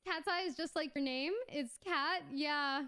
Cat's Eye is just like your name. It's cat. Yeah.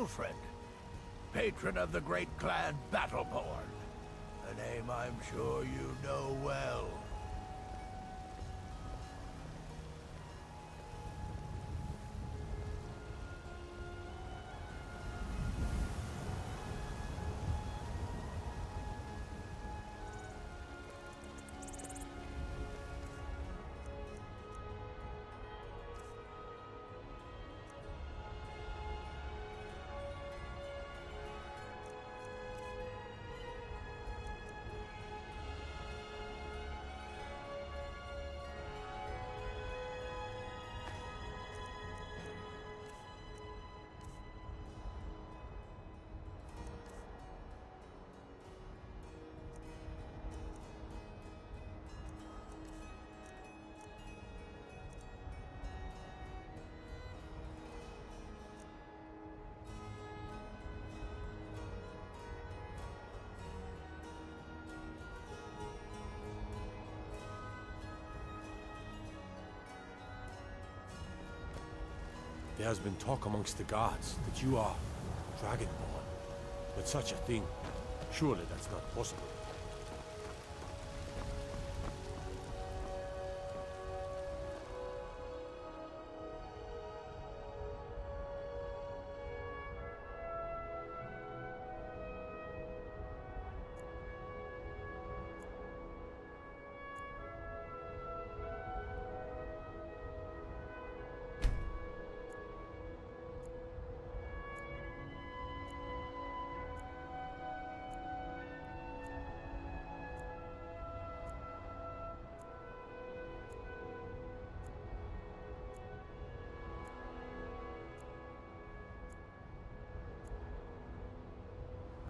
Wilfred, patron of the great clan Battleborn. A name I'm sure you know well. There has been talk amongst the gods that you are Dragonborn. But such a thing, surely that's not possible.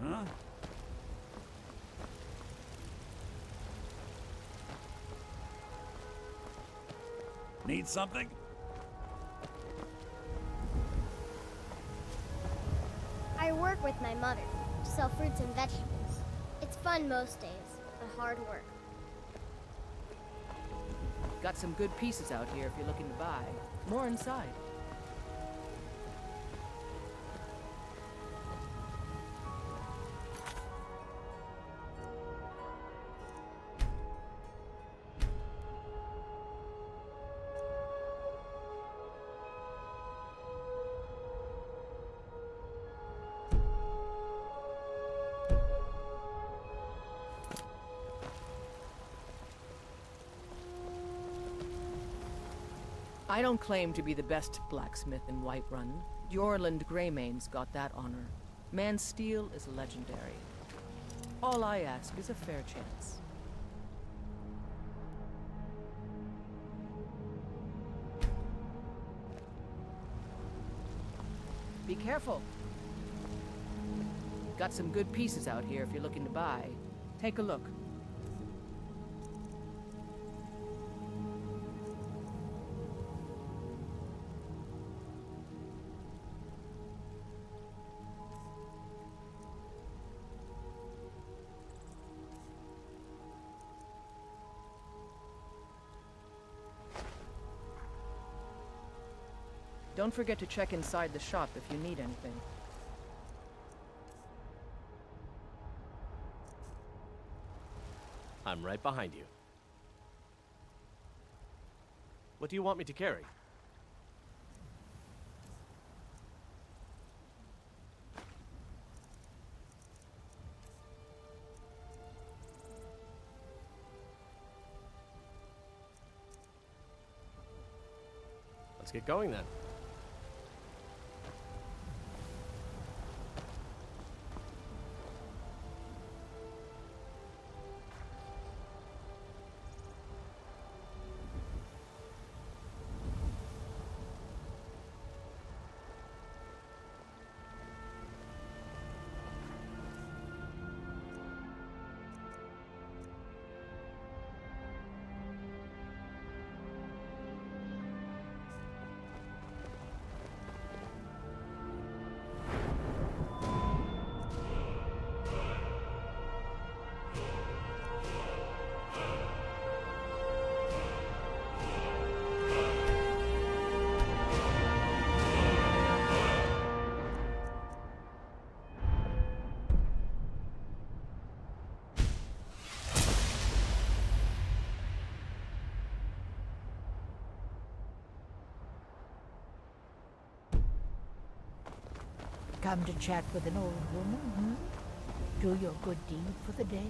Huh? Need something? I work with my mother, sell fruits and vegetables. It's fun most days, but hard work. Got some good pieces out here if you're looking to buy. More inside. I don't claim to be the best blacksmith in Whiterun. Jorland Greymane's got that honor. Man's steel is legendary. All I ask is a fair chance. Be careful. Got some good pieces out here if you're looking to buy. Take a look. Don't forget to check inside the shop if you need anything. I'm right behind you. What do you want me to carry? Let's get going then. come to chat with an old woman, Do your good deed for the day?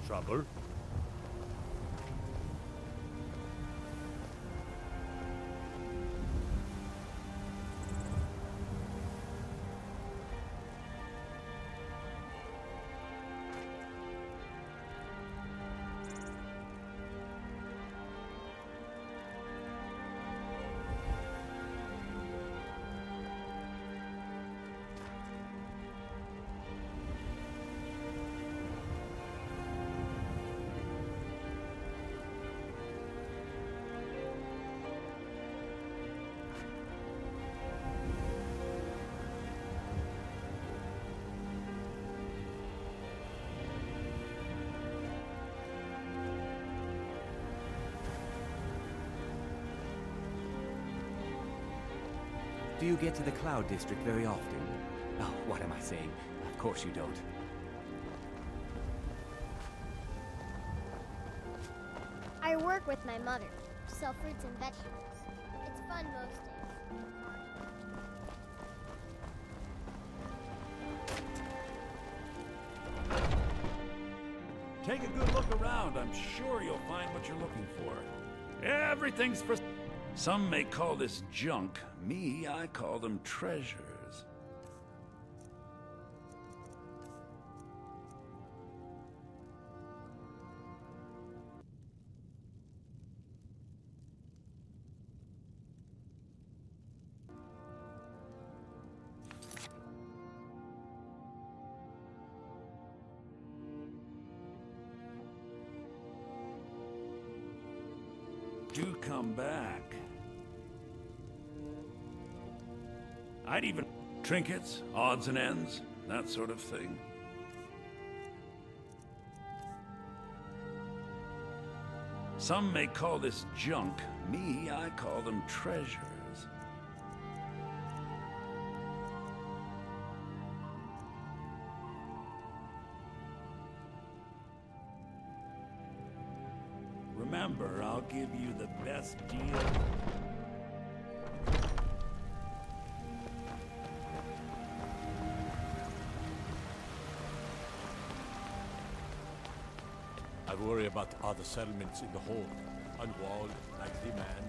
Trouble? Do you get to the Cloud District very often? Oh, what am I saying? Of course you don't. I work with my mother, sell fruits and vegetables. It's fun most days. Take a good look around. I'm sure you'll find what you're looking for. Everything's for... Some may call this junk. Me, I call them treasures. Do come back. I'd even... trinkets, odds and ends, that sort of thing. Some may call this junk. Me, I call them treasures. Remember, I'll give you the best deal. I worry about other settlements in the hold. Unwalled, like the man.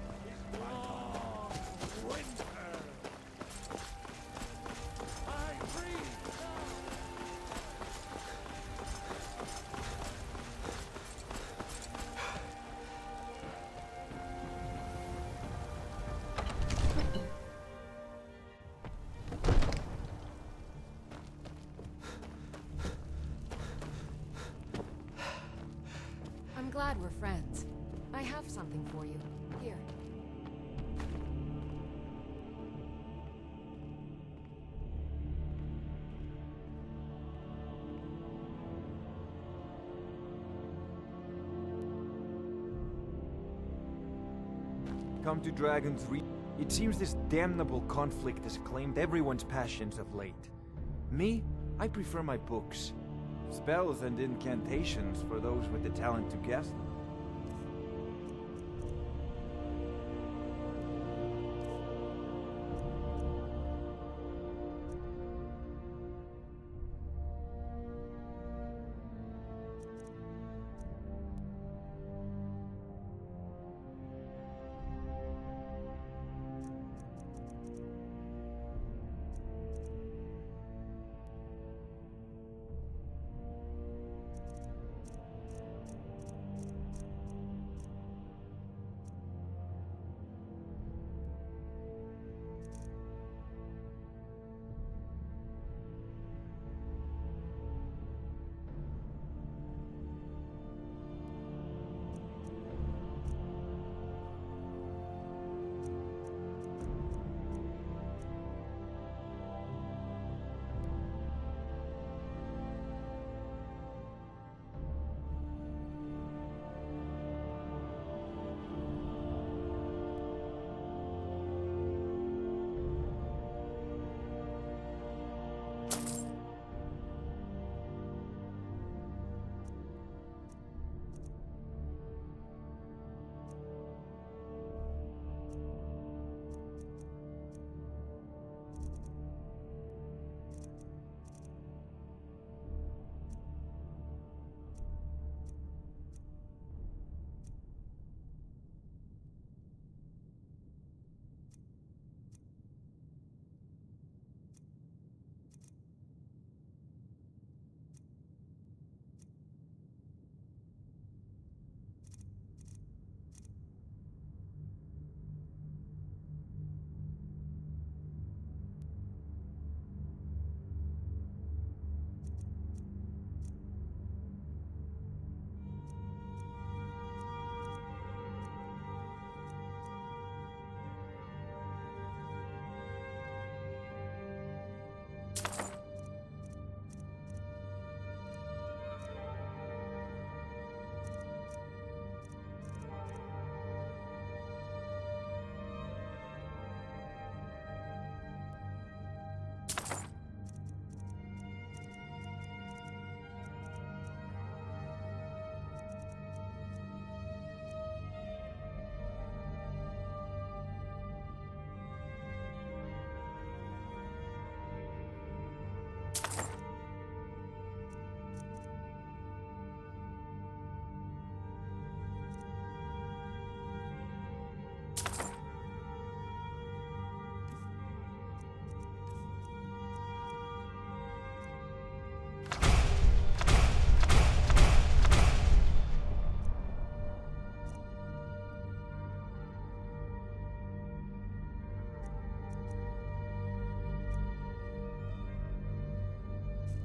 I'm glad we're friends. I have something for you. Here. Come to Dragon's Reach. It seems this damnable conflict has claimed everyone's passions of late. Me, I prefer my books. Spells and incantations for those with the talent to guess them.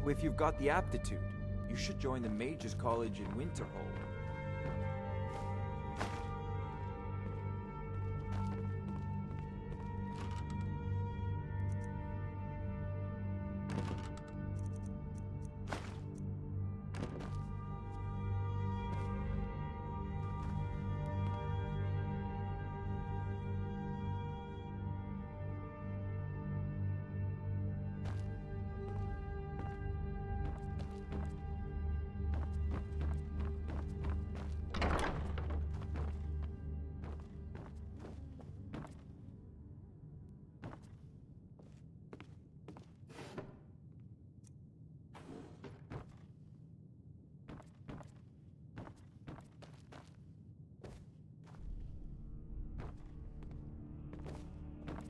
if you've got the aptitude, you should join the Mages College in Winterhold.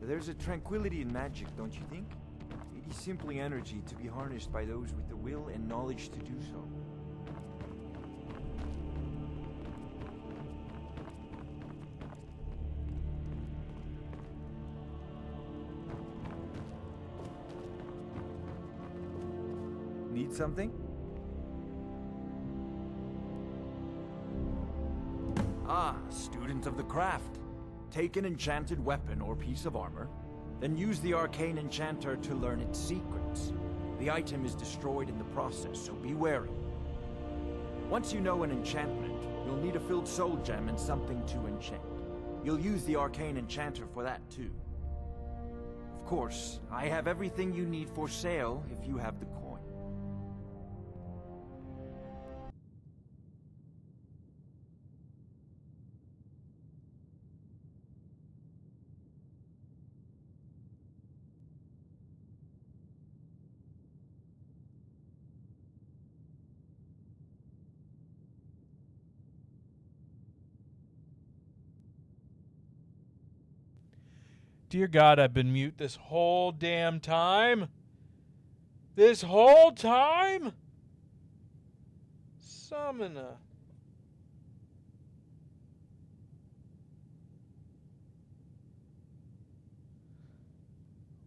There's a tranquility in magic, don't you think? It is simply energy to be harnessed by those with the will and knowledge to do so. Need something? Ah, student of the craft. Take an enchanted weapon or piece of armor, then use the arcane enchanter to learn its secrets. The item is destroyed in the process, so be wary. Once you know an enchantment, you'll need a filled soul gem and something to enchant. You'll use the arcane enchanter for that too. Of course, I have everything you need for sale if you have the coin. Dear God, I've been mute this whole damn time. This whole time? Summoner.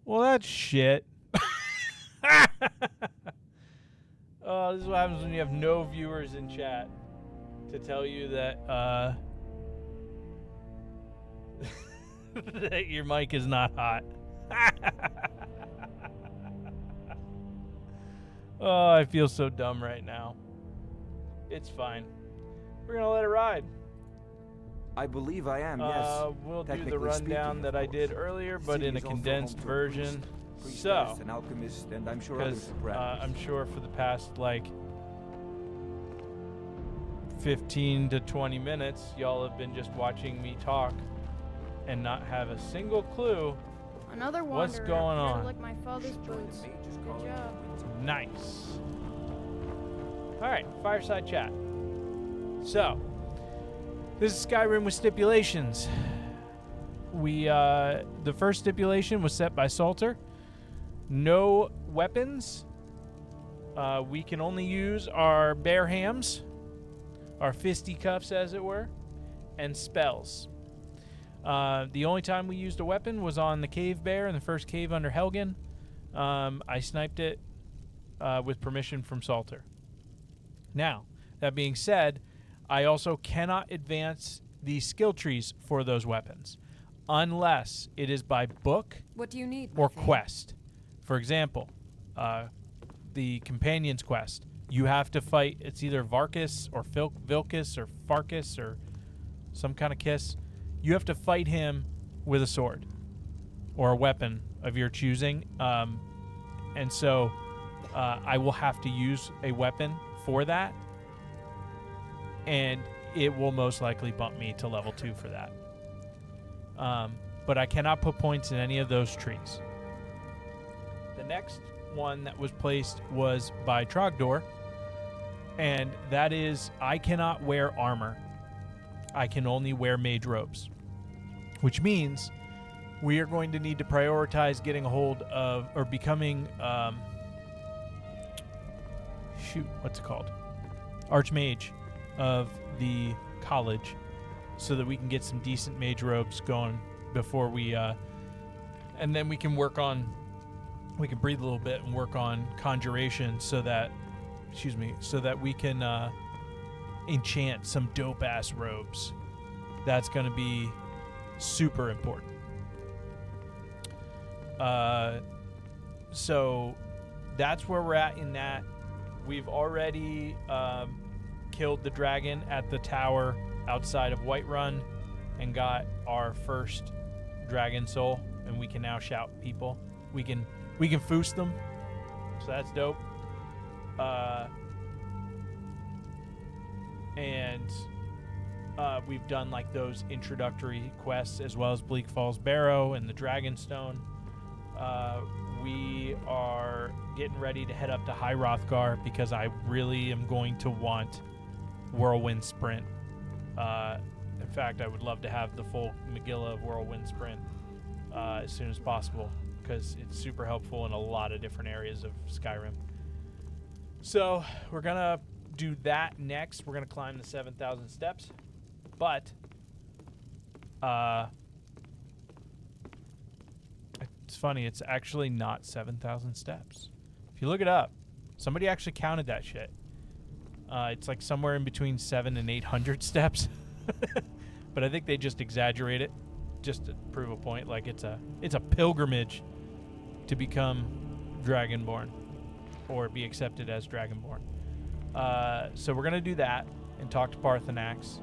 Well, that's shit. Oh, this is what happens when you have no viewers in chat to tell you that, that your mic is not hot. Oh, I feel so dumb right now. It's fine. We're gonna let it ride. I believe I am, yes. We'll do the rundown that I did earlier, but in a condensed version. So, an alchemist, and I'm sure others I'm sure for the past like 15 to 20 minutes, y'all have been just watching me talk and not have a single clue Another what's wanderer. going Better on. like my father's boots. Good job. Nice. All right, fireside chat. So, this is Skyrim with stipulations. The first stipulation was set by Salter. No weapons. We can only use our bare hams, our fisticuffs, as it were, and spells. The only time we used a weapon was on the cave bear in the first cave under Helgen. I sniped it with permission from Salter. Now, that being said, I also cannot advance the skill trees for those weapons unless it is by book What do you need, or my fave? quest. For example, the Companion's Quest. You have to fight, it's either Varkus or Vilkus or Farkus or some kind of kiss. You have to fight him with a sword or a weapon of your choosing. And so I will have to use a weapon for that. And it will most likely bump me to level 2 for that. But I cannot put points in any of those trees. The next one that was placed was by Trogdor, and that is I cannot wear armor. I can only wear mage robes, which means we are going to need to prioritize getting a hold of or becoming what's it called? Archmage of the college, so that we can get some decent mage robes going before we and then we can work on we can breathe a little bit and work on conjuration so that, so that we can enchant some dope ass robes. That's going to be super important. So that's where we're at in that. We've already killed the dragon at the tower outside of Whiterun and got our first dragon soul, and we can now shout people. We can foos them, so that's dope. And we've done like those introductory quests as well as Bleak Falls Barrow and the Dragonstone. We are getting ready to head up to High Hrothgar because I really am going to want Whirlwind Sprint. In fact, I would love to have the full Megillah of Whirlwind Sprint as soon as possible because it's super helpful in a lot of different areas of Skyrim. So we're going to do that next. We're going to climb the 7,000 steps. But it's funny, it's actually not 7,000 steps. If you look it up, somebody actually counted that shit. It's like somewhere in between 700 and 800 steps. But I think they just exaggerate it just to prove a point. Like it's a pilgrimage to become Dragonborn or be accepted as Dragonborn. So we're going to do that and talk to Parthenax.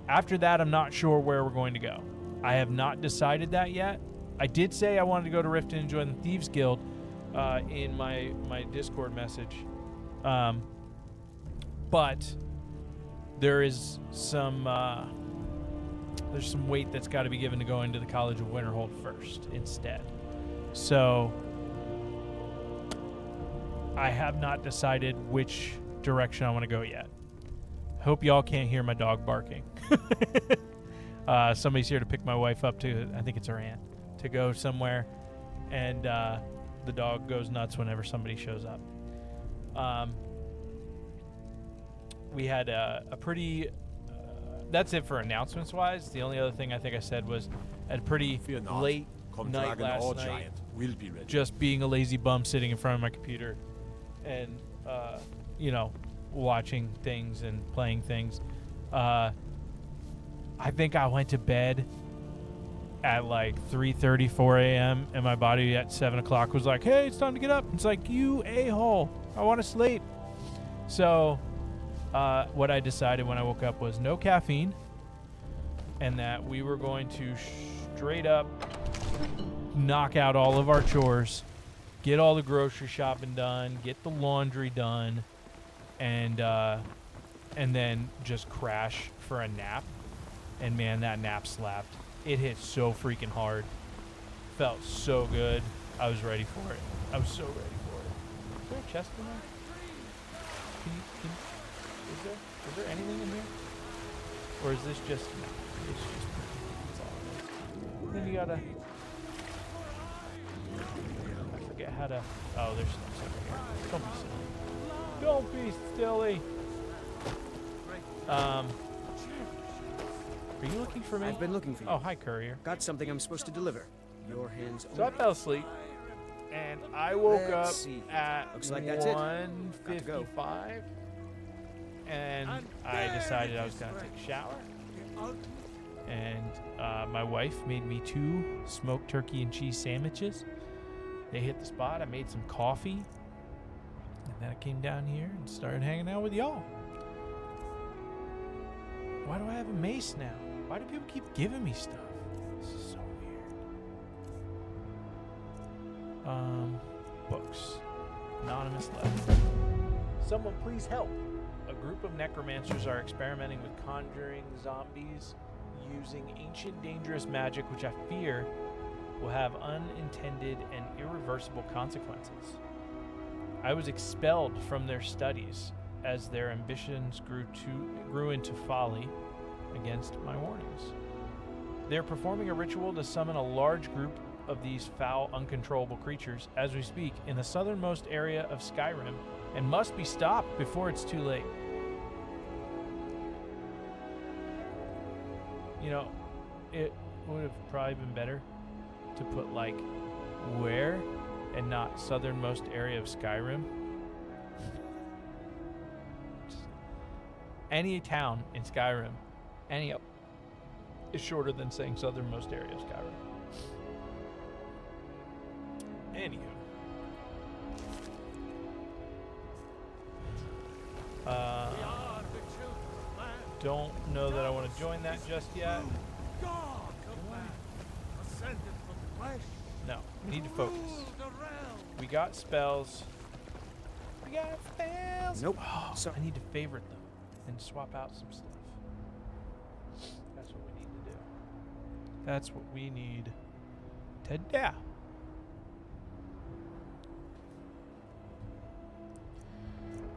After that, I'm not sure where we're going to go. I have not decided that yet. I did say I wanted to go to Riften and join the Thieves Guild in my Discord message. But there is some there's some weight that's got to be given to go into the College of Winterhold first instead. So I have not decided which direction I want to go yet. Hope y'all can't hear my dog barking. Somebody's here to pick my wife up to, I think it's her aunt, to go somewhere, and the dog goes nuts whenever somebody shows up. We had a pretty that's it for announcements wise. The only other thing I think I said was at a pretty late night last night, will be ready. Just being a lazy bum sitting in front of my computer and you know, watching things and playing things. I think I went to bed at like 3:30, 4 a.m. and my body at 7 o'clock was like, hey, it's time to get up. It's like, you a-hole, I want to sleep. So what I decided when I woke up was no caffeine, and that we were going to straight up knock out all of our chores, get all the grocery shopping done, get the laundry done, and then just crash for a nap. And man, that nap slapped. It hit so freaking hard. Felt so good. I was ready for it. I was so ready for it. Is there a chest in there? Is there anything in here? Or is this just, no, it's just, that's all it is. Then you gotta, I forget how to, oh, there's stuff over here. Don't be silly. Are you looking for me? I've been looking for you. Oh, hi, courier. Got something I'm supposed to deliver. Your hands So I fell asleep, and I woke up at Looks like that's it. 1:55, and I decided I was going to take a shower. And my wife made me 2 smoked turkey and cheese sandwiches. They hit the spot. I made some coffee, and then I came down here and started hanging out with y'all. Why do I have a mace now? Why do people keep giving me stuff? This is so weird. Books. Anonymous letter. Someone please help. A group of necromancers are experimenting with conjuring zombies using ancient dangerous magic, which I fear will have unintended and irreversible consequences. I was expelled from their studies as their ambitions grew into folly against my warnings. They're performing a ritual to summon a large group of these foul, uncontrollable creatures as we speak in the southernmost area of Skyrim and must be stopped before it's too late. You know, it would have probably been better to put like where and not not southernmost area of Skyrim. Any town in Skyrim, any is shorter than saying southernmost area of Skyrim. Anywho. Don't know that I want to join that just yet. No, we need to focus. We got spells. We got spells. Nope. Oh, So I need to favorite them and swap out some stuff. That's what we need to do. That's what we need to do.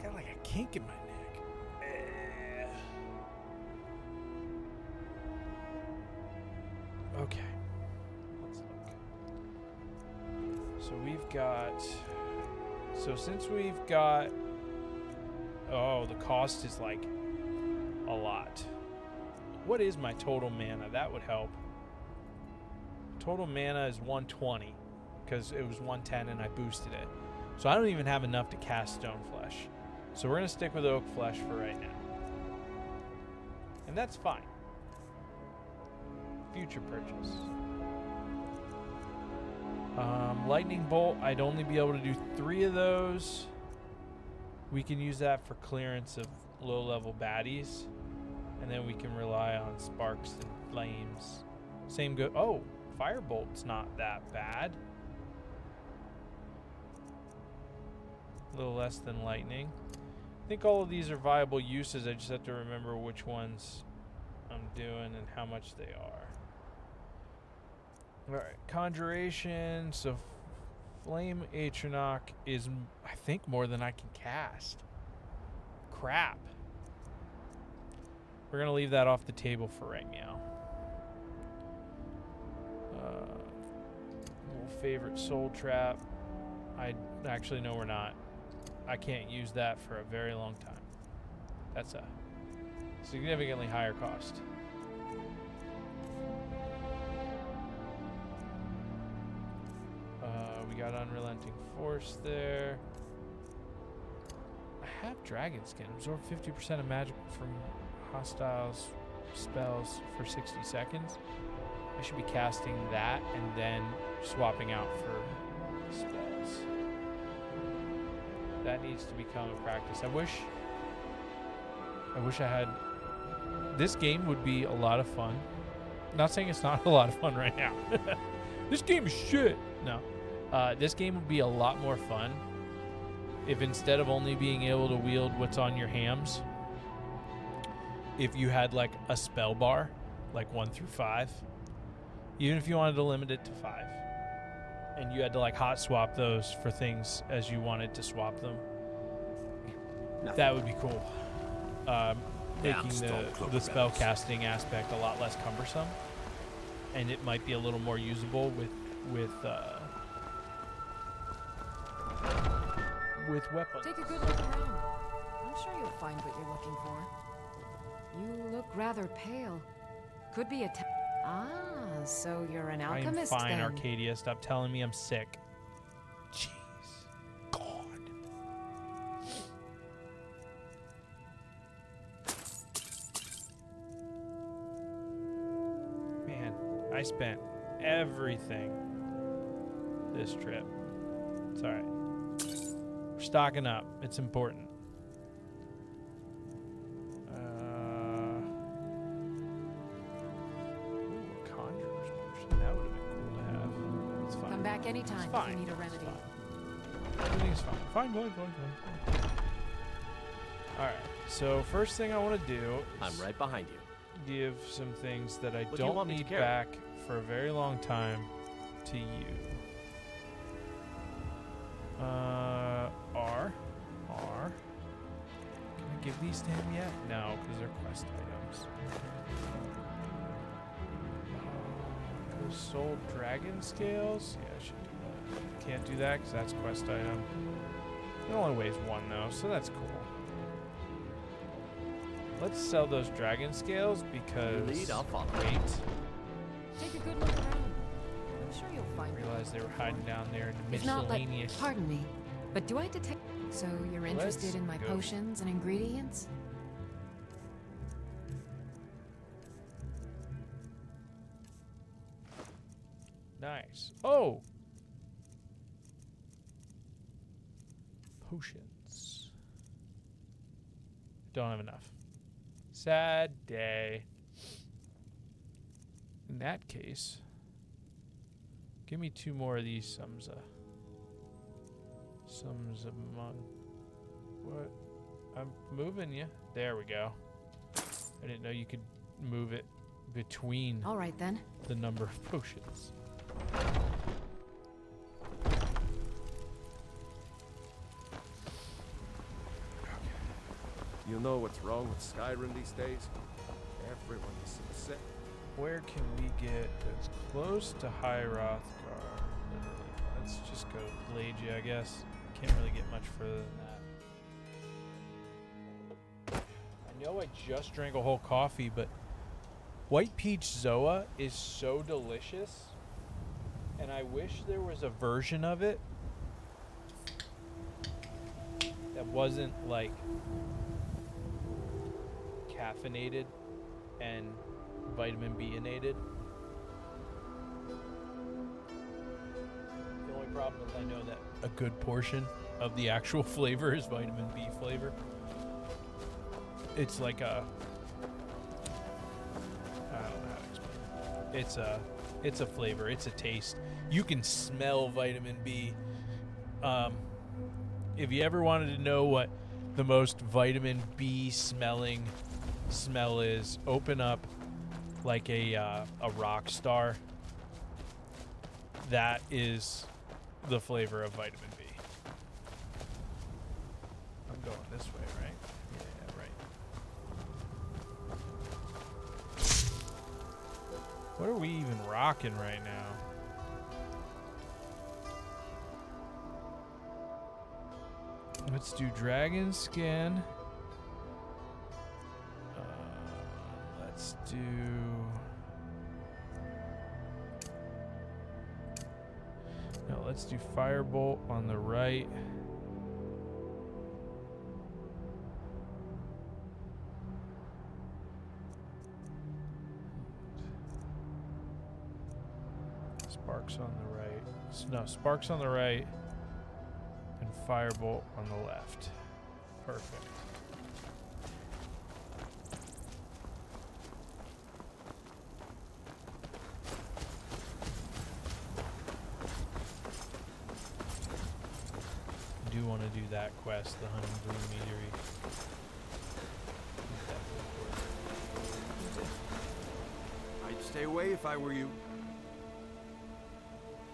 Got like a kink in my neck. Okay. Let's look. So we've got. So since we've got. Oh, the cost is like a lot. What is my total mana? That would help. Total mana is 120 because it was 110 and I boosted it. So I don't even have enough to cast Stone Flesh. So we're going to stick with Oak Flesh for right now. And that's fine. Future purchase. Lightning Bolt, I'd only be able to do 3 of those. We can use that for clearance of low-level baddies. And then we can rely on Sparks and Flames. Same go. Oh, Firebolt's not that bad. A little less than Lightning. I think all of these are viable uses. I just have to remember which ones I'm doing and how much they are. Alright, Conjuration. So Flame Atronach is, I think, more than I can cast. Crap. We're going to leave that off the table for right now. We'll favorite Soul Trap. Actually, no, we're not. I can't use that for a very long time. That's a significantly higher cost. We got Unrelenting Force there. I have Dragon Skin. Absorb 50% of magic from hostiles spells for 60 seconds. I should be casting that and then swapping out for spells. That needs to become a practice. I wish I had. This game would be a lot of fun. Not saying it's not a lot of fun right now. This game is shit. No. This game would be a lot more fun if instead of only being able to wield what's on your hams, if you had like a spell bar, like 1 through 5, even if you wanted to limit it to 5, and you had to like hot swap those for things as you wanted to swap them. That would be cool. Making the spell casting aspect a lot less cumbersome, and it might be a little more usable with weapons. Take a good look around. I'm sure you'll find what you're looking for. You look rather pale. Could be a so you're an alchemist I'm fine, then. Arcadia. Stop telling me I'm sick. Jeez. God. Man, I spent everything this trip. It's alright. We're stocking up. It's important. Come back anytime if you need a remedy. Everything's fine. Fine. Alright, so first thing I want to do is I'm right behind you. Give some things that I What do you don't want me to need carry? back for a very long time to you. R. Can I give these to him yet? No, because they're quest items. Soul Dragon Scales? Yeah, I should do that. Can't do that because that's quest item. It only weighs 1 though, so that's cool. Let's sell those Dragon Scales because... You lead, I'll follow. Wait. Take a good look around. I'm sure you'll find I realized they were hiding down there in the It's not like, miscellaneous. pardon me, but do I detect? So you're interested Let's in my go. potions and ingredients? Nice. Oh! Potions. Don't have enough. Sad day. In that case, give me 2 more of these Sumsa. Sumsa mon. What? I'm moving you. There we go. I didn't know you could move it between All right then. the number of potions. You know what's wrong with Skyrim these days? Everyone is so sick. Where can we get as close to High Rothgar? Let's just go to Blagia, I guess. Can't really get much further than that. I know I just drank a whole coffee, but White Peach Zoa is so delicious. And I wish there was a version of it that wasn't like caffeinated and vitamin B-inated. The only problem is I know that a good portion of the actual flavor is vitamin B flavor. It's like a, I don't know how to explain it. It's a flavor, it's a taste. You can smell vitamin B. If you ever wanted to know what the most vitamin B smelling smell is, open up like a rock star. That is the flavor of vitamin B. I'm going this way, right? Yeah, right. What are we even rocking right now? Let's do dragon skin. Let's do... No, let's do firebolt on the right. Sparks on the right. No, sparks on the right. And firebolt on the left. Perfect. I do want to do that quest, the Hunting Blue Metery. I'd stay away if I were you.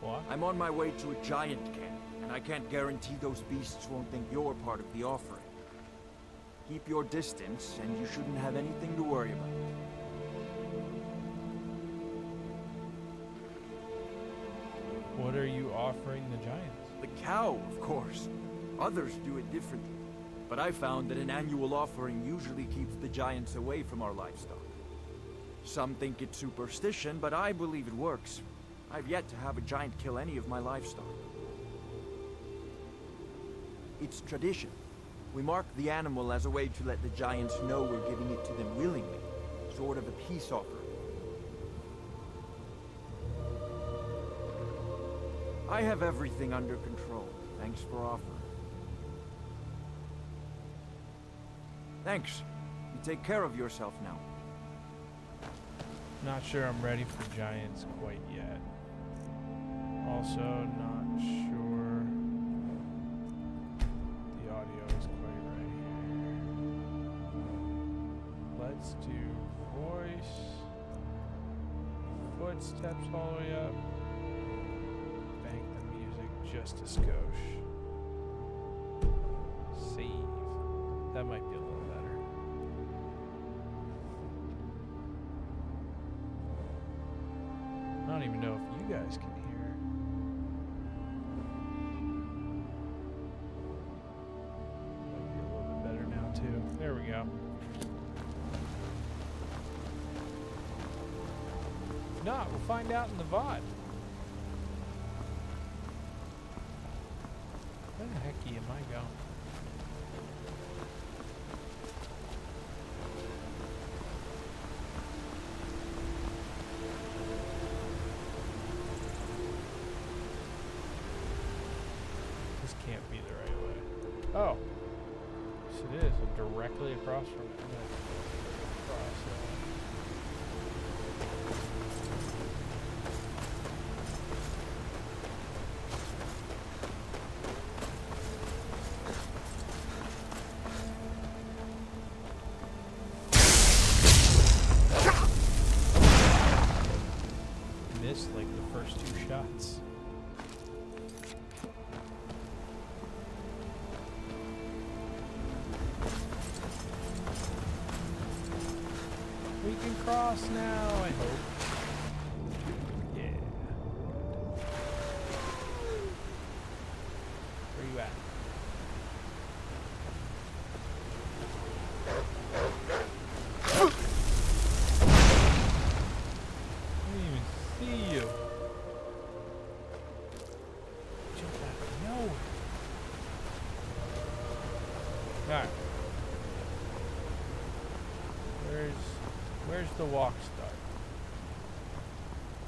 What? I'm on my way to a giant camp, and I can't guarantee those beasts won't think you're part of the offering. Keep your distance, and you shouldn't have anything to worry about. What are you offering the giants? The cow, of course. Others do it differently. But I found that an annual offering usually keeps the giants away from our livestock. Some think it's superstition, but I believe it works. I've yet to have a giant kill any of my livestock. It's tradition. We mark the animal as a way to let the giants know we're giving it to them willingly. Sort of a peace offering. I have everything under control. Thanks for offering. Thanks. You take care of yourself now. Not sure I'm ready for giants quite yet. Also, not sure the audio is quite right here. Let's do voice. Footsteps all the way up. Bank the music just a skosh. Save. That might be a little better. I don't even know if you guys can hear. Might be a little bit better now too. There we go. If not, we'll find out in the VOD. hecky am I going? This can't be the right way. Oh. Yes, it is. I'm directly across from it. I'm gonna cross it. Missed like the first 2 shots. We can cross now, I hope. Yeah. Where you at? I didn't even see you. Jump out of nowhere. Alright. Where's the walk start?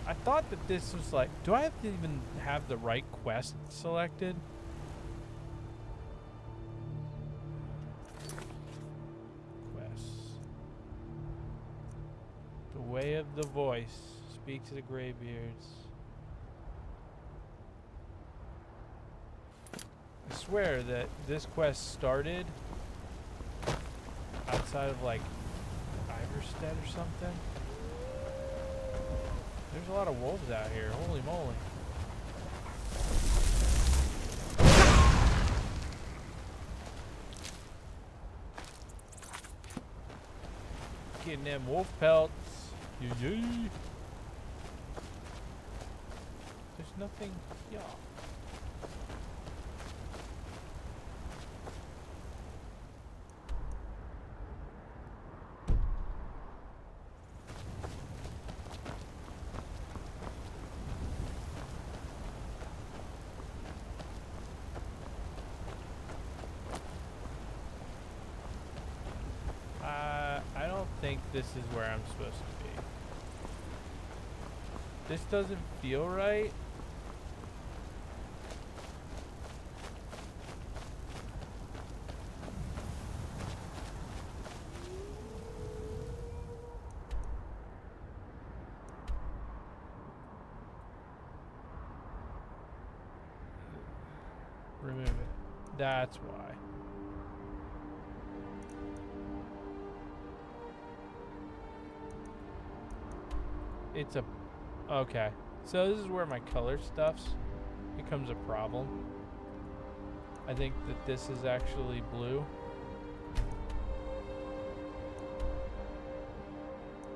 I thought that this was like, do I have to even have the right quest selected? Quests. The way of the voice. Speak to the graybeards. I swear that this quest started outside of like Iverstead or something. There's a lot of wolves out here. Holy moly. Getting them wolf pelts. Yay. There's nothing. Yeah. I don't think this is where I'm supposed to be. This doesn't feel right. Remove it. That's why. It's a... Okay. So this is where my color stuffs becomes a problem. I think that this is actually blue.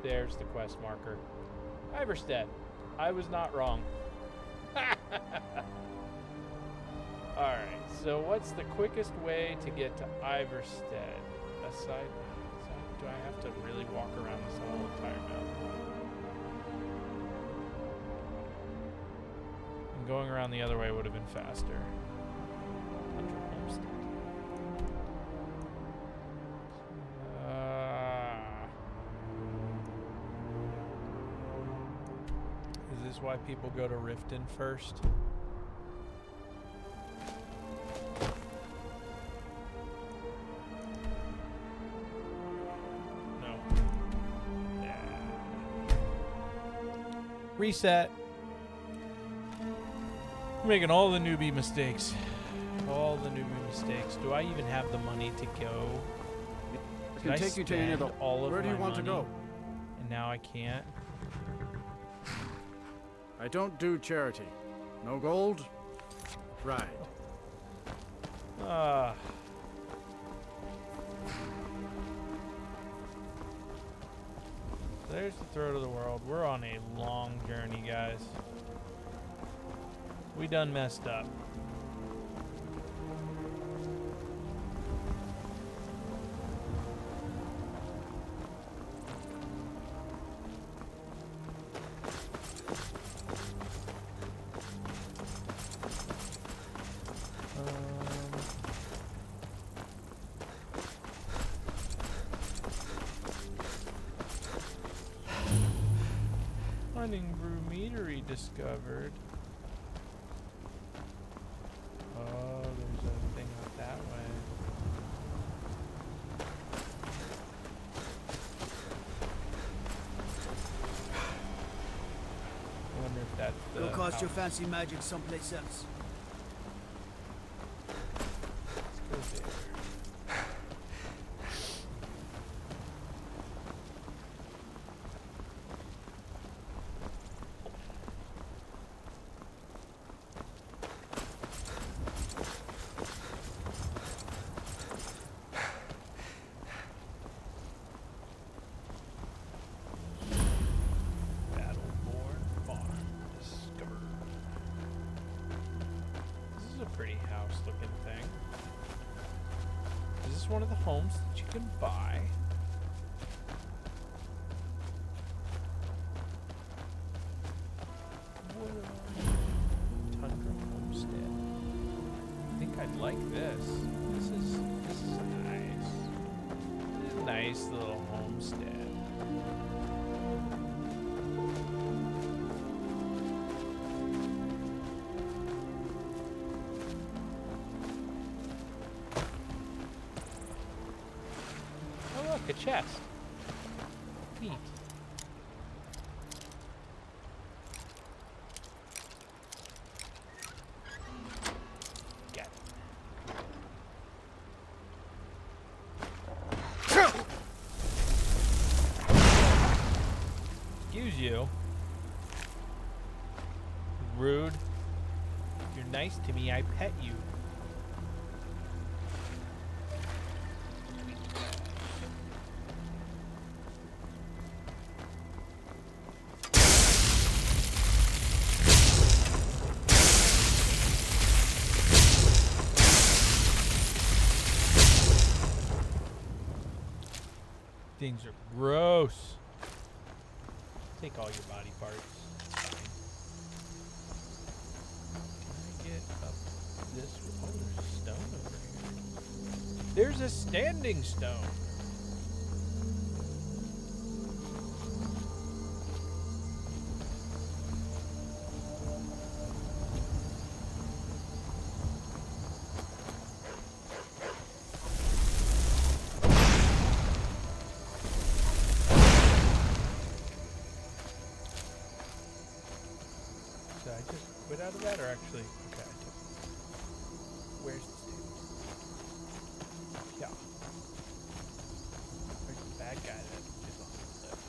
There's the quest marker. Iverstead. I was not wrong. Alright, so what's the quickest way to get to Iverstead? Aside, do I have to really walk around this whole entire map? And going around the other way would have been faster. Enter Homestead. Is this why people go to Riften first? Reset. We're making all the newbie mistakes. All the newbie mistakes. Do I even have the money to go? I can take you to any of the... All of Where do you my want to money, go? And now I can't. I don't do charity. No gold. Ride. Ah. There's the throat of the world. We're on a long journey, guys. We done messed up. discovered. Oh, there's a thing out that way. I wonder if that's the Go cast house. your fancy magic someplace else. Let's go there. Battleborn Farm discovered. This is a pretty house looking thing. Is this one of the homes that you can buy? What Tundra Homestead. I think I'd like this. This is nice. This is a nice little homestead. Oh look, a chest. Neat. Got it. Excuse you. Rude. If you're nice to me, I pet you. Things are gross. Take all your body parts. Can I get up this? Oh, there's a stone over here. There's a standing stone. Did I just quit out of that, or actually? Okay, I took. Where's the stage? Yeah. Where's the bad guy that is on the cliff?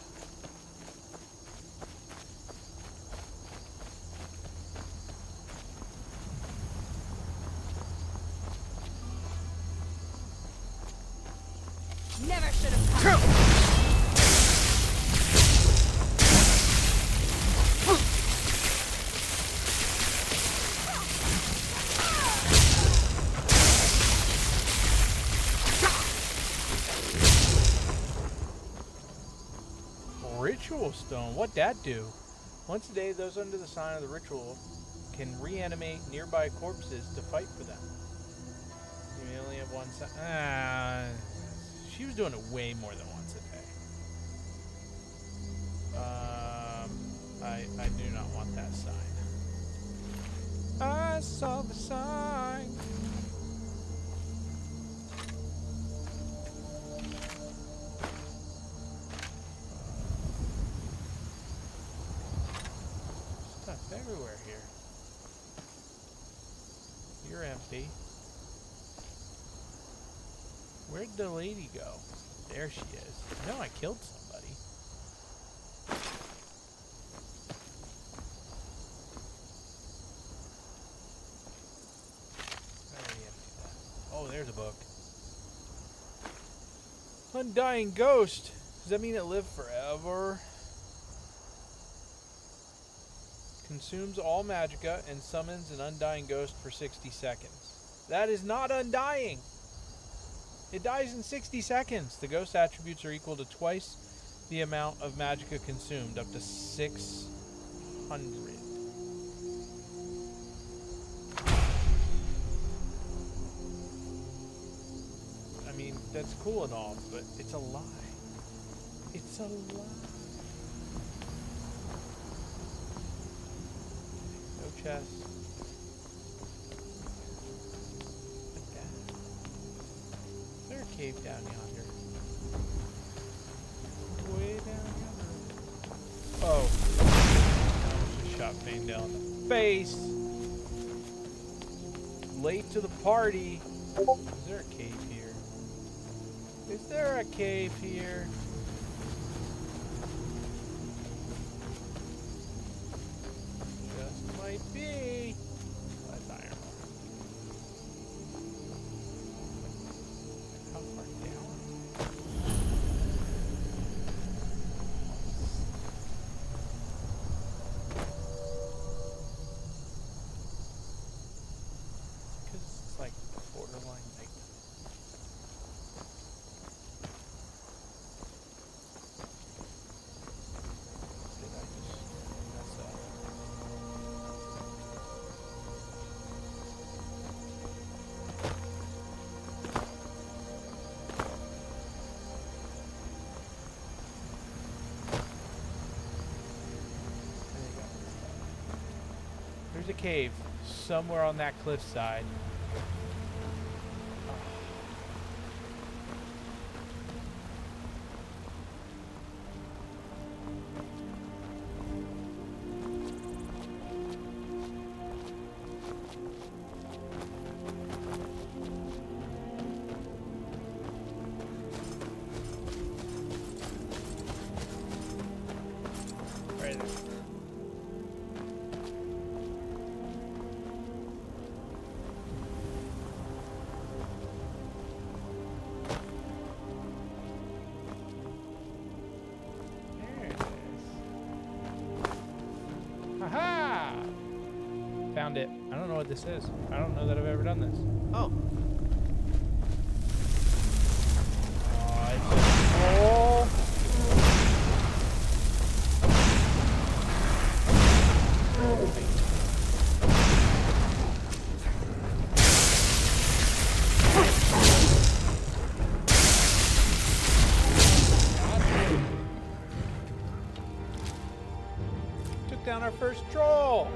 Never should have come. Ritual stone. What'd that do? Once a day, those under the sign of the ritual can reanimate nearby corpses to fight for them. You may only have one sign. She was doing it way more than once a day. I do not want that sign. I saw the sign. Stuff everywhere here. You're empty. Where'd the lady go? There she is. I know I killed somebody. I already emptied that. Oh, there's a book. Undying Ghost. Does that mean it lived forever? Consumes all magicka and summons an undying ghost for 60 seconds. That is not undying! It dies in 60 seconds. The ghost attributes are equal to twice the amount of magicka consumed, up to 600. I mean, that's cool and all, but it's a lie. It's a lie. chest. Is there a cave down yonder? Way down yonder. Oh. I just shot Faendale in the face. Late to the party. Is there a cave here? Is there a cave here? Just might be. Oh, that's iron ore. How far down? Because it's like borderline night. Did I just mess up? There you go. There's a cave somewhere on that cliffside. Right there. There it is. Haha! Found it. I don't know what this is. I don't know that I've ever done this. Oh, It's a troll. Took down our first troll.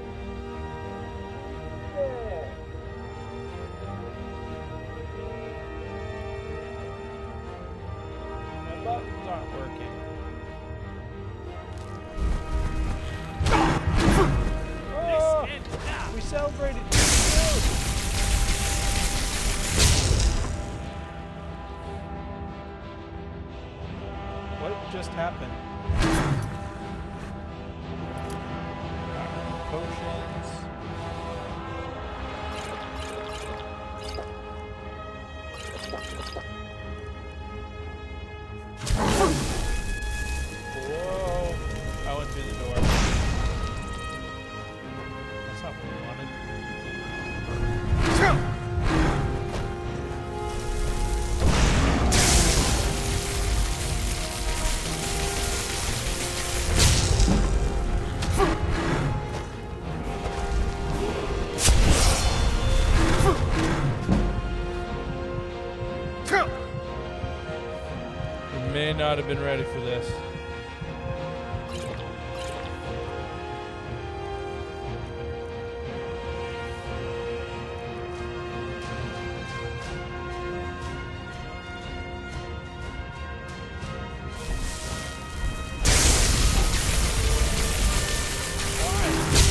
My buttons aren't working. Oh, we celebrated 2 kills. What just happened? Potions. Whoa! I went through the door. That's not what we wanted. We may not have been ready for this.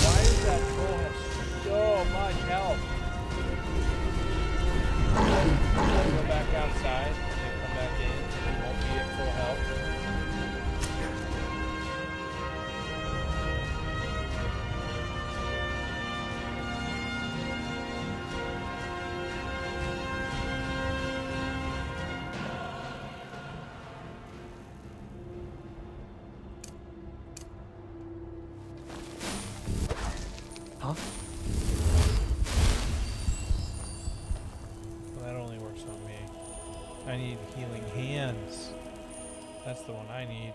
Why does that troll have so much health? Go back outside and come back in. He won't be at full health. Huh? Well, that only works on me. I need healing hands. That's the one I need.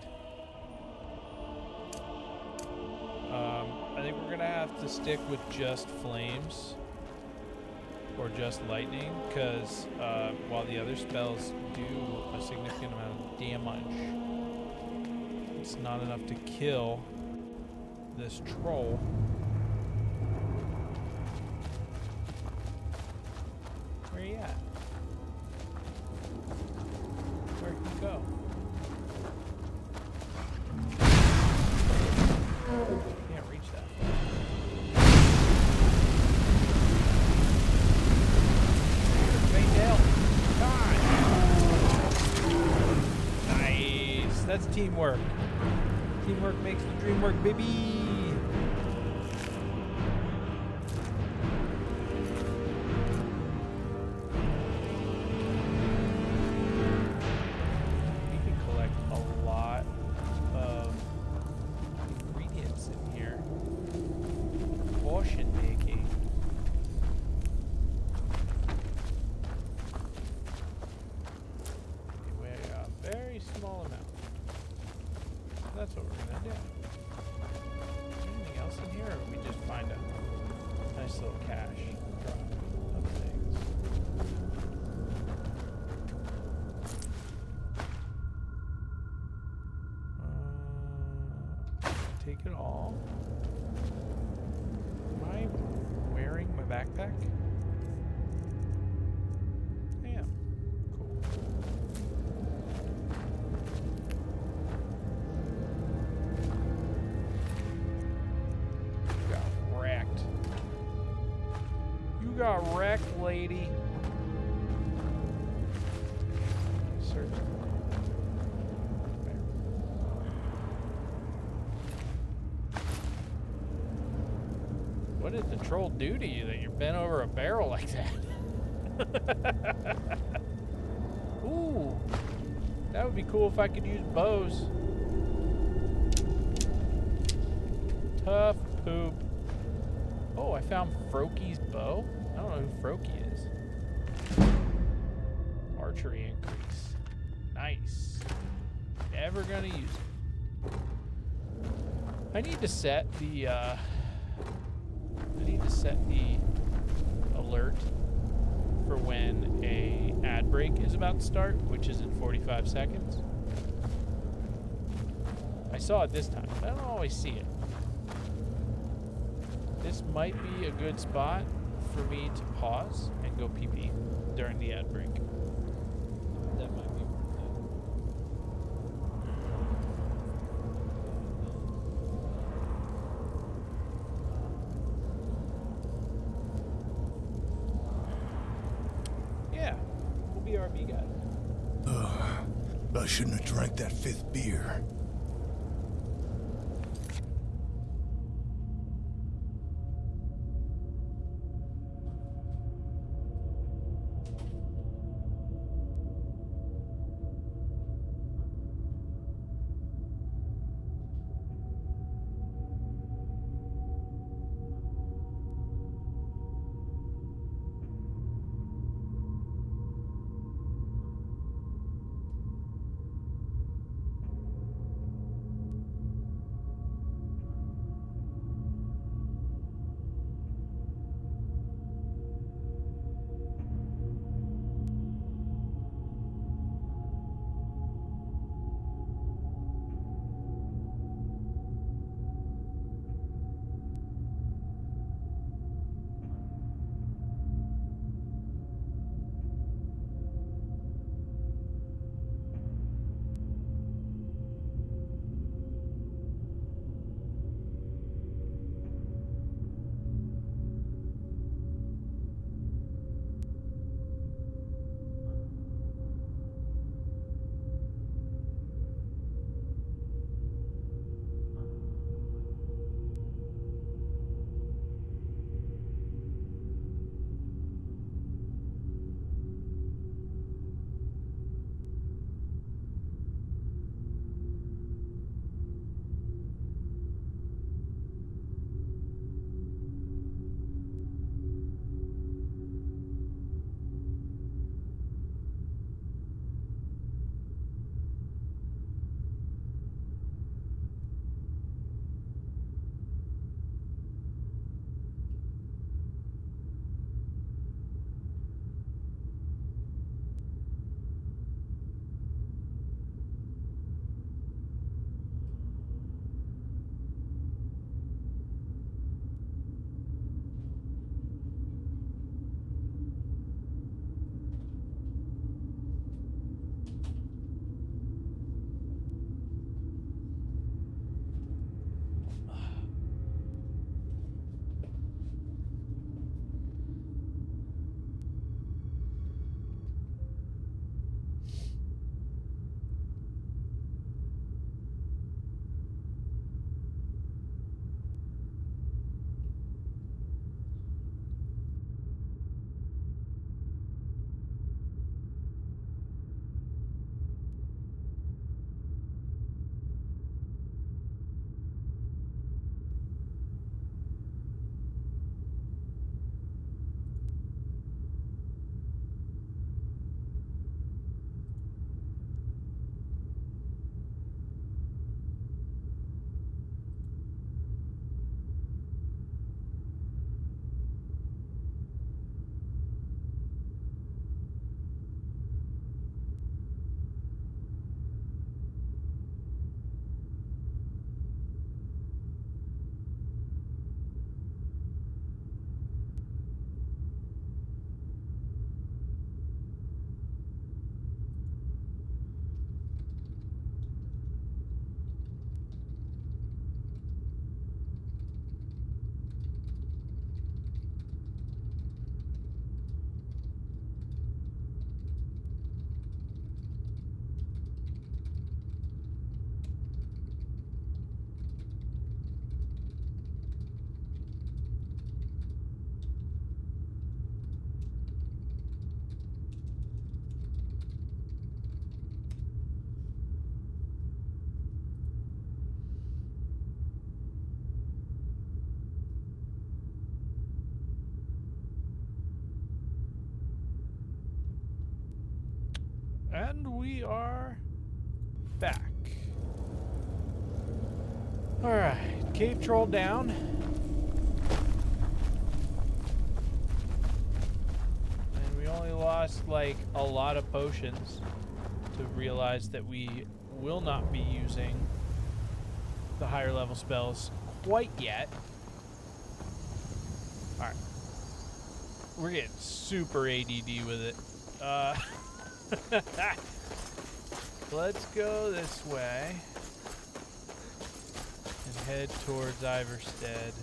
I think we're gonna have to stick with just flames or just lightning, because while the other spells do a significant amount of damage, it's not enough to kill this troll. at? Where'd he go? Can't reach that. Faindale. God. Nice. That's teamwork. Teamwork makes the dream work, baby. We can collect a lot of ingredients in here. Potion making. We weigh a very small amount. That's what we're gonna do. Anything else in here, or we just find a nice little cache drop of things? Take it all. Am I wearing my backpack? I am. Cool. You got wrecked, lady. Search. What did the troll do to you that you're bent over a barrel like that? Ooh. That would be cool if I could use bows. Tough poop. Oh, I found Froki's bow. I don't know who Froki is. Archery increase. Nice. Never gonna use it. I need to set the alert for when a ad break is about to start, which is in 45 seconds. I saw it this time, but I don't always see it. This might be a good spot for me to pause and go pee-pee during the ad break. That might be worth it. Yeah, we'll be RB guys. I shouldn't have drank that 5th beer. And we are back. Alright, cave troll down. And we only lost like a lot of potions to realize that we will not be using the higher level spells quite yet. Alright. We're getting super ADD with it. Let's go this way and head towards Iverstead.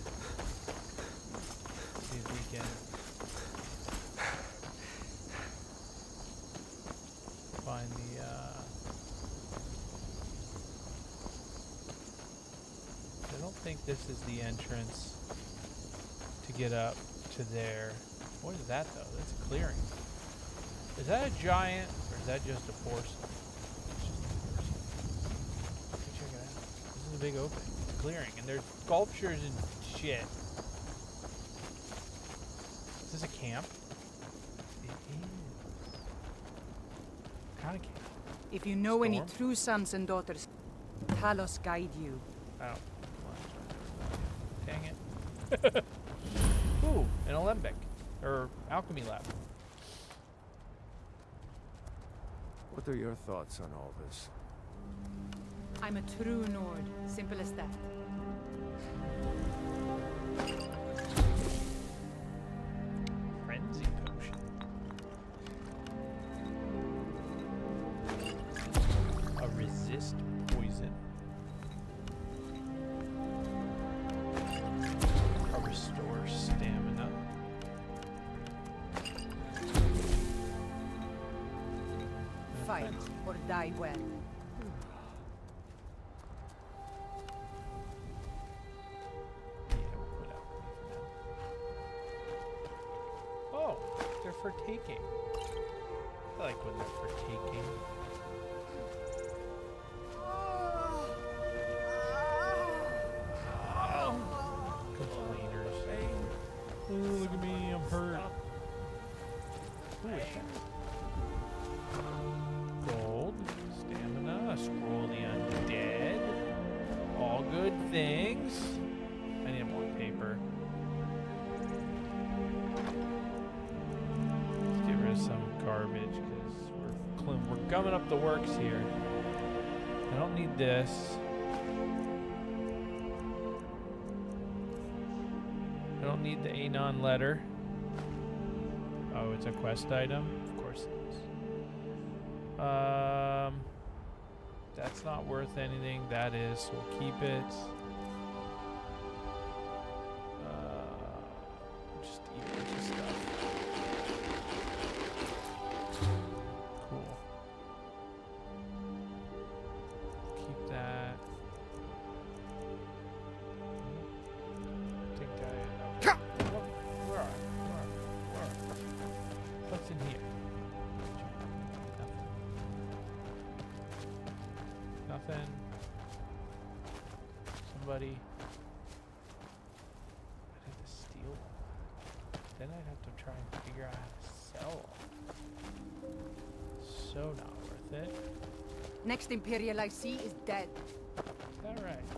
See if we can find the I don't think this is the entrance to get up to there. What is that though? That's a clearing. Is that a giant or is that just a porcelain? Check it out. This is a big opening. It's a clearing. And there's sculptures and shit. Is this a camp? It is. What kind of camp? If you know any true sons and daughters, Talos guide you. Oh. Dang it. Ooh, an alembic. Or alchemy lab. What are your thoughts on all this? I'm a true Nord. Simple as that. Frenzy potion. A resist poison. A restore stamina. Fight or die well. Oh, they're for taking. I like when they're for taking. Complainers. Oh, look at me, I'm hurt. Who is that? Gold, stamina, a scroll of the undead. All good things. I need more paper. Let's get rid of some garbage because we're gumming up the works here. I don't need this. I don't need the Anon letter. Oh, it's a quest item? Of course it is. That's not worth anything. That is, so we'll keep it. Just eat a bunch of stuff. Cool. Keep that. I think where are you? What's in here? Nothing. Somebody. I'd have to steal one. Then I'd have to try and figure out how to sell them. So not worth it. Next Imperial I see is dead. Is that right?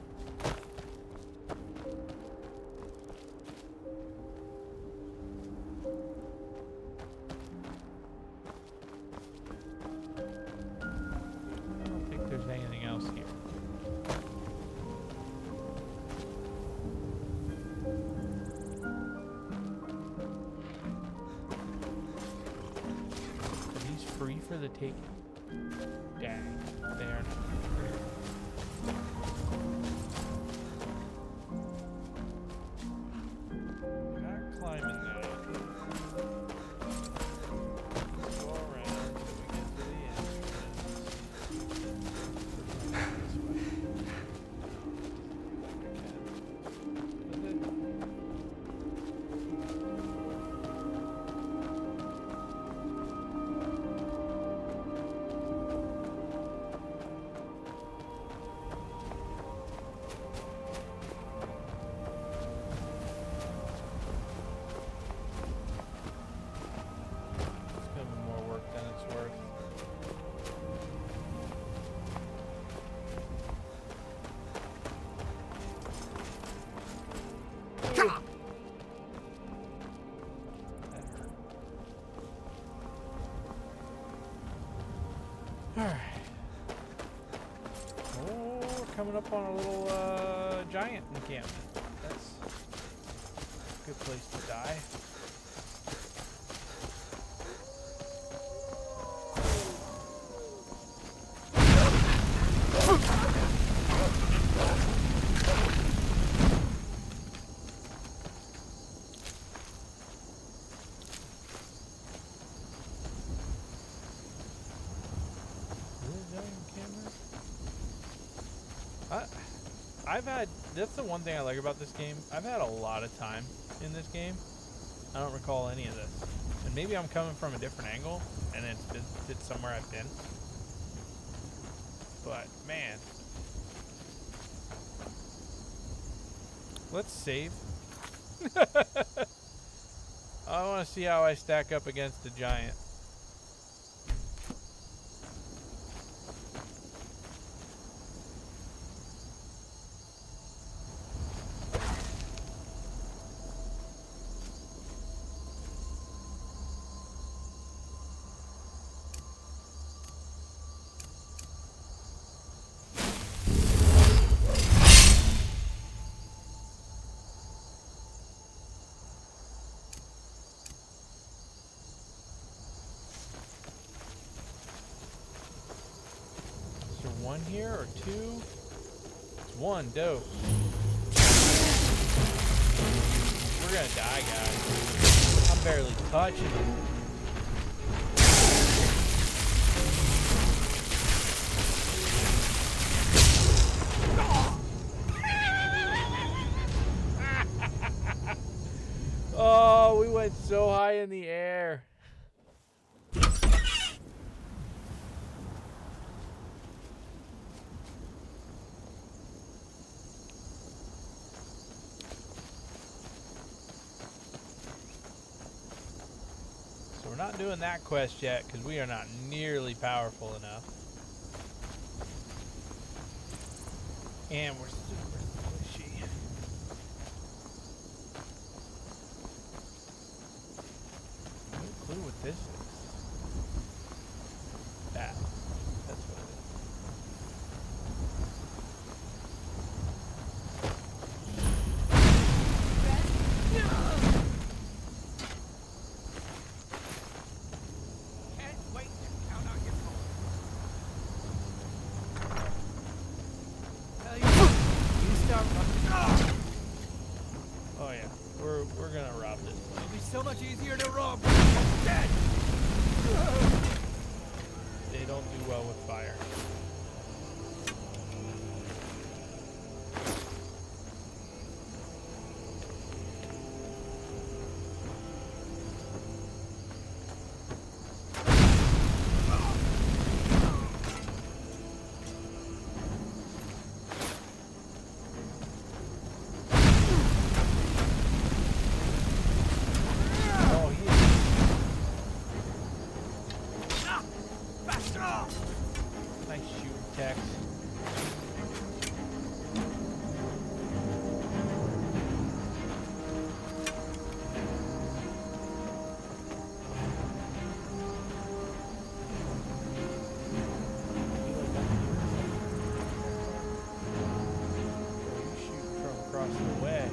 I don't think there's anything else here. Are these free for the taking? Dang, they are not. We're not climbing that. Go around till we get to the Alright. Oh, we're coming up on a little giant encampment. That's a good place to die. That's the one thing I like about this game. I've had a lot of time in this game. I don't recall any of this. And maybe I'm coming from a different angle and it's somewhere I've been. But man. Let's save. I want to see how I stack up against the giant. One here or two? It's one, dope. We're gonna die, guys. I'm barely touching it. Oh, we went so high in the air. We're not doing that quest yet because we are not nearly powerful enough. And we're super squishy. No clue what this is. That. That's what it is. Oh yeah, we're gonna rob this place. It'll be so much easier to rob. Dead. They don't do well with fire. Nice shooting text. Shoot from across the way.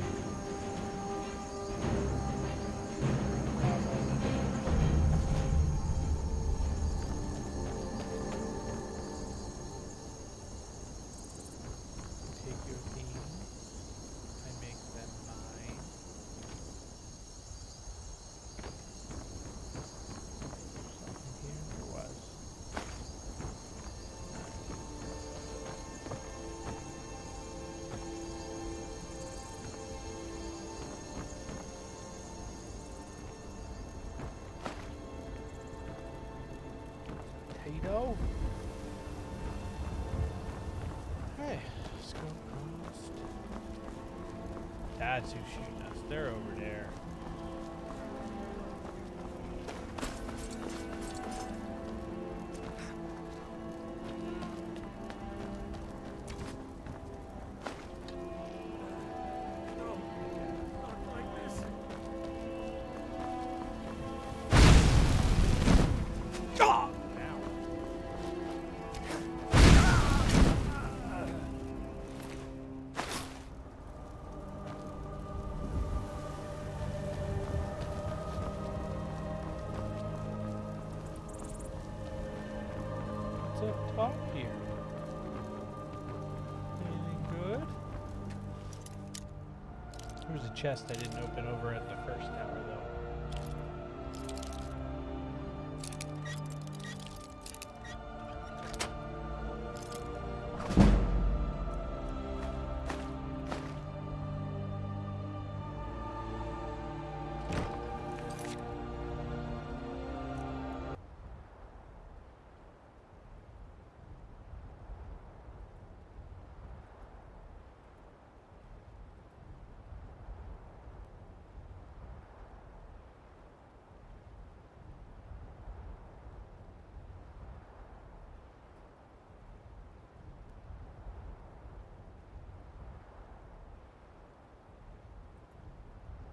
Potato. Hey, let's go across. That's who's shooting us. They're over there. What's up top here? Anything good? There's a chest I didn't open over at the first tower, though.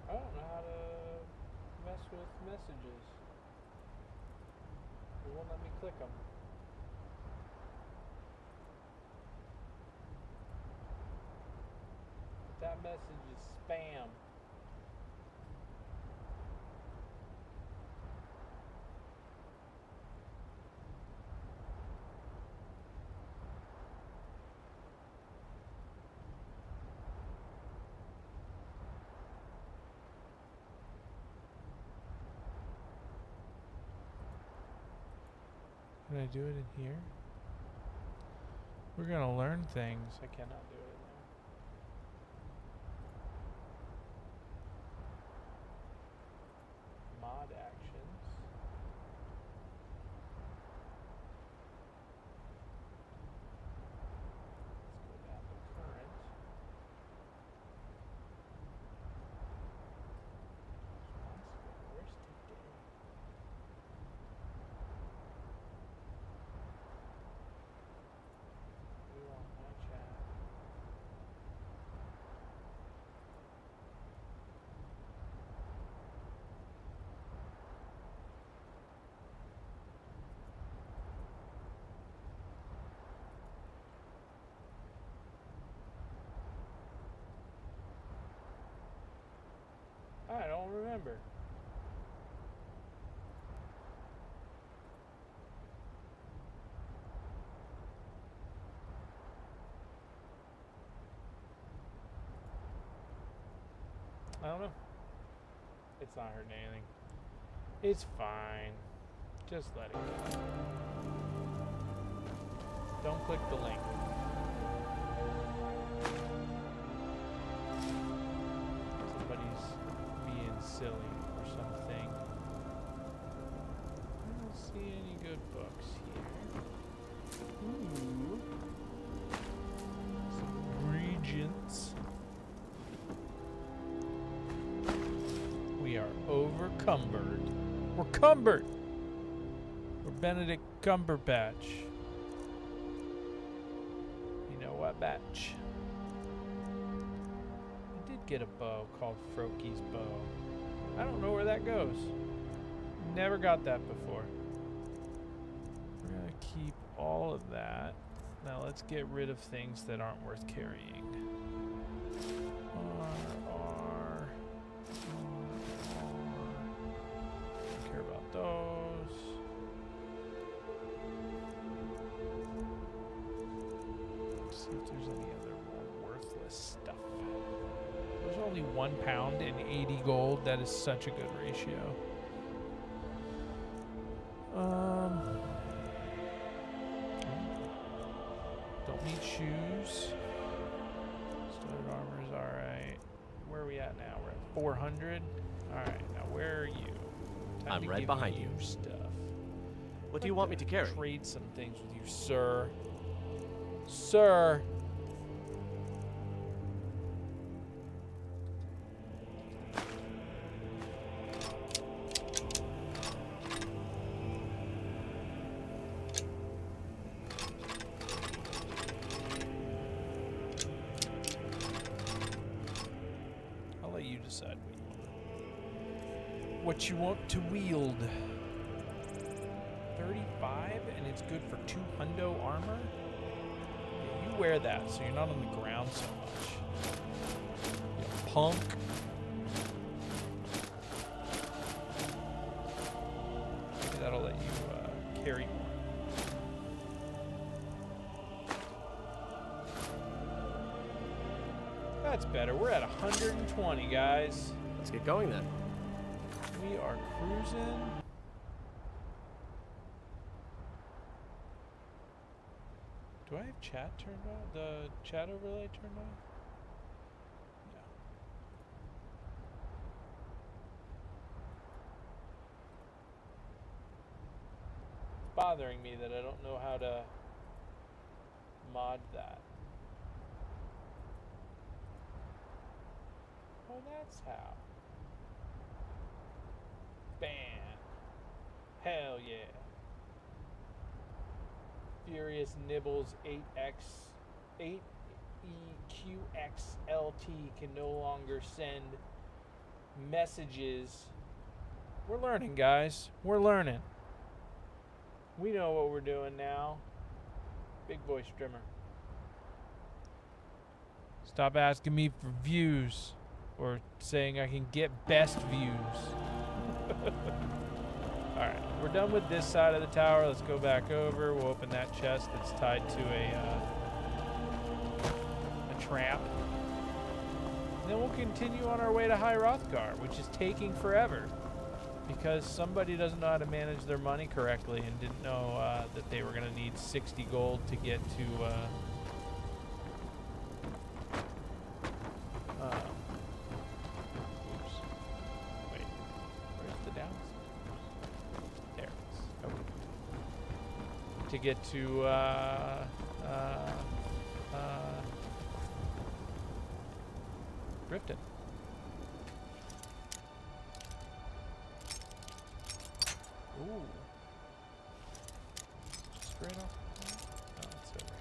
I don't know how to mess with messages. It won't let me click them. But that message is spam. Can I do it in here? We're gonna learn things. I cannot do it in there. Mod actions. Let's go down to current. Where's today? We want my chat. I don't remember. I don't know. It's not hurting anything. It's fine. Just let it go. Don't click the link. Somebody's being silly or something. I don't see any good books here. Ooh. Some regents. We are overcumbered. We're cumbered. We're Benedict Cumberbatch. You know what, batch? I did get a bow called Froki's bow. I don't know where that goes. Never got that before. We're gonna keep all of that. Now let's get rid of things that aren't worth carrying. Don't care about those. Let's see if there's any other more worthless stuff. There's only 1 pound and 80 gold. That is such a good ratio. Don't need shoes. Studded armor is alright. Where are we at now? We're at 400. Alright, now where are you? Time I'm to right give behind you. Stuff. What do you want me to carry? Trade some things with you, sir. Sir. I'll let you decide what you want to wield. 35 and it's good for 2 hundo armor? Yeah, you wear that so you're not on the ground so much. You punk. Maybe that'll let you carry more. That's better. We're at 120, guys. Let's get going then. We are cruising. Do I have chat turned on? The chat overlay turned on? No. It's bothering me that I don't know how to mod that. Oh, that's how. Bam. Hell yeah. Furious Nibbles 8EQXLT can no longer send messages. We're learning, guys. We're learning. We know what we're doing now. Big boy Strimmer. Stop asking me for views or saying I can get best views. Alright, we're done with this side of the tower. Let's go back over. We'll open that chest that's tied to a trap. And then we'll continue on our way to High Rothgar, which is taking forever. Because somebody doesn't know how to manage their money correctly and didn't know that they were going to need 60 gold to get to... oops. Wait, where's the downside? There it is. Okay. To get to Riften. Ooh. Straight off the top? Oh, it's over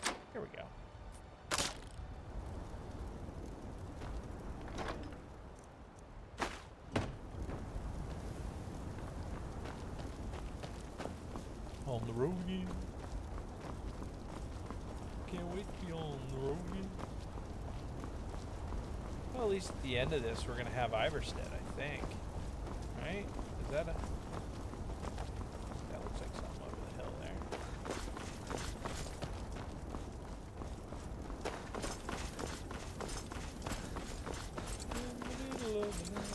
here. Here we go. On the road again. Can't wait to be on the road again. Well, at least at the end of this, we're going to have Iverstead, I think. Right? Is that a... That looks like something over the hill there. In the middle of the night.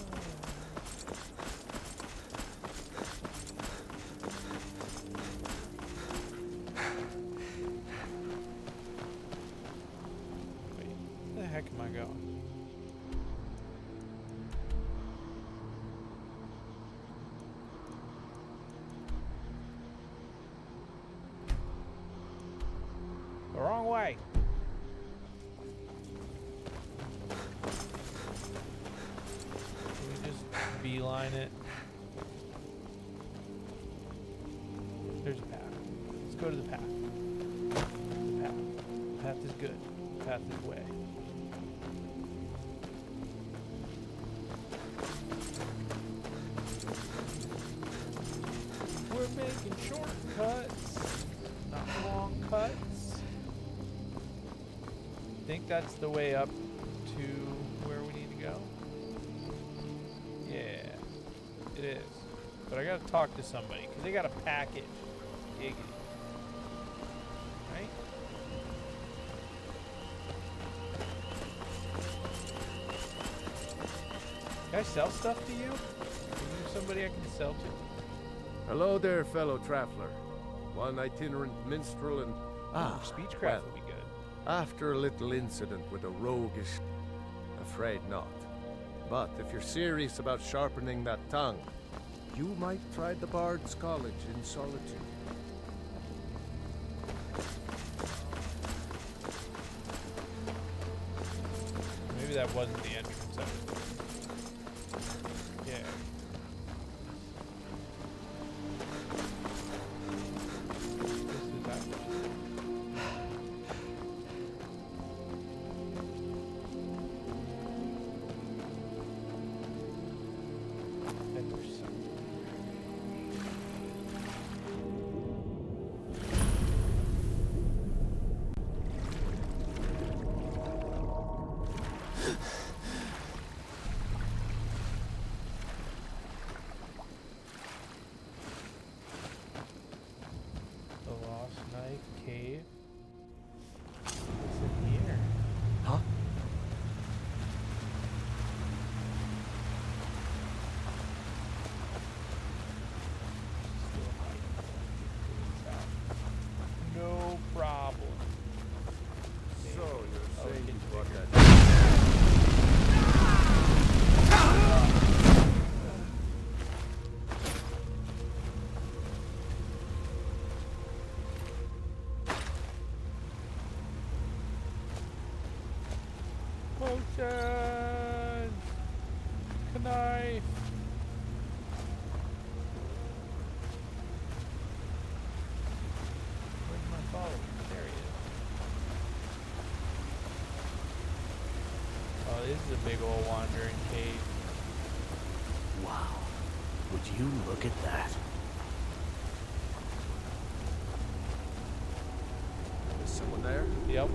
Wait, where the heck am I going? The wrong way. Can we just beeline it? There's a path. Let's go to the path. The path. The path is good. The path is way. We're making shortcuts, not long cuts. I think that's the way up to where we need to go. Yeah, it is. But I gotta talk to somebody because they got a package. Giggity. Right? Can I sell stuff to you? Is there somebody I can sell to? Hello there, fellow traveler. One itinerant minstrel and... Speechcraft would be good. After a little incident with a roguish... Afraid not. But if you're serious about sharpening that tongue, you might try the Bard's College in Solitude. Maybe that wasn't the entrance of it. Yeah. This is backwards. The Lost Knife Cave. What's in here? Huh? Directions! Knife! Where's my follower? There he is. Oh, this is a big old wandering cave. Wow. Would you look at that? Is someone there? Yep.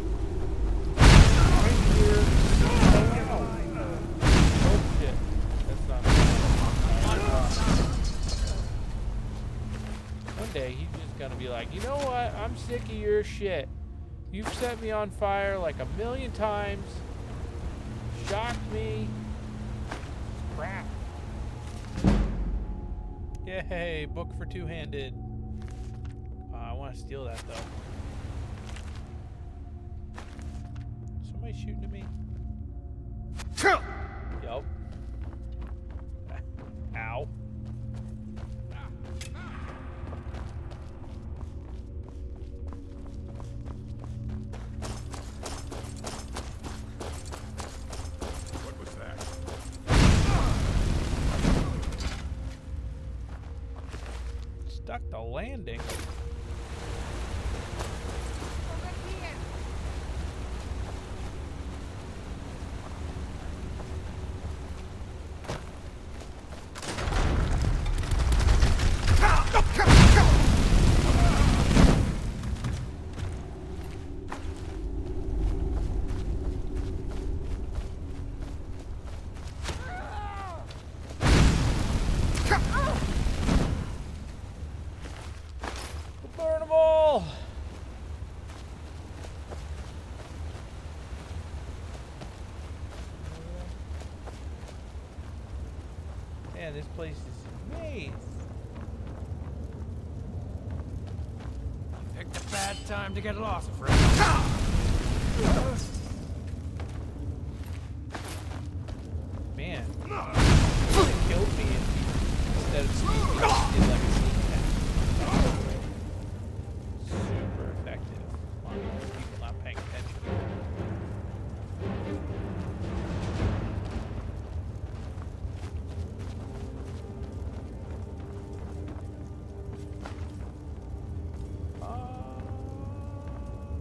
Right here. Oh shit. That's not One day he's just gonna be like, you know what? I'm sick of your shit. You've set me on fire like 1,000,000 times. Shocked me. Crap. Yay, book for two-handed. I want to steal that though. Somebody shooting at me? Yup. Ow. What was that? Stuck the landing. Burnable! Man, this place is a maze. Picked a bad time to get lost, friend. Man, it killed me instead of sneaking. It did like a sneak attack. Super effective on people not paying attention.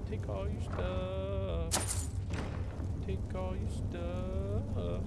Take all your stuff. Take all your stuff.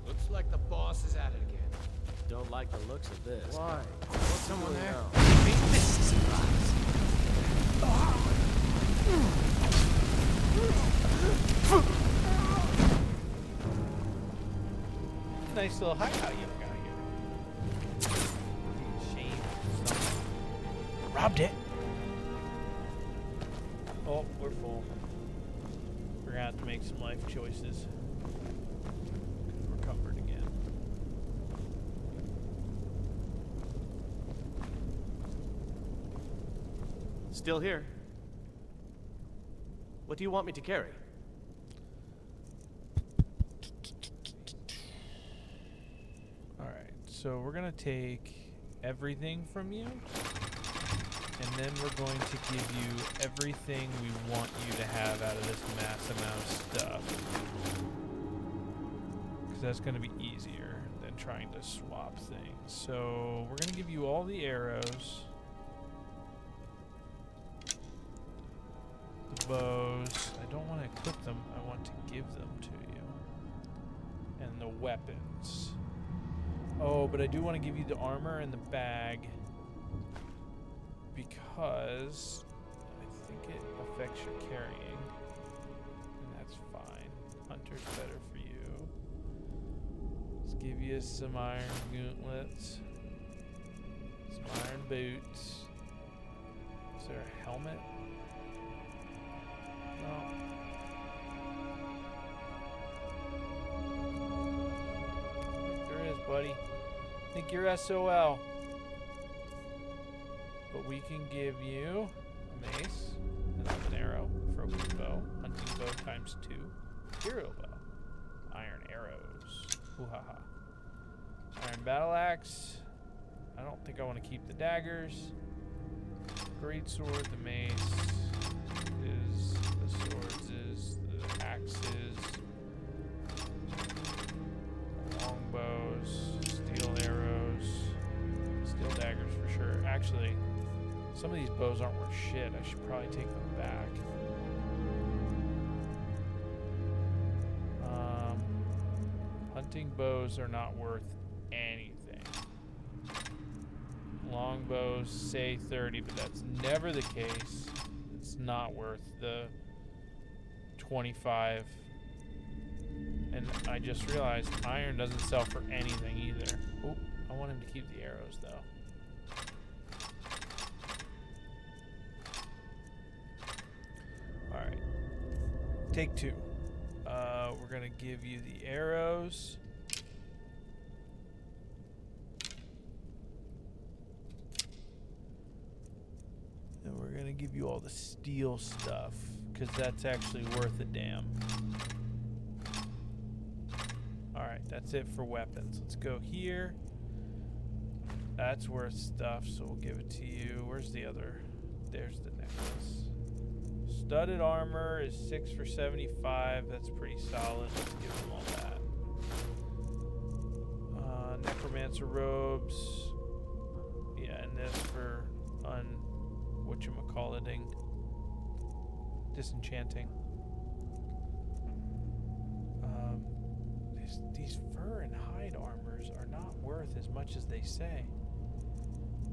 Looks like the boss is at it again. Don't like the looks of this. Why? Someone there? This is a surprise. Nice little hideout you got here. Shame. Robbed it. Oh, we're full. We're gonna have to make some life choices. We're covered again. Still here. What do you want me to carry? Alright, so we're gonna take everything from you, and then we're going to give you everything we want you to have out of this mass amount of stuff. Because that's gonna be easier than trying to swap things. So we're gonna give you all the arrows, the bows. I don't don't want to equip them. I want to give them to you. And the weapons. Oh, but I do want to give you the armor and the bag. Because I think it affects your carrying. And that's fine. Hunter's better for you. Let's give you some iron gauntlets. Some iron boots. Is there a helmet? No. There is, buddy. I think you're SOL. But we can give you a mace, an arrow for a weak bow, hunting bow ×2, hero bow, iron arrows, ooh ha ha, iron battle axe. I don't think I want to keep the daggers. Great sword, the mace is, the swords is, the axes, longbows, steel arrows, steel daggers for sure. Actually, some of these bows aren't worth shit. I should probably take them back. Hunting bows are not worth anything. Longbows say 30, but that's never the case. It's not worth the 25. And I just realized iron doesn't sell for anything either. Oh, I want him to keep the arrows though. Alright. Take 2. We're gonna give you the arrows. And we're gonna give you all the steel stuff, because that's actually worth a damn. Alright, that's it for weapons. Let's go here. That's worth stuff, so we'll give it to you. Where's the other? There's the necklace. Studded armor is 6 for 75. That's pretty solid. Let's give them all that. Necromancer robes. Yeah, and this for whatchamacalliting. Disenchanting. These fur and hide armors are not worth as much as they say.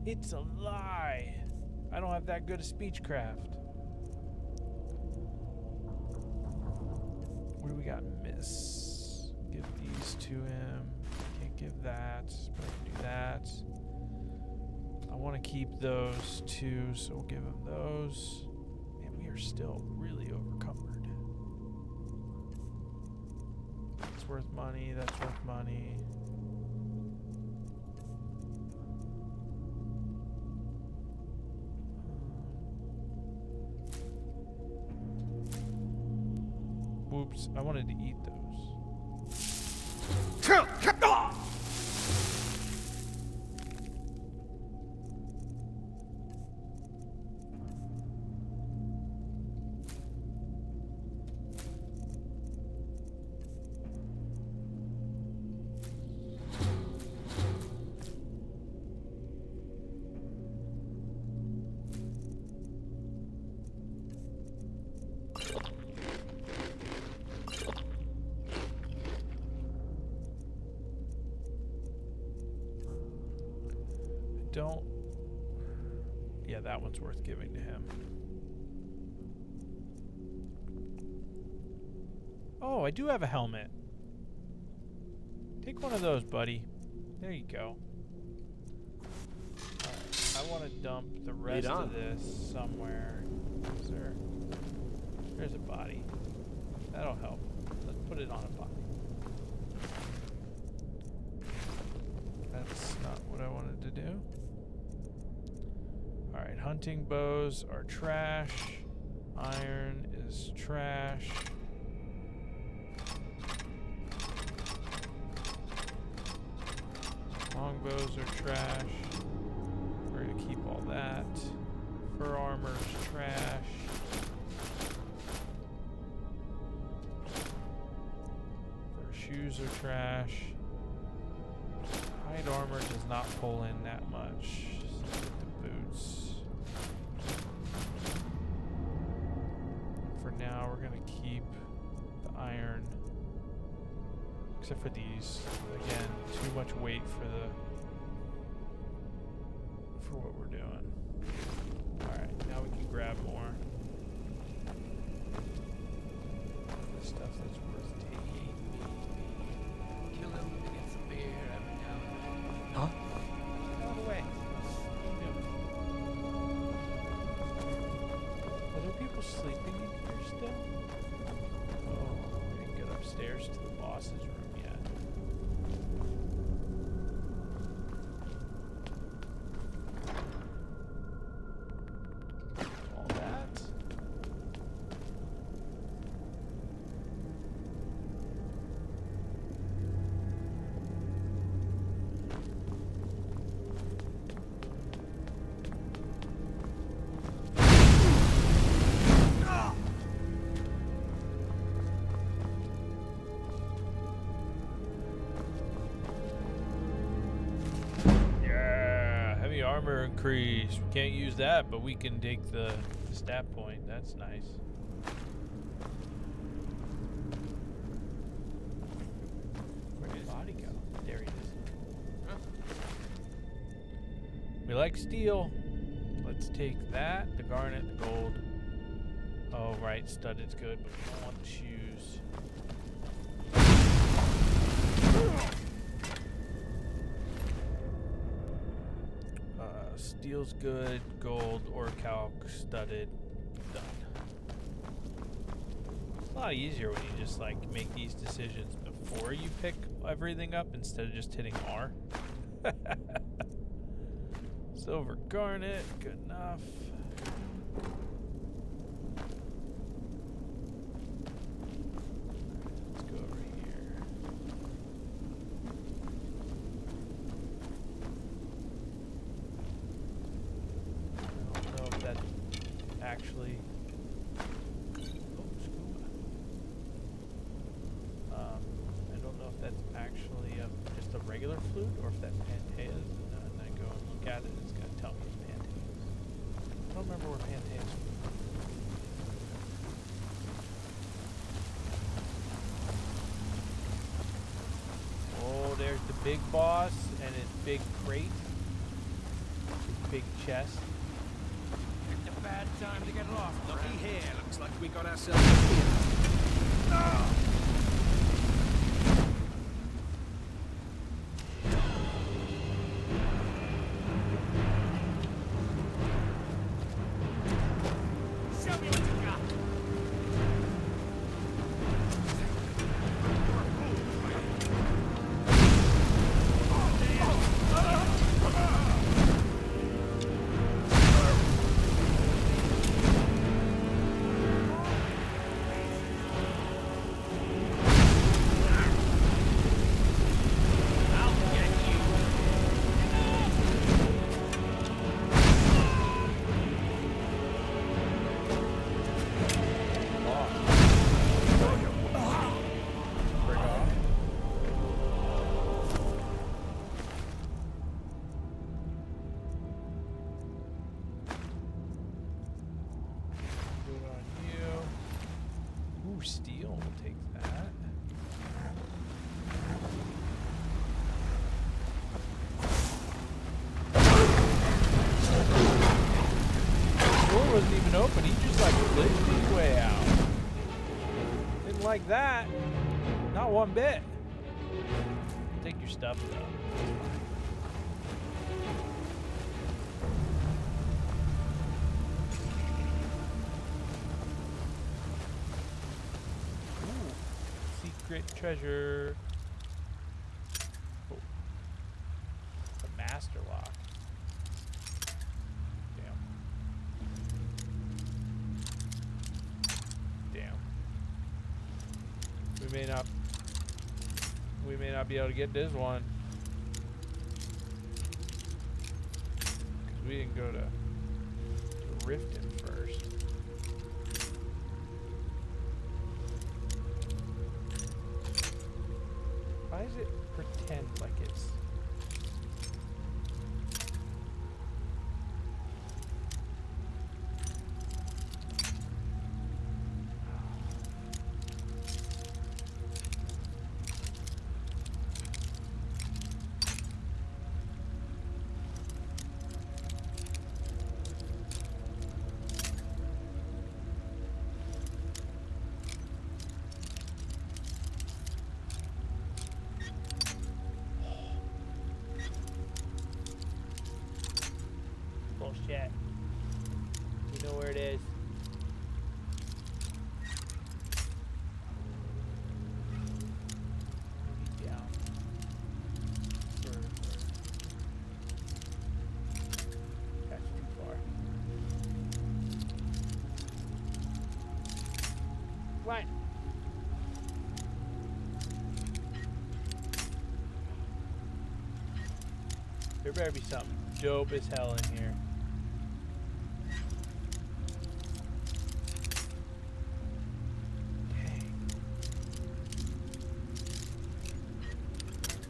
It's a lie. I don't have that good a speechcraft. What do we got? Miss. Give these to him. Can't give that. But I can do that. I want to keep those too, so we'll give him those. Man, we are still really overcumbered. That's worth money. That's worth money. Whoops, I wanted to eat those. Don't. Yeah, that one's worth giving to him. Oh, I do have a helmet. Take one of those, buddy. There you go. Alright, I want to dump the rest of this somewhere. Is there? There's a body. That'll help. Let's put it on a body. That's not what I wanted to do. Alright, hunting bows are trash. Iron is trash. Longbows are trash. We're gonna keep all that. Fur armor is trash. Fur shoes are trash. Hide armor does not pull in that much. So get the boots. For now, we're gonna keep Except for these. Again, too much weight for what we're doing. Alright, now we can grab more. Stuff that's worth taking. Kill him to get some beer every now and then. Huh? Out of the way. Are there people sleeping in here still? Oh, we didn't get upstairs to the boss's room yet. All that. Yeah, heavy armor increase. We can't use that, but we can take the stat point. That's nice. Where did his body go? There he is. We like steel. Let's take that, the garnet, the gold. Oh, right, studded's good, but we don't want the shoes. Steel's good, gold, orichalc, studded, done. It's a lot easier when you just like make these decisions before you pick everything up instead of just hitting R. Silver garnet, good enough. Let's go over here. I don't know if that actually. Oh, scuba. I don't know if that's actually just a regular flute or if that's Pantea's. And I go and look at it, it's going to tell me it's Pantea's. I don't remember where Pantea's was. Oh, there's the big boss and his big crate. His big chest. Picked a bad time to get lost. Looky here, looks like we got ourselves a theater. Oh! Show me what you got. Good on you. Ooh, steel. We'll take that. The door wasn't even open. He just like glitched his way out. Didn't like that. Not one bit. Take your stuff though. That's fine. Secret treasure. Oh. A master lock. Damn. We may not be able to get this one. 'Cause we didn't go to Riften first. Why does it pretend like it's... chat. You know where it is. Maybe down further. That's too far. Right. There better be something dope as hell in here. Dang.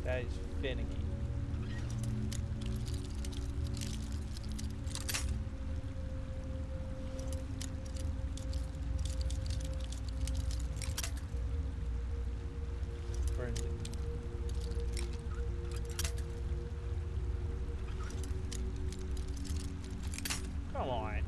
That is finicky. Burns it. Come on.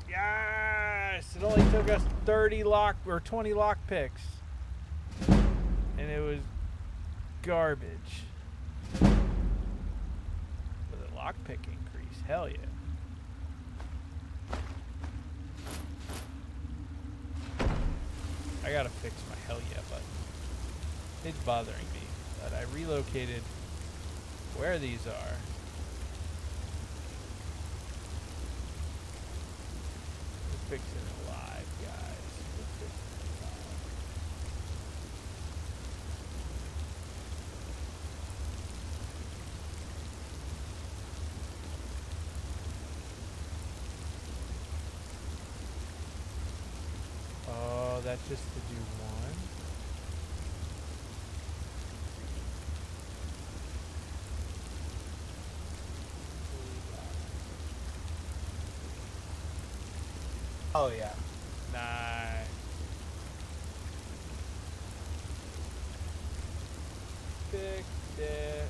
Yes! It only took us 30 lock or 20 lock picks. And it was garbage. With a lockpick increase, hell yeah. I gotta fix my hell yeah button. It's bothering me that I relocated where these are. We're fixing it live, guys. We're fixing it live. Oh, that's just to do one. Oh yeah. Nice. Fixed it.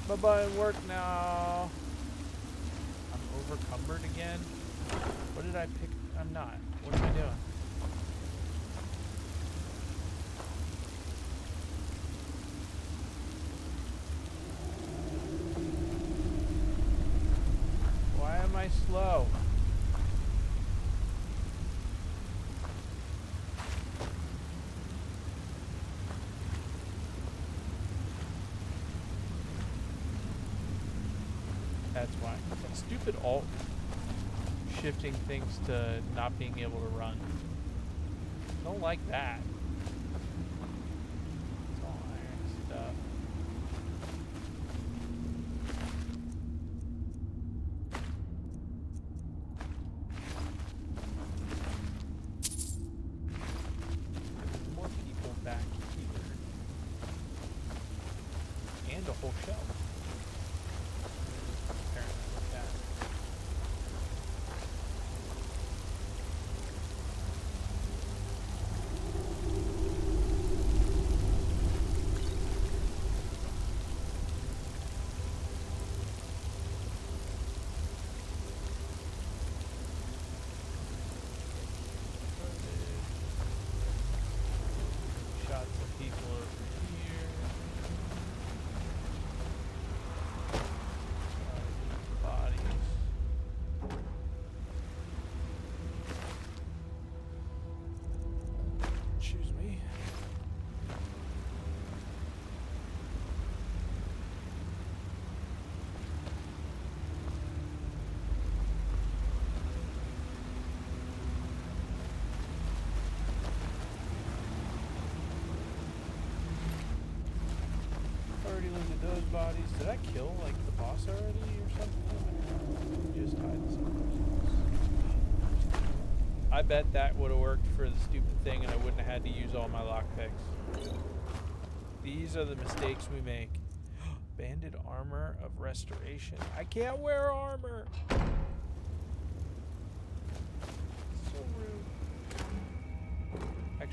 My button work now. I'm overcumbered again. What did I pick? I'm not. What am I doing? Why am I slow? That's why. That stupid alt shifting things to not being able to run. Don't like that. It's all iron stuff. There's more people back here. And a whole shelf. Apparently with that. Shots of people over here. Bodies. Excuse me. Already looked at those bodies. Did I kill like the boss already or something? Just hide somewhere else. I bet that would have worked for the stupid thing and I wouldn't have had to use all my lockpicks. These are the mistakes we make. Banded armor of restoration. I can't wear armor. So rude.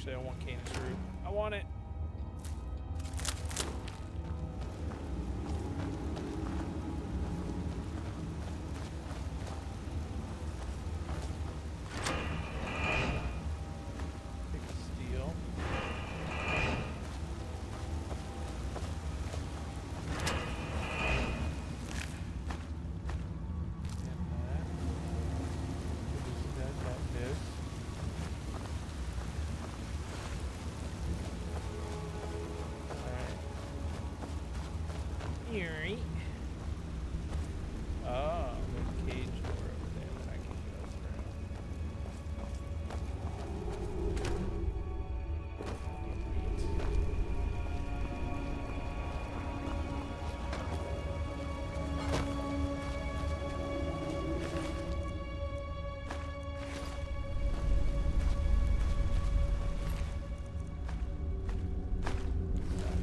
Actually, I want Canis root. I want it. Take a steel. Alright. Oh, there's a cage door over there that I can go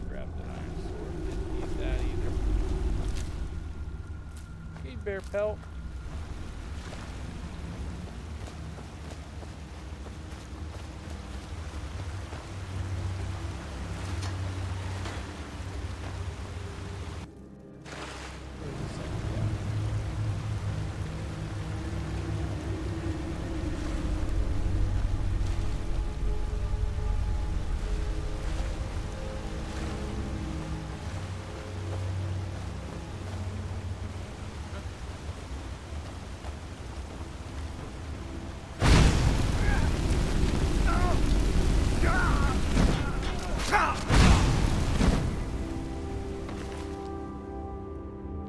grabbed an iron sword. Didn't need that either. Need bear pelt.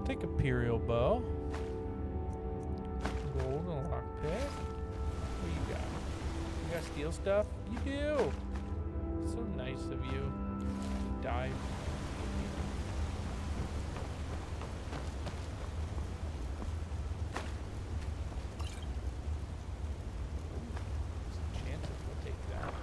Take Imperial bow. Gold and lockpick. What you got? You got steel stuff? You do. So nice of you to die. Chances, we'll take that.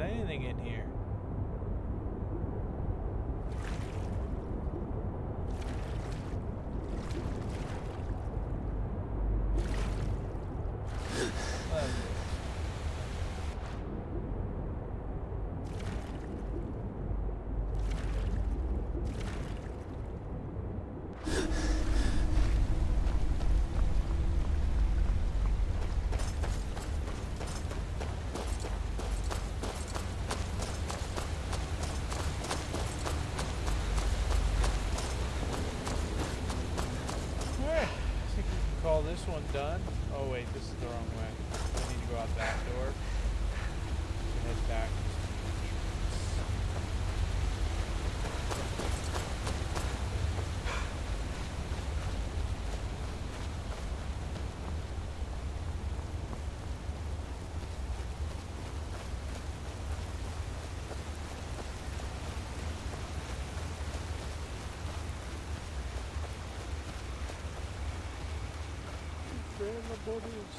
Anything in here? This one done. Oh wait, this is the wrong way. I need to go out that door. Head back. The bodies.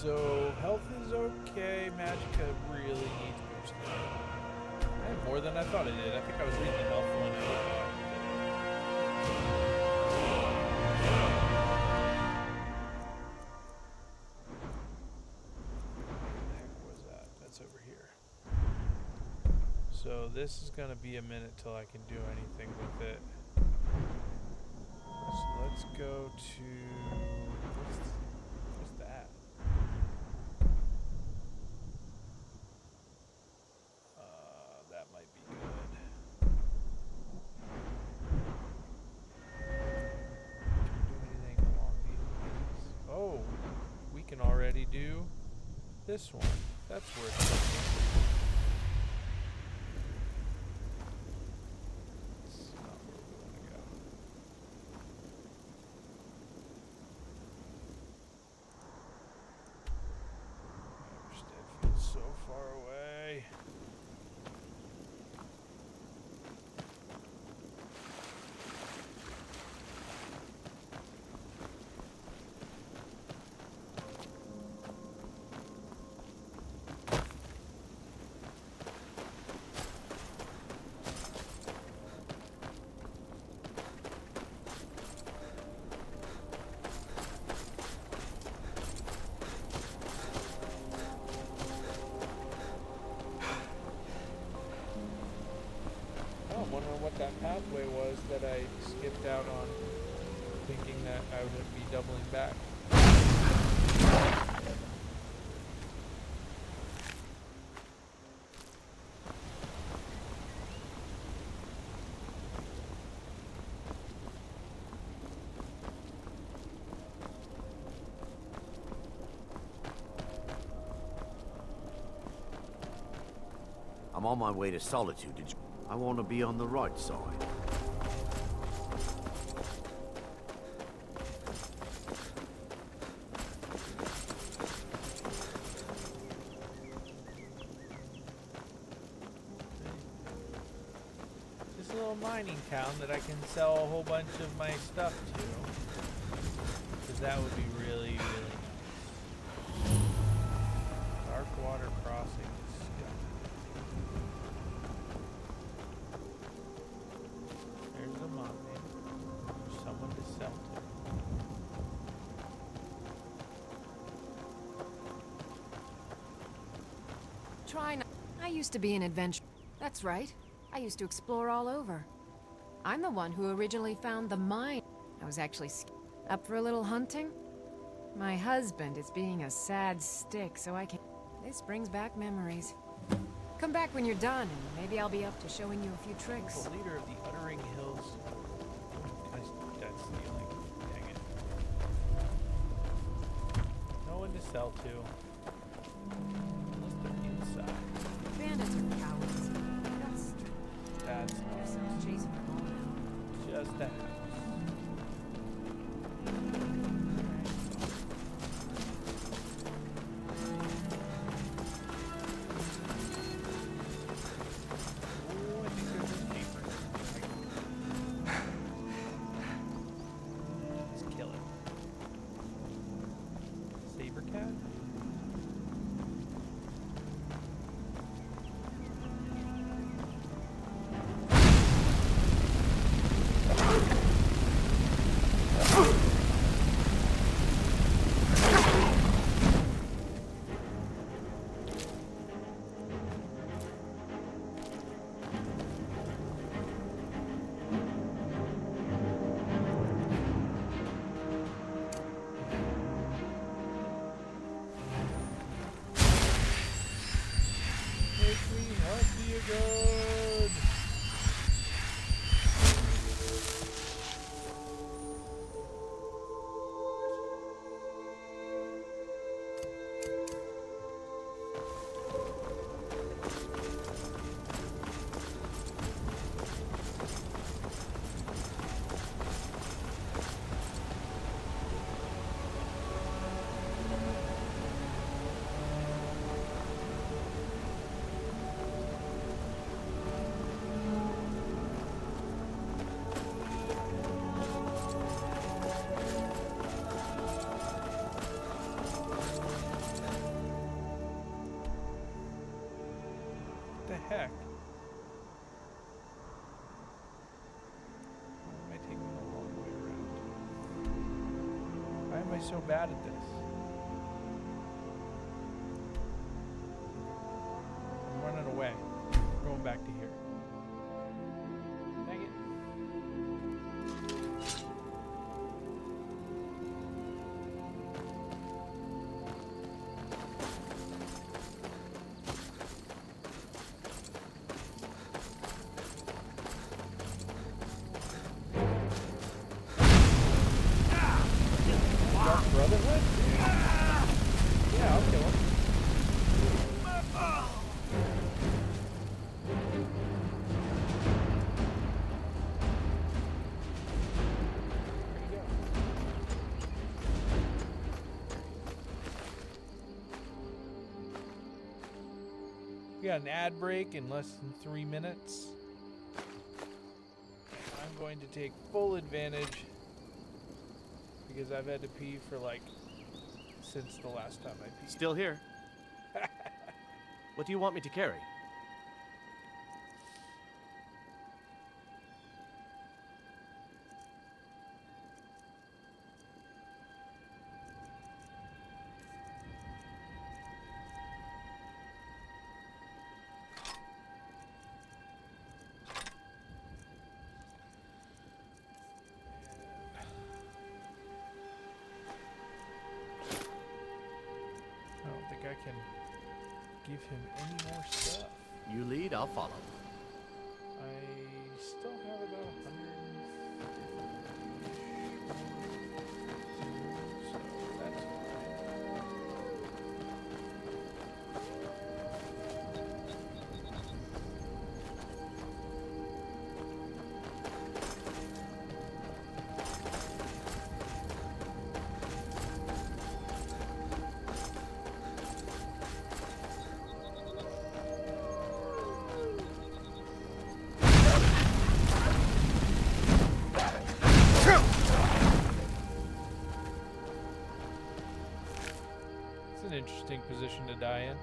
So health is okay. Magicka really needs boosting. I have more than I thought I did. I think I was reading health when I looked at it. Where the heck was that? That's over here. So this is gonna be a minute till I can do anything with it. So let's go to what's that? That might be good. Can we do anything along these lines? Oh, we can already do this one. That's worth it. It's not where we want to go. Everstead feels so far away. I'm wondering what that pathway was that I skipped out on, thinking that I would be doubling back. I'm on my way to Solitude. I want to be on the right side. This little mining town that I can sell a whole bunch of my stuff to. Because that would be really, really nice. Darkwater Crossing. There's the mob man. There's someone to sell to. Try not. I used to be an adventurer. That's right. I used to explore all over. I'm the one who originally found the mine. I was actually up for a little hunting. My husband is being a sad stick, so I can. This brings back memories. Come back when you're done, and maybe I'll be up to showing you a few tricks. The leader of the Uttering Hills. That's stealing. Dang it. No one to sell to. Unless they're inside. Bandits are cowards. That's true. That's Yourself chasing them all now. just a house. Oh, I think there's a caper. Let's kill it. Saber cat? so bad at this? I'm running away. I'm going back to here. Dang it. Dark Brotherhood? Yeah, I'll kill him. We got an ad break in less than 3 minutes. I'm going to take full advantage because I've had to pee for like since the last time I peed. Still here. What do you want me to carry? I don't think I can give him any more stuff. You lead, I'll follow. I still have about 150. So that's an interesting position to die in.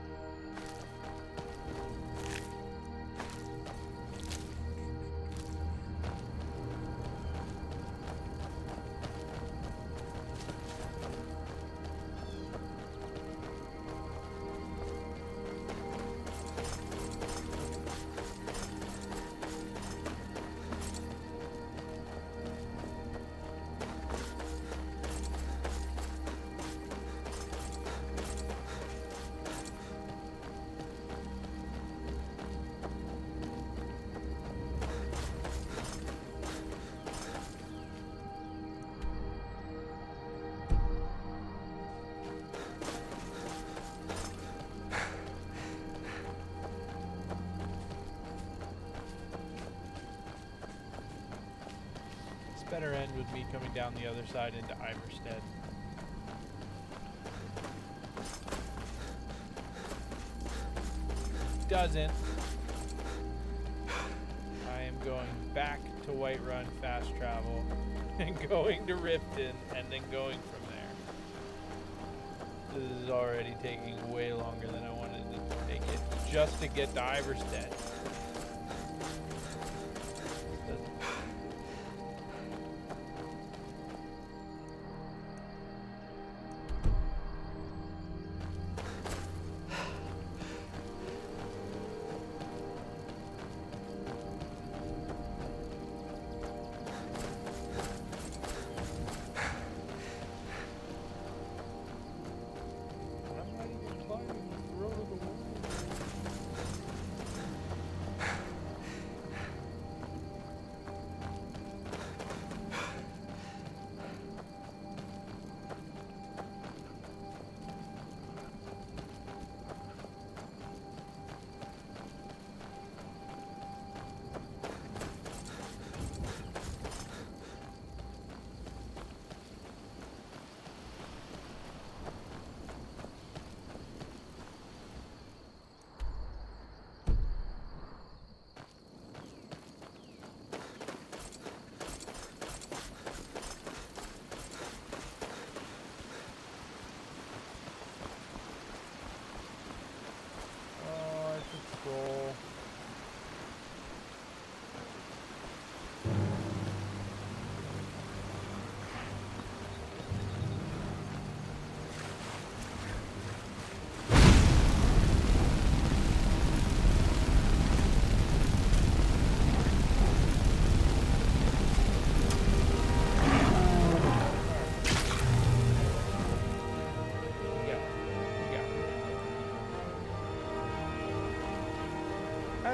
Better end with me coming down the other side into Iverstead. Doesn't. I am going back to Whiterun fast travel and going to Riften and then going from there. This is already taking way longer than I wanted to take it just to get to Iverstead.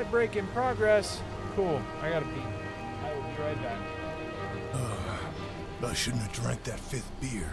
Supply break in progress. Cool. I gotta pee. I will be right back. I shouldn't have drank that 5th beer.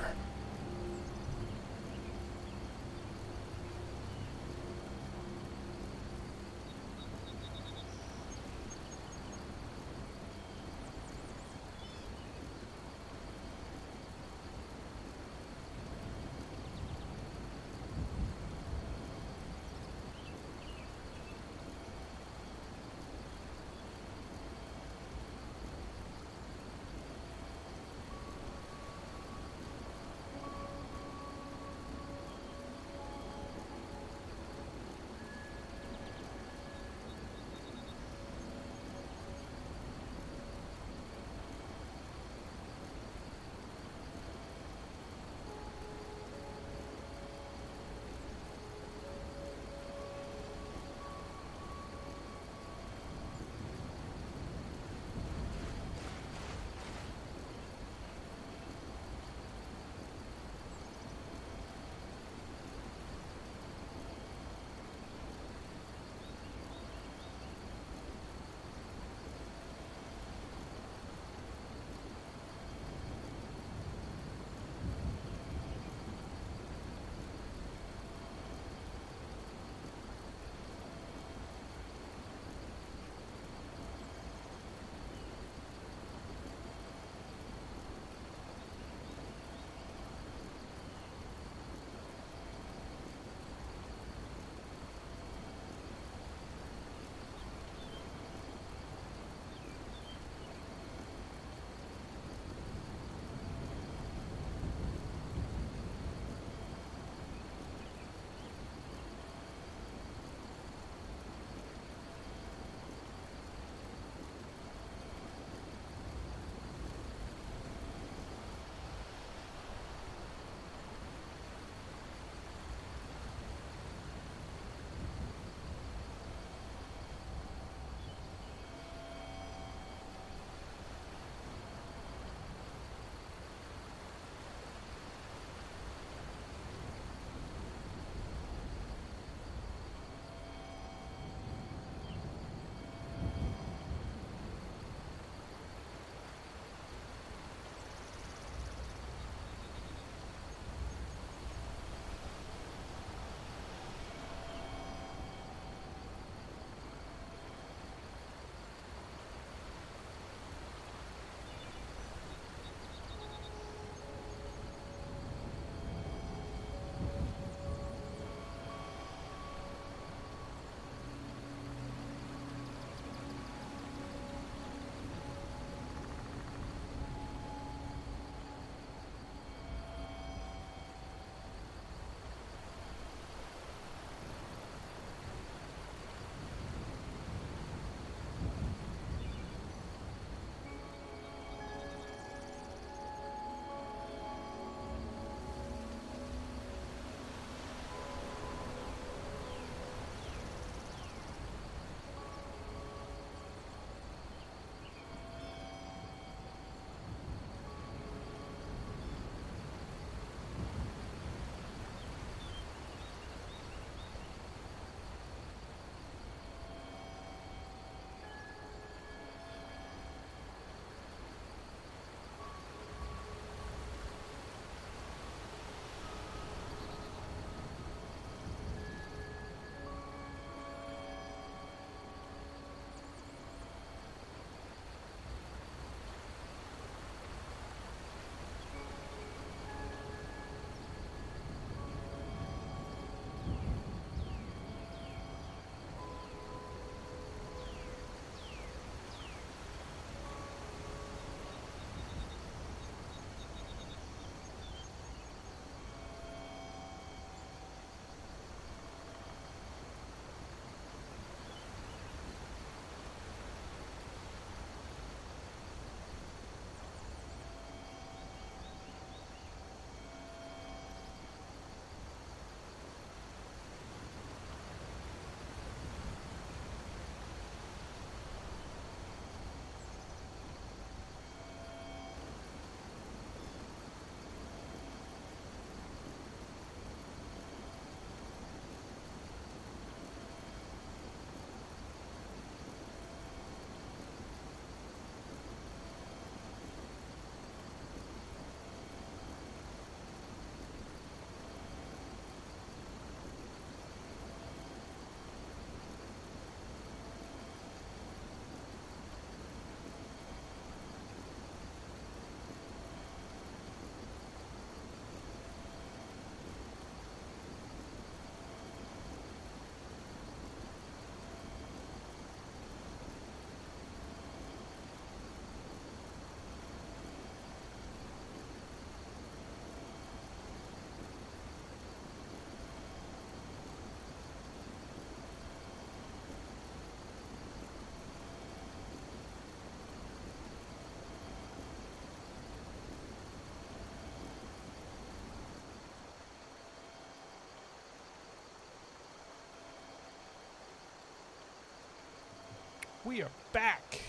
we are back.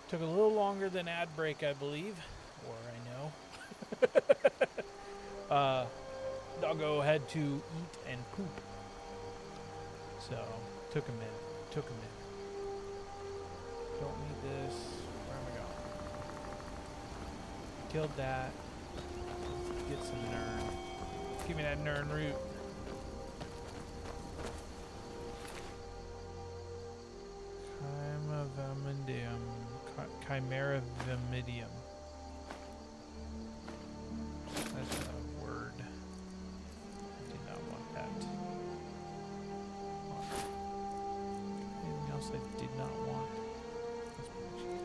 Took a little longer than ad break, I believe. Or I know. Doggo had to eat and poop. So, took a minute. Don't need this. Where am I going? Killed that. Let's get some Nern. Give me that Nern root. Chimera Vimidium. That's a word. I did not want that. Anything else I did not want? That's pretty cheap.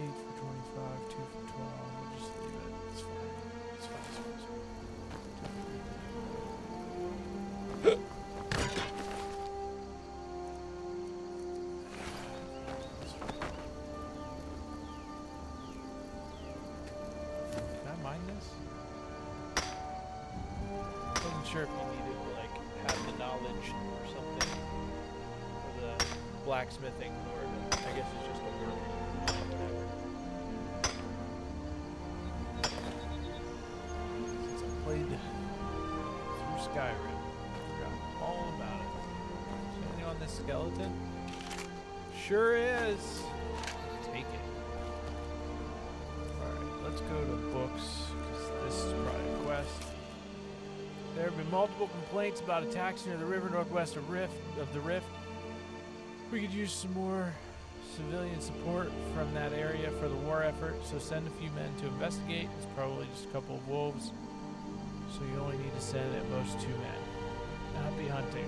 8 for 25, 2 for 12. We'll just leave it. It's fine. It's fine. Sure if you needed to like have the knowledge or something for the blacksmithing, or I guess it's just a word. Since I played through Skyrim, I forgot all about it. Is there anything on this skeleton? Sure is. Take it. Alright, let's go to books, because this is probably a quest. There have been multiple complaints about attacks near the river northwest of the Rift. We could use some more civilian support from that area for the war effort, so send a few men to investigate. It's probably just a couple of wolves, so you only need to send at most 2 men. Happy hunting.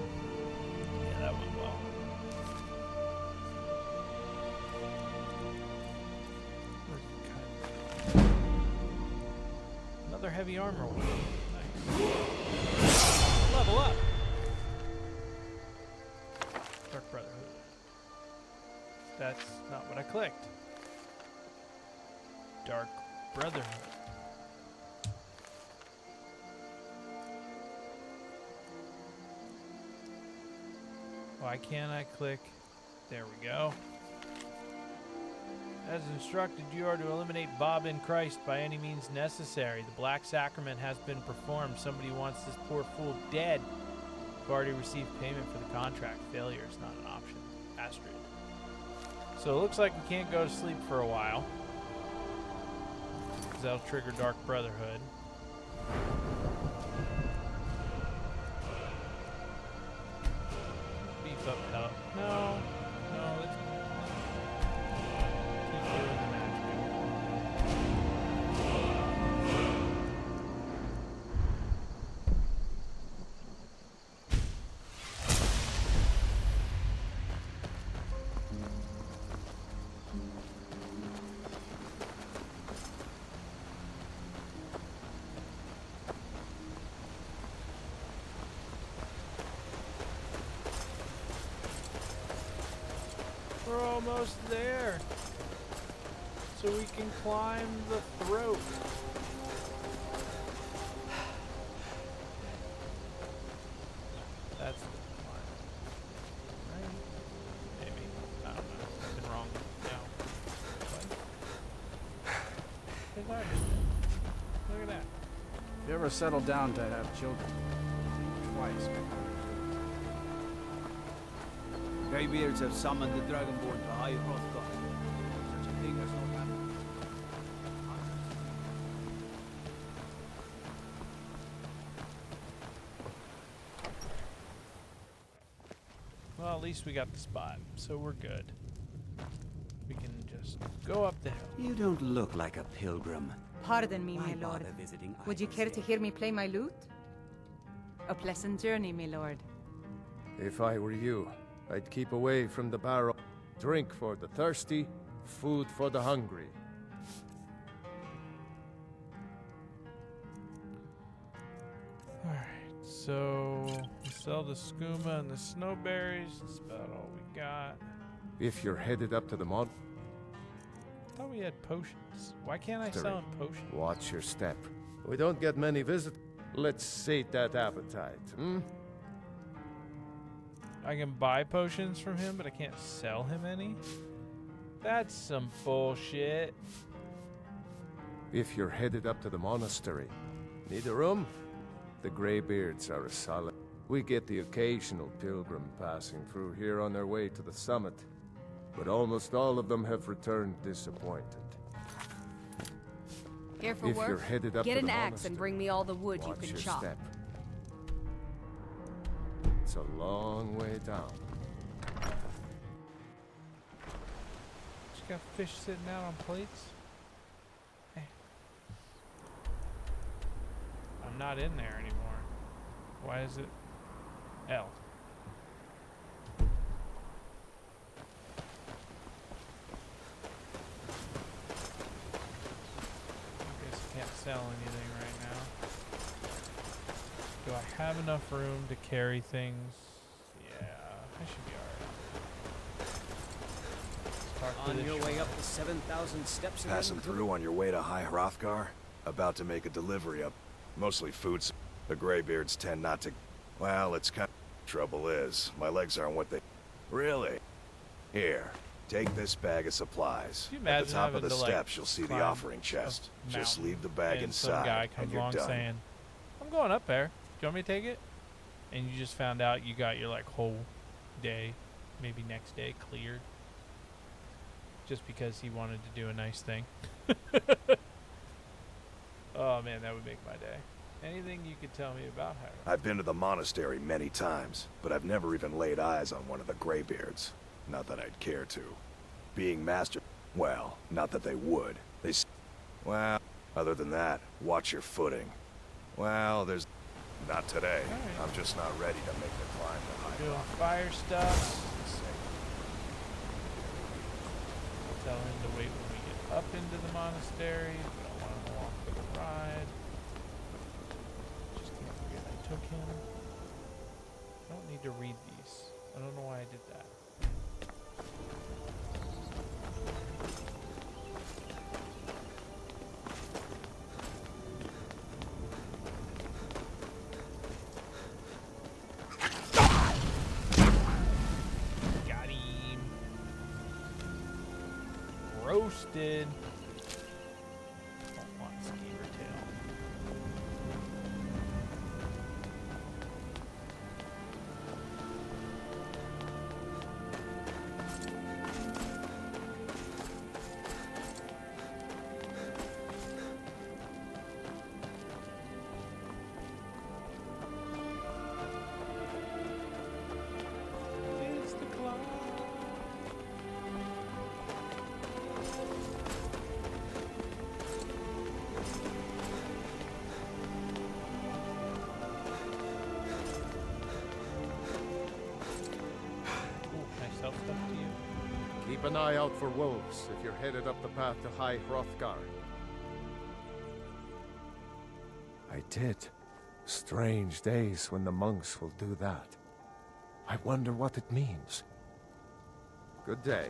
Yeah, that went well. Another heavy armor one. Nice. Level up. Dark Brotherhood. That's not what I clicked. Dark Brotherhood. Why can't I click? There we go. As instructed, you are to eliminate Bob in Christ by any means necessary. The Black Sacrament has been performed. Somebody wants this poor fool dead. You've already received payment for the contract. Failure is not an option. Astrid. So it looks like we can't go to sleep for a while, because that'll trigger Dark Brotherhood. Beef up health. No, let's keep doing the magic. We're almost there, so we can climb the throat. That's the climb, right? Maybe. I don't know. I've been wrong now. What? Look at that. If you ever settle down to have children, think twice before you do it. Greybeards have summoned the Dragonborn to High Hrothgar. Such a thing as no matter. Well, at least we got the spot, so we're good. We can just go up the hill. You don't look like a pilgrim. Pardon me, Why my lord. bother visiting Would you care to hear me play my lute? A pleasant journey, my lord. If I were you, I'd keep away from the barrow. Drink for the thirsty, food for the hungry. Alright, so we sell the skooma and the snowberries. That's about all we got. If you're headed up to the mod, I thought we had potions. Why can't I sell potions? watch your step. We don't get many visitors. Let's sate that appetite, hmm? I can buy potions from him, but I can't sell him any? That's some bullshit. If you're headed up to the monastery, need a room? The Greybeards are a solid. We get the occasional pilgrim passing through here on their way to the summit, but almost all of them have returned disappointed. Here for If work, you're headed up get to an the axe and bring me all the wood you watch can your chop. step. It's a long way down. Just got fish sitting out on plates. Eh. I'm not in there anymore. Why is it L? I guess I can't sell anything right now. Do I have enough room to carry things? Yeah, I should be alright. On your way up the 7,000 steps again? Passing through on your way to High Hrothgar? About to make a delivery up. Mostly food. The Greybeards tend not to... Well, it's kind of... Trouble is, my legs aren't what they... Really? Here, take this bag of supplies. At the top of the steps, you'll see the offering chest. Just leave the bag and some guy inside, comes and you're along done. saying, I'm going up there. Do you want me to take it? And you just found out you got your like whole day, maybe next day, cleared. Just because he wanted to do a nice thing. Oh man, that would make my day. Anything you could tell me about Hyrule? I've been to the monastery many times, but I've never even laid eyes on one of the Greybeards. Not that I'd care to. Being master... Well, not that they would. They... Well, other than that, watch your footing. Well, there's... Not today. Right. I'm just not ready to make the climb to High Doing Hrothgar. fire stuff. Tell him to wait when we get up into the monastery. We don't want him along for the ride. Just can't forget I took him. I don't need to read these. I don't know why I did that. Got him. Roasted. Don't want skeever tail. It's the clock. Nice self stuff to you. Keep an eye out for wolves if you're headed up the path to High Hrothgar. I did. Strange days when the monks will do that. I wonder what it means. Good day.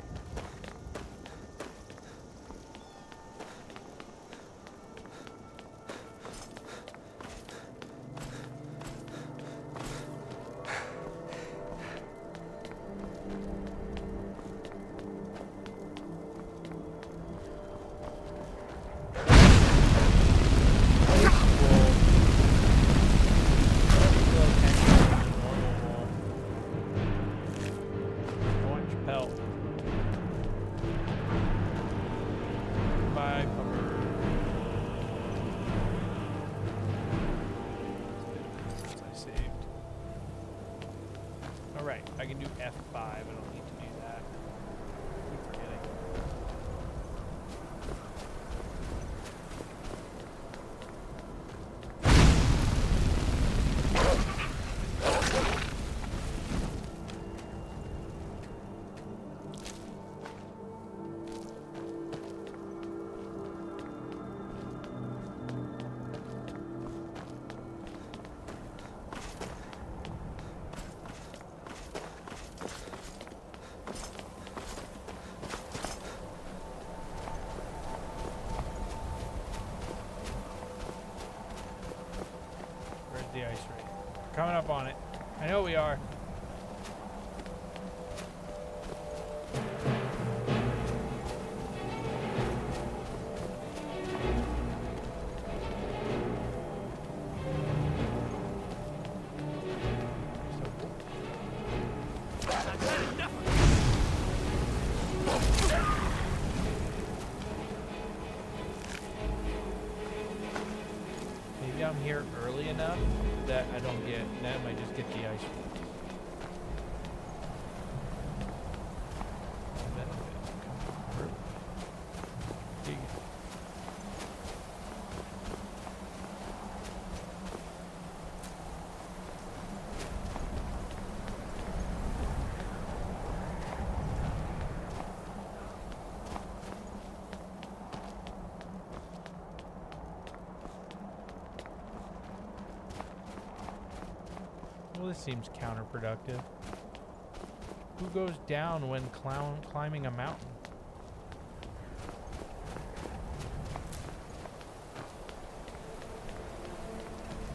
Orange pelt. Bye, bummer. Since I saved. Alright, I can do F5. I don't need to do that. Keep forgetting. Where's the ice rink? We're coming up on it. I know we are. early enough that I don't get, that I might just get the ice ones. Well, this seems counterproductive. Who goes down when climbing a mountain?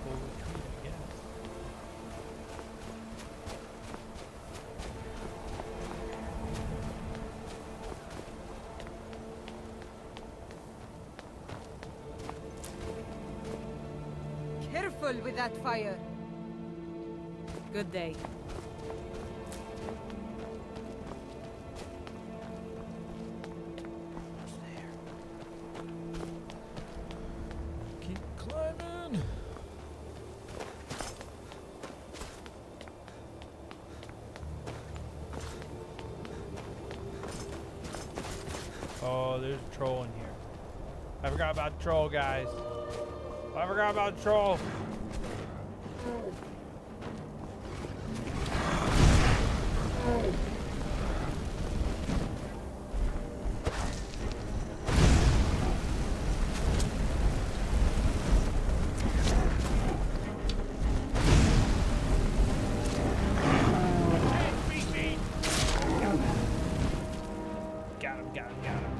Pull the tree, I guess. Careful with that fire. Good day. Keep climbing. Oh, there's a troll in here. I forgot about the troll, guys. I forgot about the troll. Got him.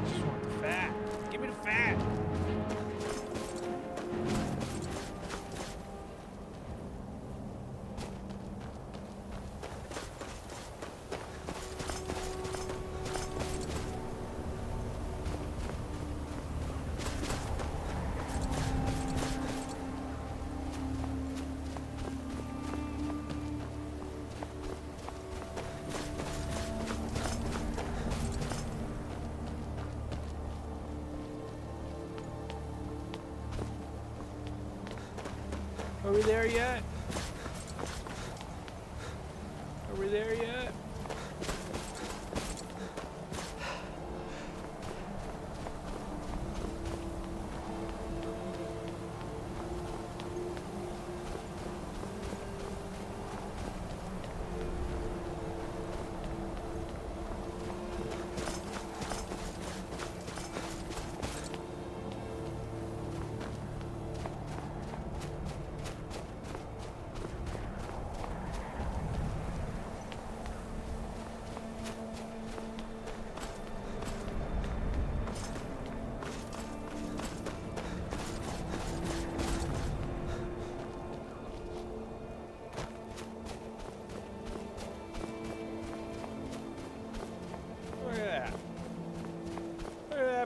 Just want the fat. Give me the fat. Are we there yet? Are we there yet?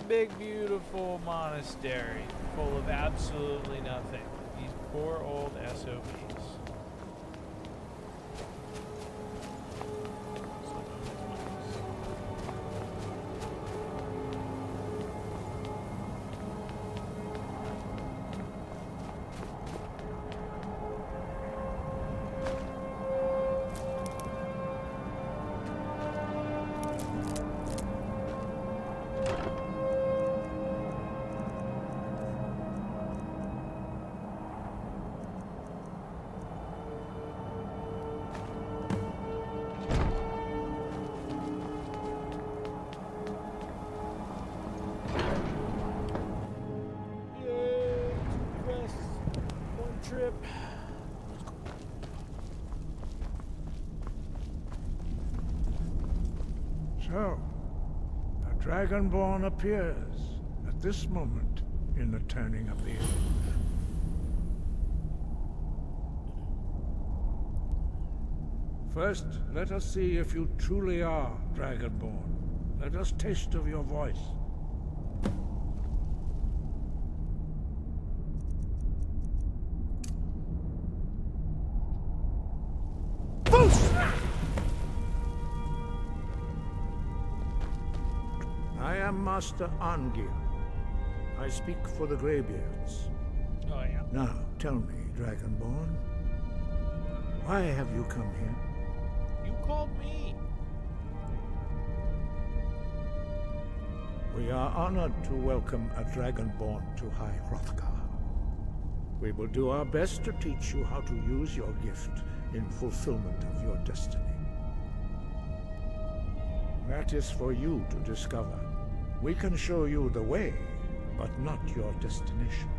Big, beautiful monastery full of absolutely nothing. These poor old SOBs. Trip. So, a Dragonborn appears at this moment in the turning of the age. First, let us see if you truly are Dragonborn. Let us taste of your voice. I am am Master Angir. I speak for the Greybeards. Oh, yeah? Now, tell me, Dragonborn, why have you come here? You called me. We are honored to welcome a Dragonborn to High Hrothgar. We will do our best to teach you how to use your gift in fulfillment of your destiny. That is for you to discover. We can show you the way, but not your destination.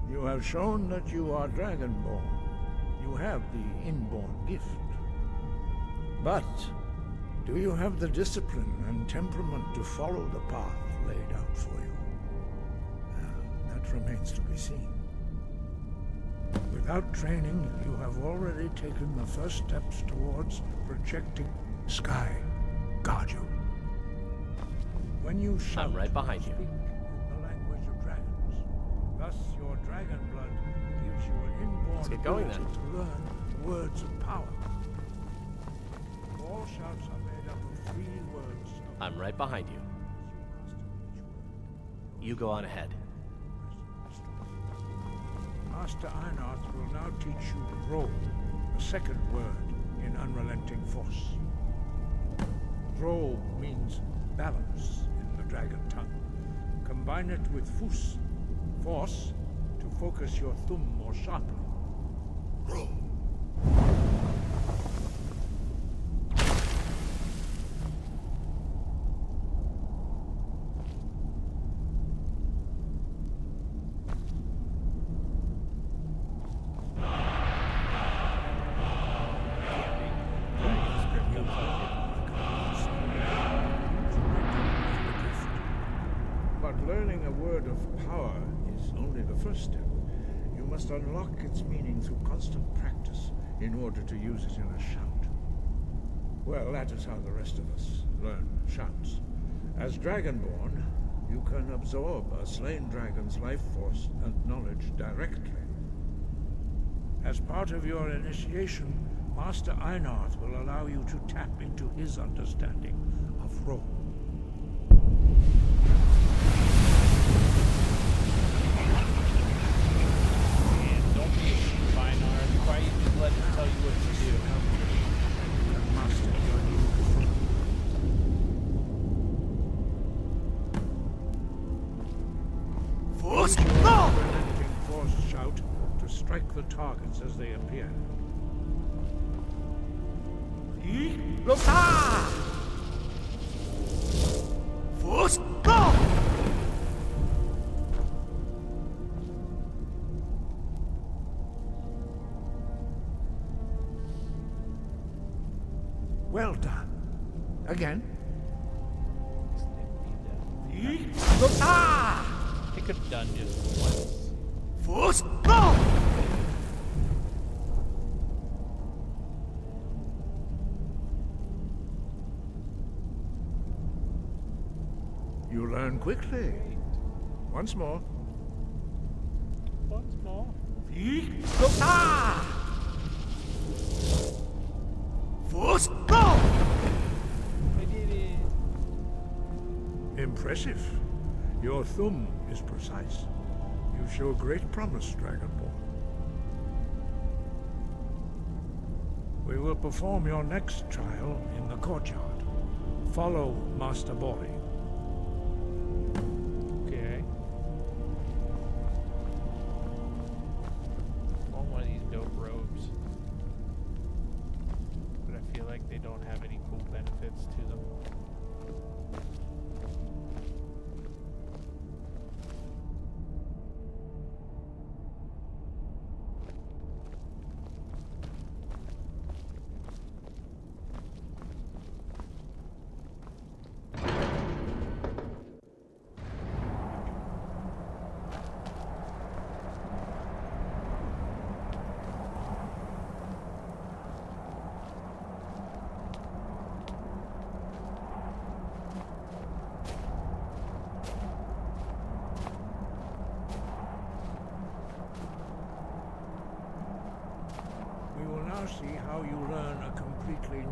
You have shown that you are Dragonborn. You have the inborn gift. But do you have the discipline and temperament to follow the path laid out for you? That remains to be seen. Without training, you have already taken the first steps towards projecting Sky. Guard you. When you shout, I'm right behind you. speak the language of dragons. Thus, your dragon blood gives you an inborn Let's get going, ability then. to learn words of power. All shouts are made up of 3 words. I'm right behind you. You go on ahead. Master Einarth will now teach you Drow, the second word in Unrelenting Force. Drow means balance in the dragon tongue. Combine it with Fus, force, to focus your thumb more sharply. Drow. But learning a word of power is only the first step. You must unlock its meaning through constant practice in order to use it in a shout. Well, that is how the rest of us learn shouts. As Dragonborn, you can absorb a slain dragon's life force and knowledge directly. As part of your initiation, Master Einarth will allow you to tap into his understanding of role. And don't be a Einarth. Why you just let him tell you what to do? Master your new Force! Unrelenting force shout to strike the targets as they appear. Force! Go! Well done. Again. He could have done just once. Force! Go! You learn quickly. Once more. Once more. Force! Go! I did it. Impressive. Your thumb is precise. You show great promise, Dragonborn. We will perform your next trial in the courtyard. Follow Master Bori. Okay. I want one of these dope robes. But I feel like they don't have any cool benefits to them.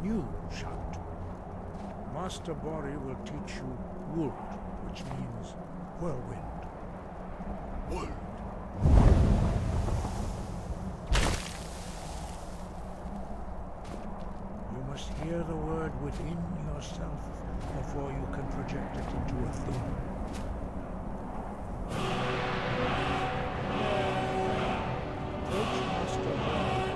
new shout. Master Bori will teach you Wold, which means whirlwind. Wold. You must hear the word within yourself before you can project it into a theme. Approach Master Bori.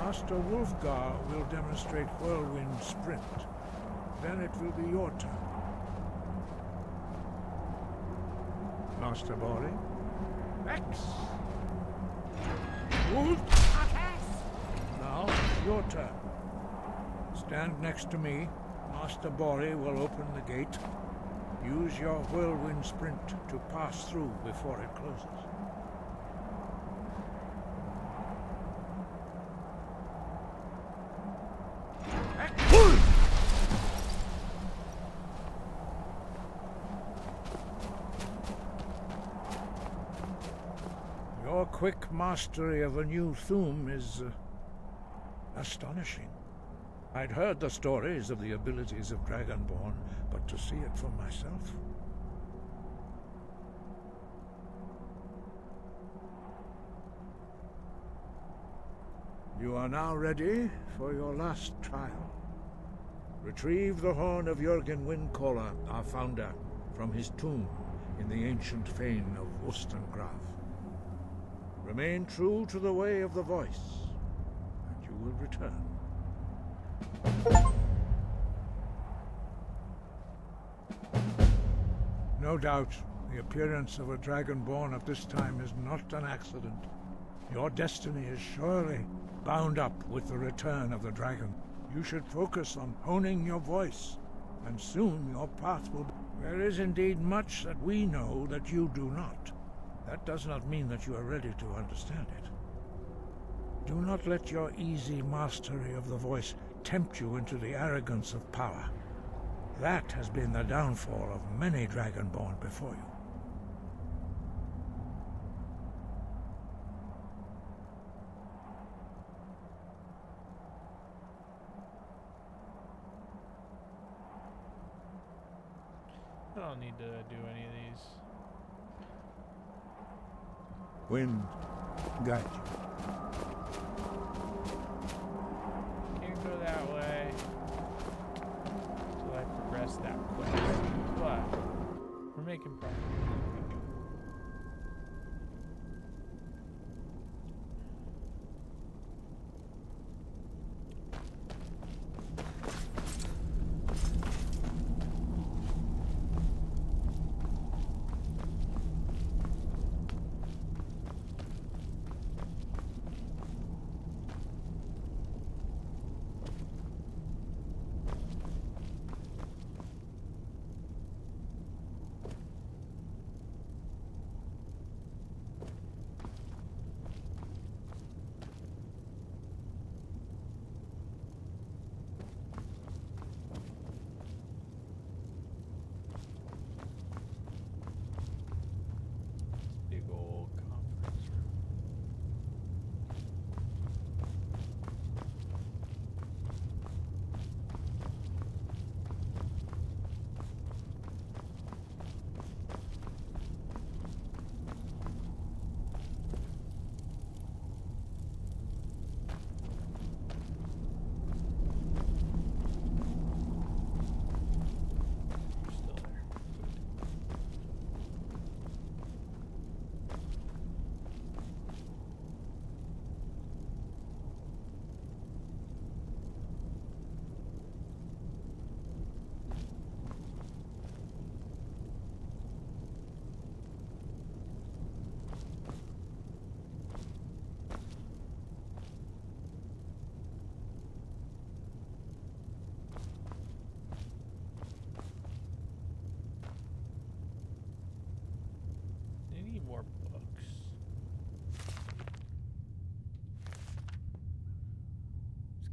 Master Wolfgar will demonstrate Whirlwind Sprint. Then it will be your turn. Master Bori. X. Wolf. Now, your turn. Stand next to me. Master Bori will open the gate. Use your Whirlwind Sprint to pass through before it closes. Your quick mastery of a new Thum is astonishing. I'd heard the stories of the abilities of Dragonborn, but to see it for myself... You are now ready for your last trial. Retrieve the horn of Jürgen Windcaller, our founder, from his tomb in the ancient fane of Ustengrav. Remain true to the way of the voice, and you will return. No doubt, the appearance of a Dragonborn at this time is not an accident. Your destiny is surely bound up with the return of the dragon. You should focus on honing your voice, and soon your path will be... There is indeed much that we know that you do not. That does not mean that you are ready to understand it. Do not let your easy mastery of the voice tempt you into the arrogance of power. That has been the downfall of many Dragonborn before you. I don't need to do any of these. Wind, guide you. Can't go that way until I progress that quest. But we're making progress.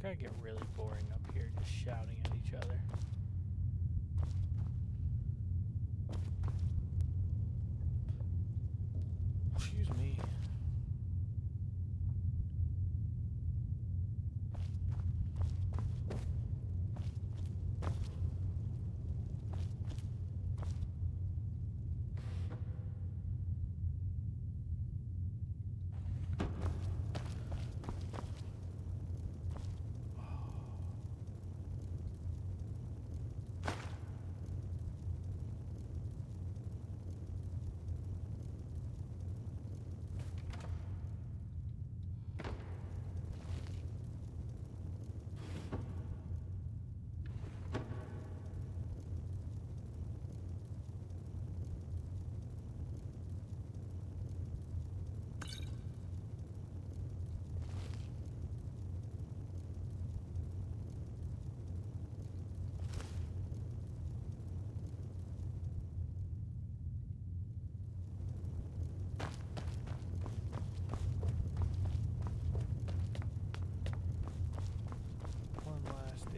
Gotta get really boring up here just shouting at each other. Excuse me.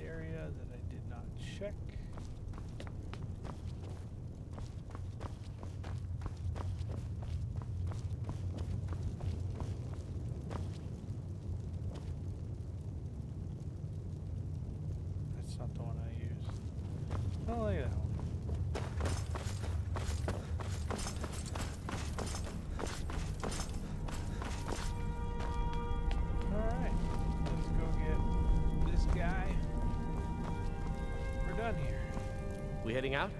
Area that I did not check. That's not the one I used. Oh, look at that one. Alright, let's go get this guy. Done here. We heading out?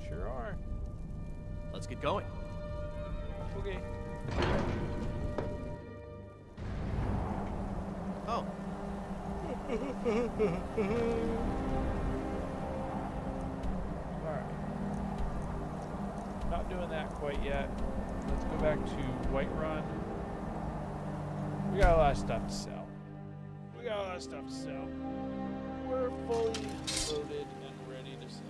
Sure are. Let's get going. Okay. Oh. Alright. Not doing that quite yet. Let's go back to Whiterun. We got a lot of stuff to sell. We're fully loaded and ready to sell.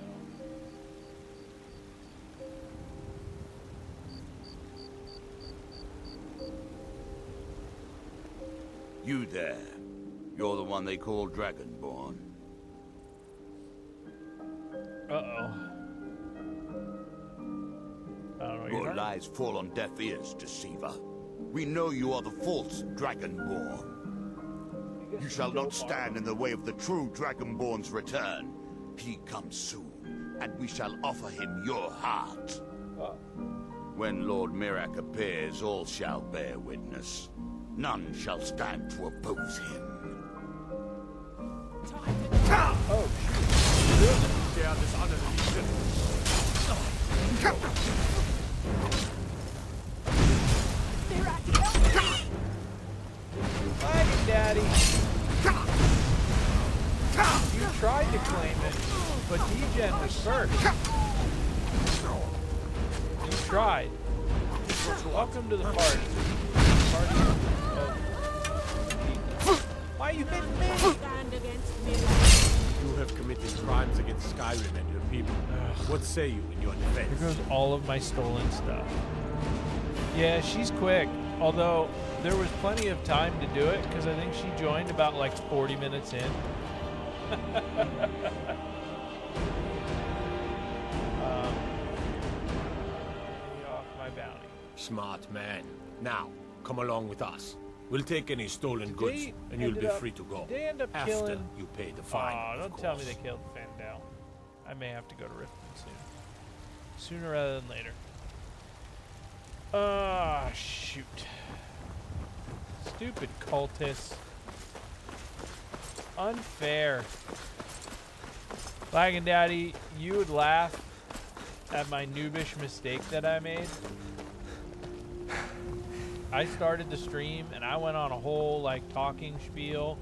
You there. You're the one they call Dragonborn. Uh-oh. I don't know what Your lies fall on deaf ears, deceiver. We know you are the false Dragonborn. You shall not stand in the way of the true Dragonborn's return. He comes soon, and we shall offer him your heart. When Lord Mirak appears, all shall bear witness. None shall stand to oppose him. Oh, shoot. Dare dishonor the Legion. Wagon Daddy! You tried to claim it, but D-Gen was first. You tried. Welcome to the party. Why are you hitting me? You have committed crimes against Skyrim and your people. What say you in your defense? Here goes all of my stolen stuff. Yeah, she's quick. Although, there was plenty of time to do it, because I think she joined about like 40 minutes in. Off my bounty. Smart man. Now, come along with us. We'll take any stolen goods, and you'll be free to go. They end up After killing... you pay the fine, Oh, of don't course. tell me they killed Fandel. I may have to go to Riften soon. Sooner rather than later. Ah, shoot. Stupid cultists. Unfair. Wagon Daddy, you would laugh at my noobish mistake that I made. I started the stream and I went on a whole like talking spiel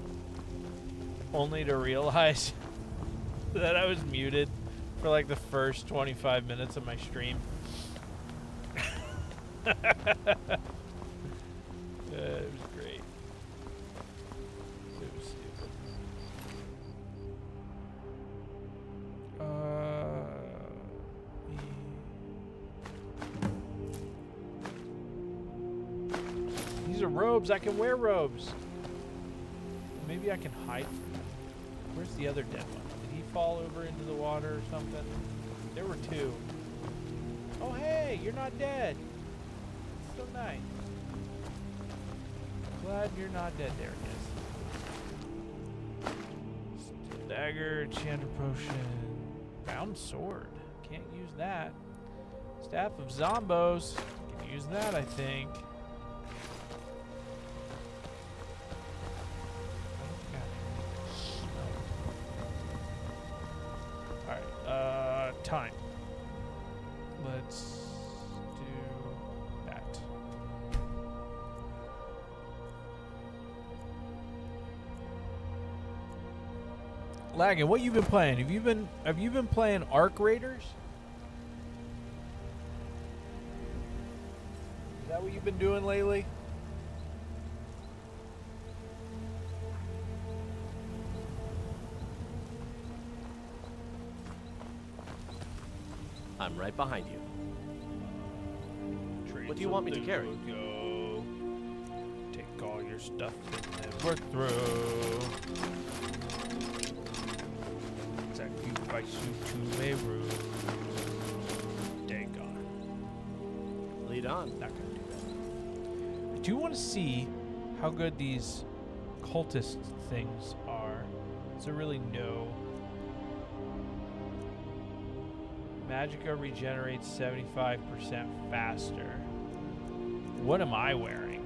only to realize that I was muted for like the first 25 minutes of my stream. It was great. It was stupid. These are robes. I can wear robes. Maybe maybe I can hide. Where's the other dead one? Did he fall over into the water or something? There were two. Oh, hey, you're not dead. So nice. Glad you're not dead. There it is. Steel dagger, enchanted potion, bound sword. Can't use that. Staff of Zombos. Can use that, I think. Alright, time. Let's do that. Lagging, what you been playing? Have you been playing Arc Raiders? Is that what you've been doing lately? I'm right behind you. What do you want me to carry? Go. Take all your stuff and work through. Sacrifice you to a room. Dagon. Lead on. Not gonna do that. I do want to see how good these cultist things are. So really no. Magicka regenerates 75% faster. What am I wearing?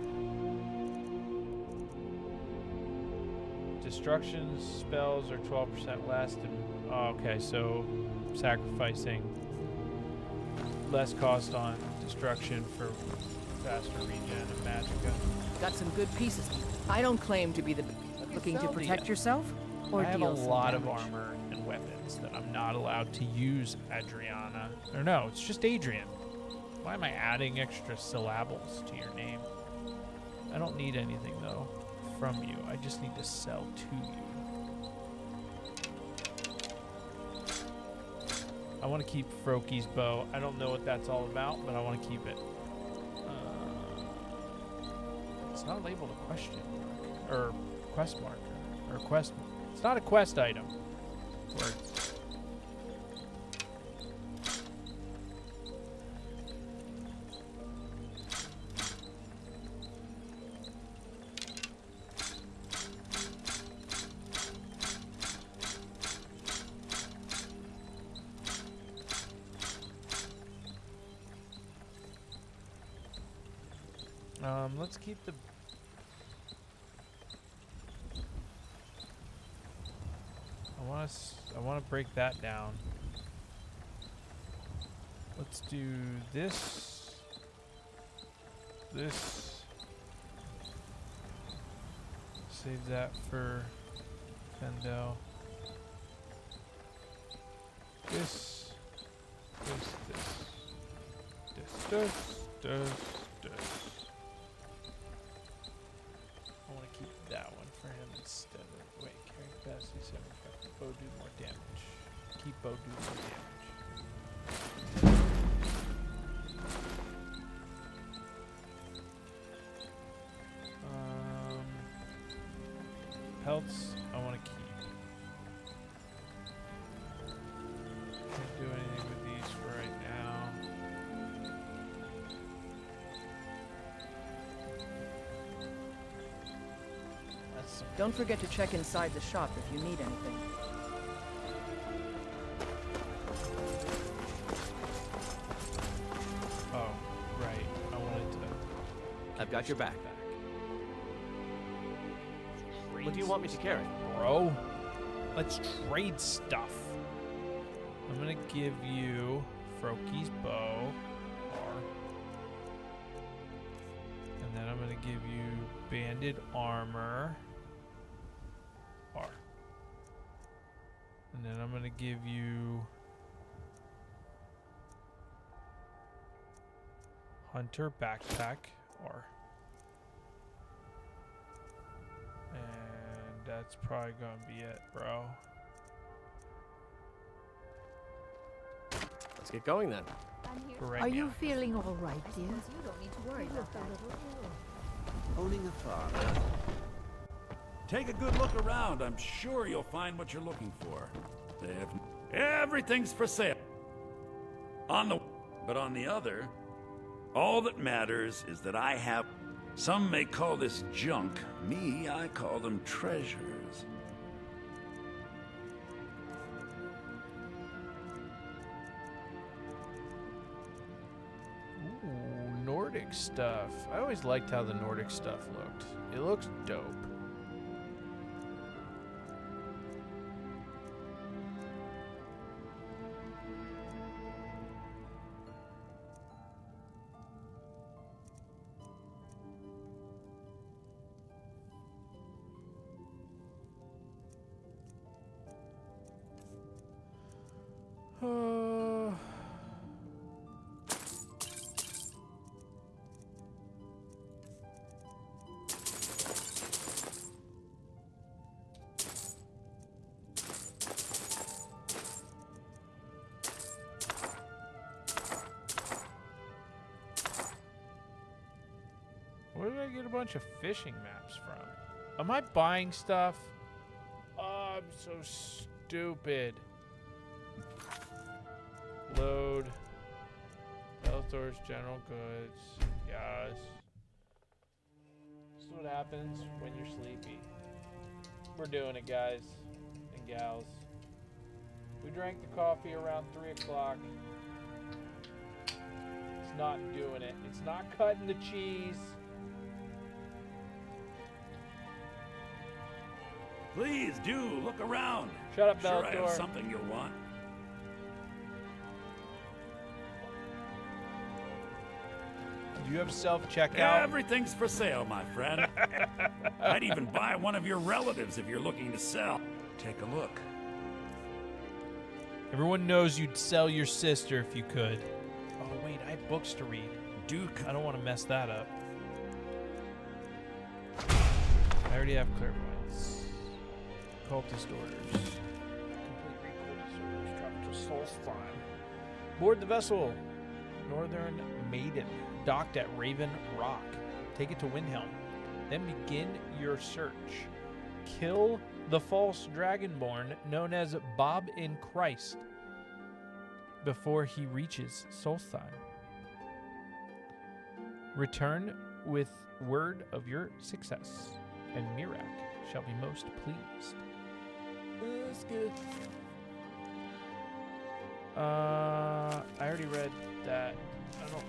Destruction spells are 12% less than... Oh, okay, so sacrificing less cost on destruction for faster regen of Magicka. Got some good pieces. I don't claim to be the... Looking to protect yourself? Or I have a deal some lot of damage? armor and weapons that I'm not allowed to use, Adriana. Or no, it's just Adrian. Why am I adding extra syllables to your name? I don't need anything, though, from you. I just need to sell to you. I want to keep Froki's bow. I don't know what that's all about, but I want to keep it. It's not labeled a question mark. Or quest marker. Or quest marker. It's not a quest item. Word. Let's keep the... I want to break that down. Let's do this. This. Save that for Fendel. This. This. I want to keep that one for him instead of... Wait, carry capacity 75. Bow do more damage. Keep bow do more damage. Pelts, I want to keep. Can't do anything with these for right now. Don't forget to check inside the shop if you need anything. Oh, right. I wanted to... I've got your backpack. What do you want me to carry? Bro, let's trade stuff. I'm gonna give you Froki's bow. And then I'm gonna give you banded armor. And then I'm gonna give you Hunter backpack, and that's probably gonna be it, bro. Let's get going then. Are you feeling all right, dear? You don't need to worry about that. Owning a farm. Take a good look around. I'm sure you'll find what you're looking for. They have everything's for sale. But on the other, all that matters is that I have. Some may call this junk. Me, I call them treasures. Ooh, Nordic stuff. I always liked how the Nordic stuff looked. It looks dope. Where did I get a bunch of fishing maps from? Am I buying stuff? Oh, I'm so stupid. Load. Bellator's general goods. Yes. This is what happens when you're sleepy. We're doing it, guys and gals. We drank the coffee around 3 o'clock. It's not doing it. It's not cutting the cheese. Please do look around. Shut up, Sure, I have Bellator. something you'll want. Do you have self-checkout? Everything's for sale, my friend. I'd even buy one of your relatives if you're looking to sell. Take a look. Everyone knows you'd sell your sister if you could. Oh, wait, I have books to read. Duke. I don't want to mess that up. I already have clairvoyance. Cultist orders. Complete cultist orders. Travel to Solstheim. Board the vessel. Northern Maiden. Docked at Raven Rock. Take it to Windhelm. Then begin your search. Kill the false dragonborn known as Bob in Christ before he reaches Solstheim. Return with word of your success, and Mirak shall be most pleased. That's good. I already read that. I don't.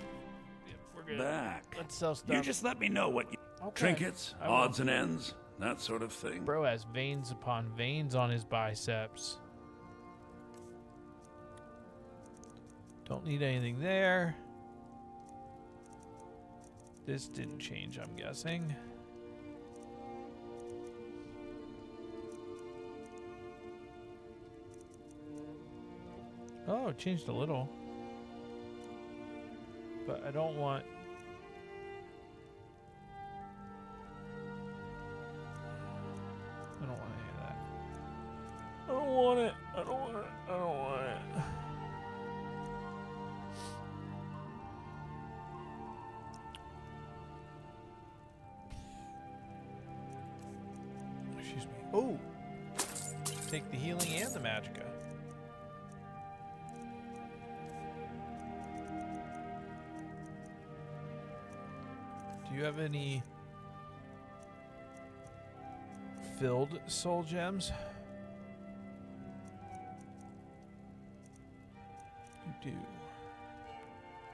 Yep, we're good. Back. Let's sell stuff. You just let me know what you... Okay. Trinkets, I will. odds and ends, that sort of thing. Bro has veins upon veins on his biceps. Don't need anything there. This didn't change, I'm guessing. Oh, it changed a little. But I don't want... I don't want any of that. I don't want it. I don't want it. I don't want it. Excuse me. Oh! Take the healing and the magicka. Do you have any filled soul gems? You do.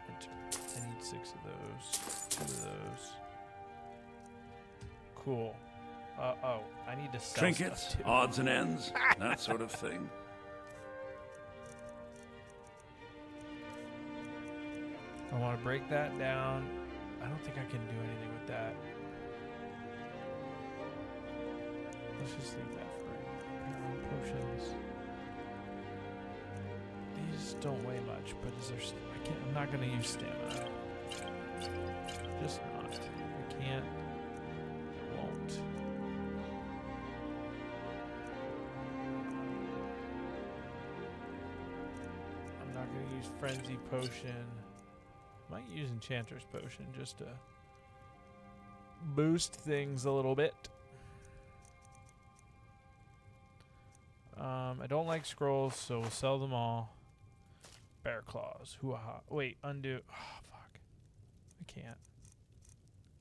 Enter. I need 6 of those. 2 of those. Cool. Oh, I need to sell Trinkets, stuff too. odds and ends, that sort of thing. I want to break that down. I don't think I can do anything with that. Let's just leave that for right now. Potions. These don't weigh much, but is there? I'm not gonna use stamina. Just not. I can't. I won't. I'm not gonna use frenzy potion. Might use enchanter's potion just to boost things a little bit. I don't like scrolls, so we'll sell them all. Bear claws. Hoo-ha. Wait, undo. Oh, fuck. I can't.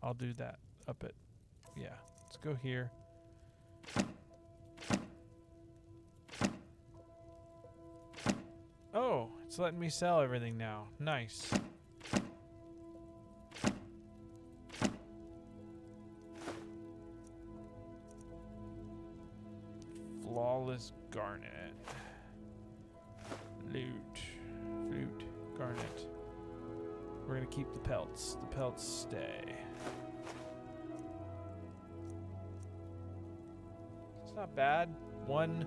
I'll do that up it. Yeah. Let's go here. Oh, it's letting me sell everything now. Nice. Flawless garnet. Flute. Garnet. We're gonna keep the pelts. The pelts stay. It's not bad. 1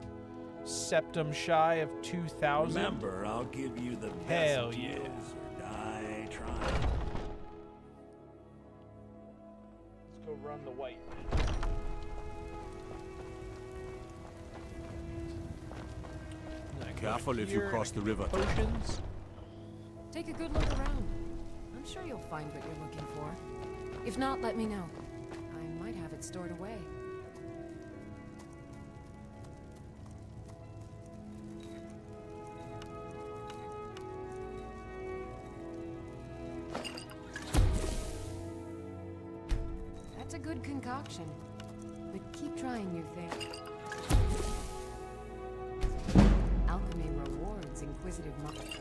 septum shy of 2,000. Remember, I'll give you the Hell best yeah. deals or die trying. Let's go run the white. Careful if you cross the river. Potions. Take a good look around. I'm sure you'll find what you're looking for. If not, let me know. I might have it stored away. That's a good concoction. But keep trying new things. Alchemy rewards inquisitive minds.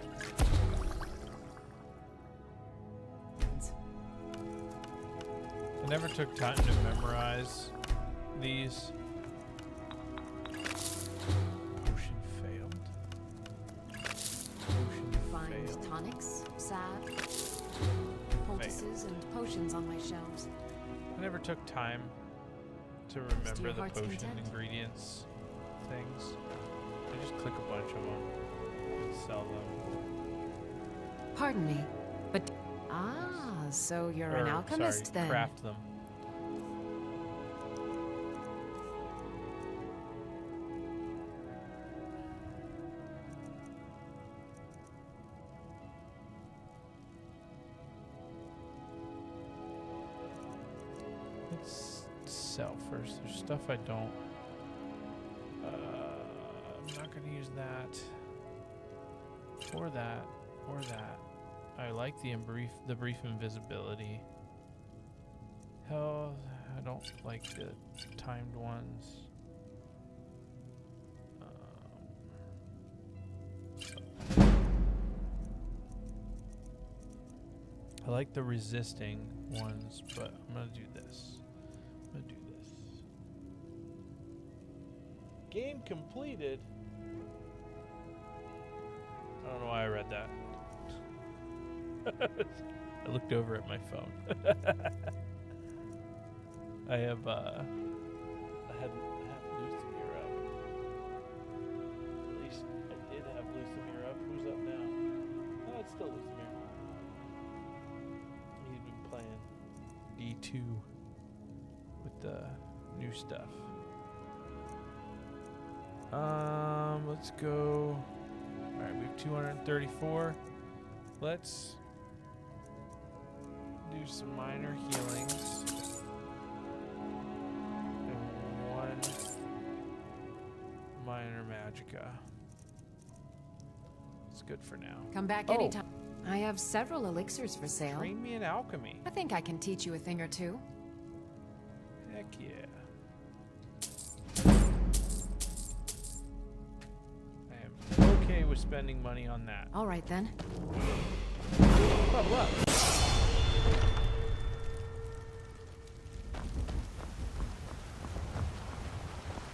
I never took time to memorize these. Potion failed. Potion Find failed. tonics, salve, poultices, and potions on my shelves. I never took time to your remember the heart's potion content? ingredients things. I just click a bunch of them and sell them. Pardon me, but... Ah, so you're an alchemist sorry, then. craft them. Let's sell first. There's stuff I don't. I'm not gonna use that. Or that. Or that. I like the brief invisibility. Hell, I don't like the timed ones. I like the resisting ones, but I'm gonna do this. I'm gonna do this. Game completed. I don't know why I read that. I looked over at my phone. I had Luthimir up. At least I did have Luthimir up. Who's up now? Oh, it's still Luthimir. He's been playing D2 with the new stuff. Let's go. Alright, we have 234. Let's do some minor healings. And 1 minor magicka. It's good for now. Come back anytime. I have several elixirs for sale. Train me in alchemy. I think I can teach you a thing or two. Heck yeah. I am okay with spending money on that. All right then. Level up.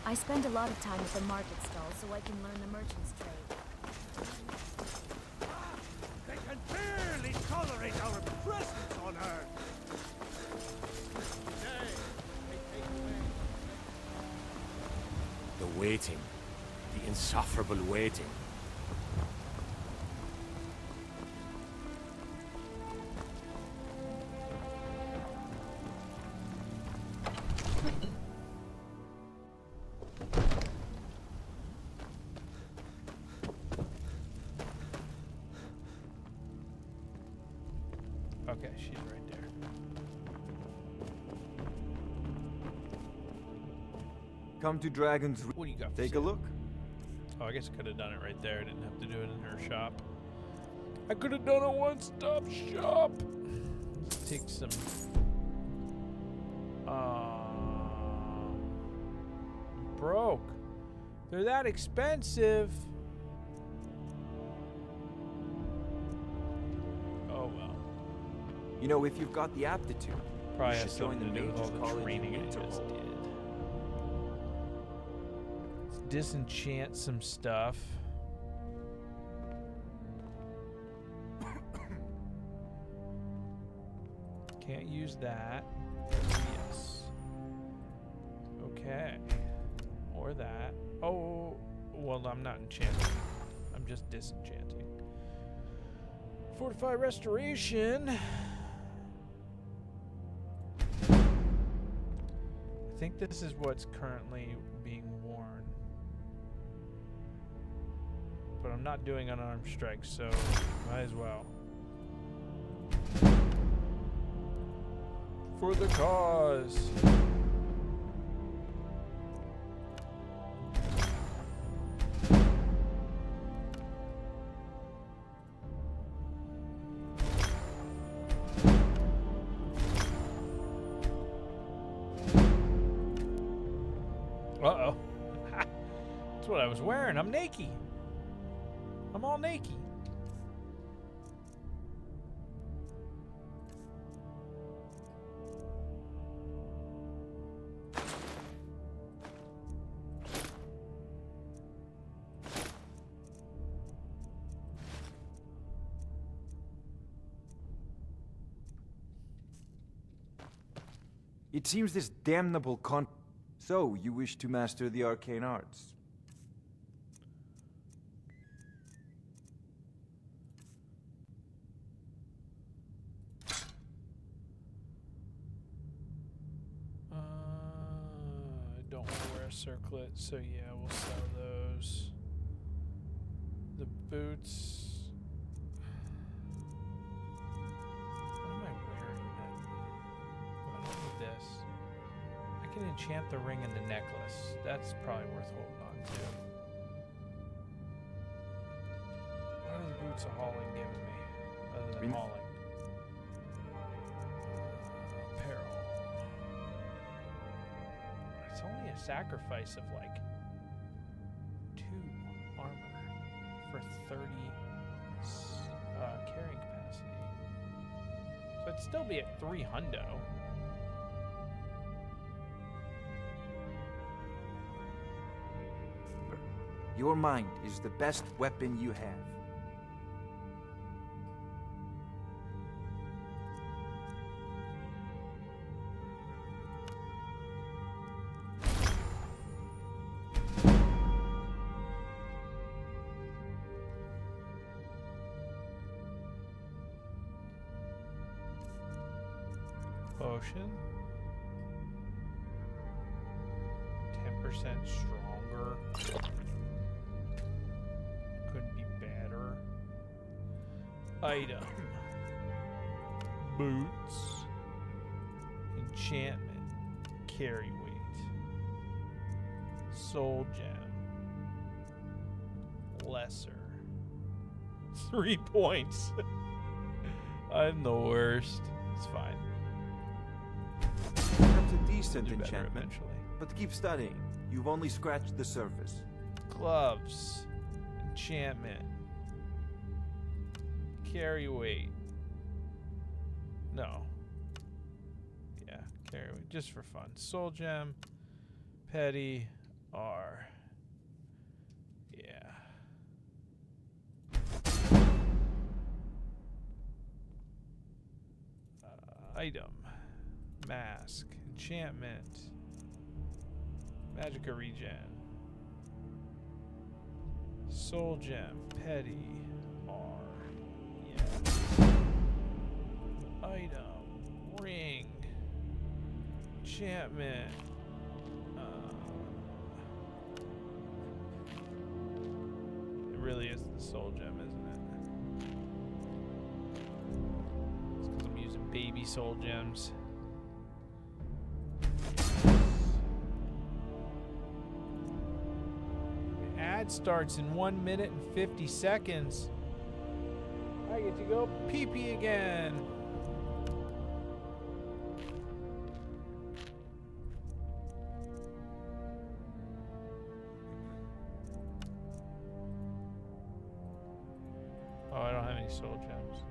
I spend a lot of time at the market stall so I can learn the merchant's trade. They can barely tolerate our presence on Earth. The waiting. The insufferable waiting. Okay, she's right there. Come to Dragon's... What do you got for Take a sale? look. Oh, I guess I could have done it right there. I didn't have to do it in her shop. I could have done a one-stop shop. Let's take some... broke. They're that expensive. Oh well. You know, if you've got the aptitude, Probably you has should join the something to do with Mages all the College training in I just Winterhold. did. Let's disenchant some stuff. Can't use that. Yes. Okay. Or that. Oh, well, I'm not enchanting. I'm just disenchanting. Fortify Restoration. I think this is what's currently being worn. But I'm not doing unarmed strikes, so might as well. For the cause. Uh-oh. That's what I was wearing. I'm naked. I'm all naked. It seems this damnable So, you wish to master the arcane arts? I don't want to wear a circlet, so yeah, we'll sell those. The boots. What am I wearing then? Oh, I don't need this. I can enchant the ring and the necklace. That's probably worth holding on to. What are the boots of hauling giving me? Other than hauling. Apparel. It's only a sacrifice of like 2 armor for 30 carrying capacity. So it'd still be at 3 hundo. Your mind is the best weapon you have. Potion. 10% stronger. Couldn't be better. Item. Boots. Enchantment. Carry weight. Soul gem. Lesser. 3 points. I'm the worst. It's fine. That's a decent Do better enchantment. eventually. But keep studying. You've only scratched the surface. Gloves. Enchantment. Carry weight. No. Yeah, carry weight. Just for fun. Soul gem. Petty. R. Yeah. Item. Mask. Enchantment. Magicka regen. Soul gem. Petty. R. Yeah. Item. Ring. Enchantment. It really is the soul gem, isn't it? It's because I'm using baby soul gems. Add event starts in 1 minute and 50 seconds. I get to go pee-pee again. Oh, I don't have any soul gems.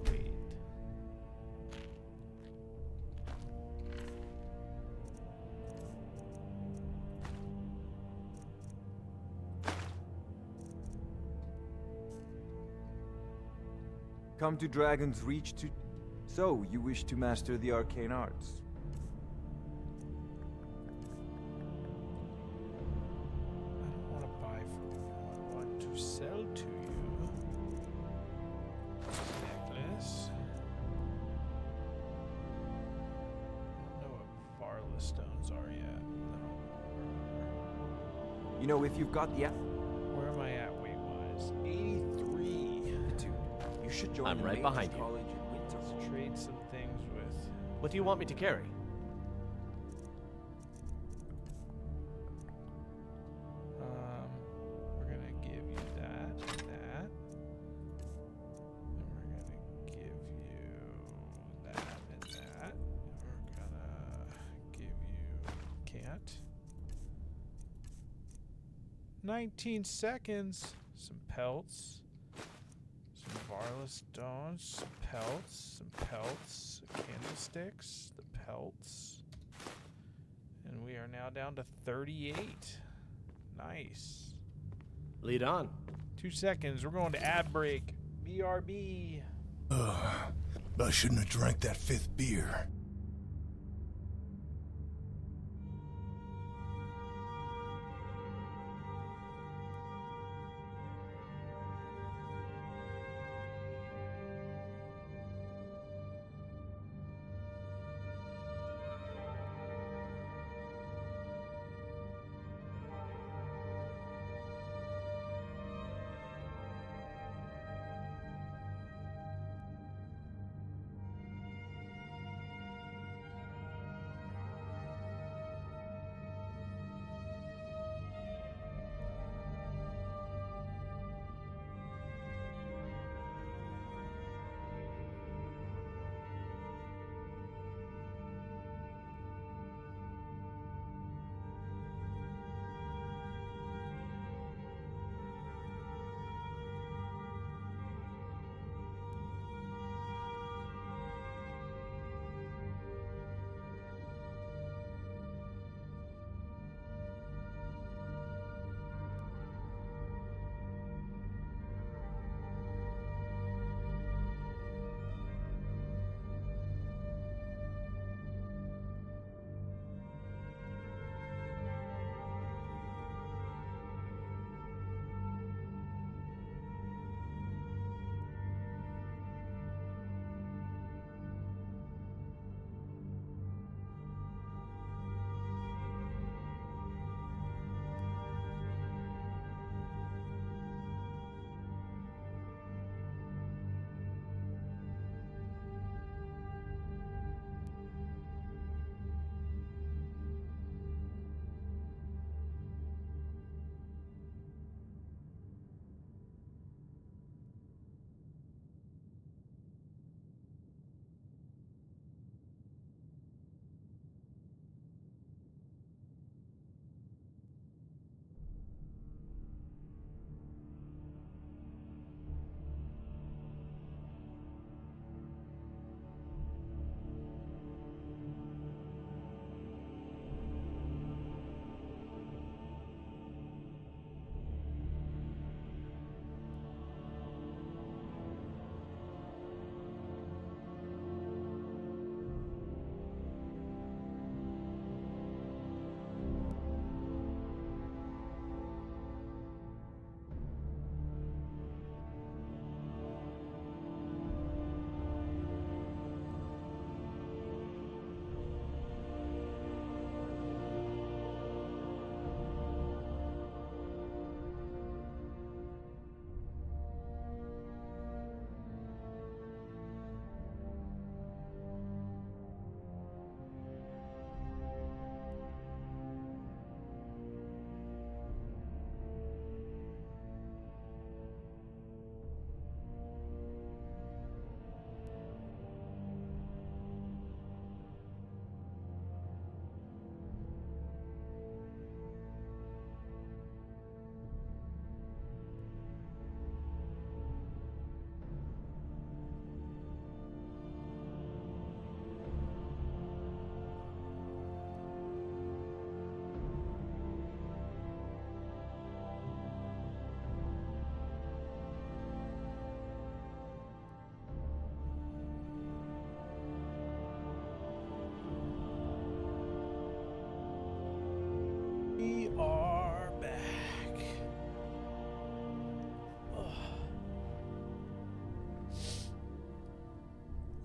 Wait. Come to Dragon's Reach to... So, you wish to master the arcane arts? I don't want to buy from you. I want to sell to you. Necklace. I don't know what Varla stones are yet. You know, if you've got the... Where am I at weight-wise? 83. Dude, you should join I'm the right Mages behind you. College in Windsor. Let's trade some things with... What do you want me to carry? We're gonna give you that and that. And we're gonna give you that and that. And we're gonna give you... Can't. 19 seconds. Some pelts. Some Varla stones. Some pelts. Some pelts. Candlesticks. The pelts. And we are now down to 38. Nice. Lead on. 2 seconds. We're going to ad break. BRB. I shouldn't have drank that 5th beer.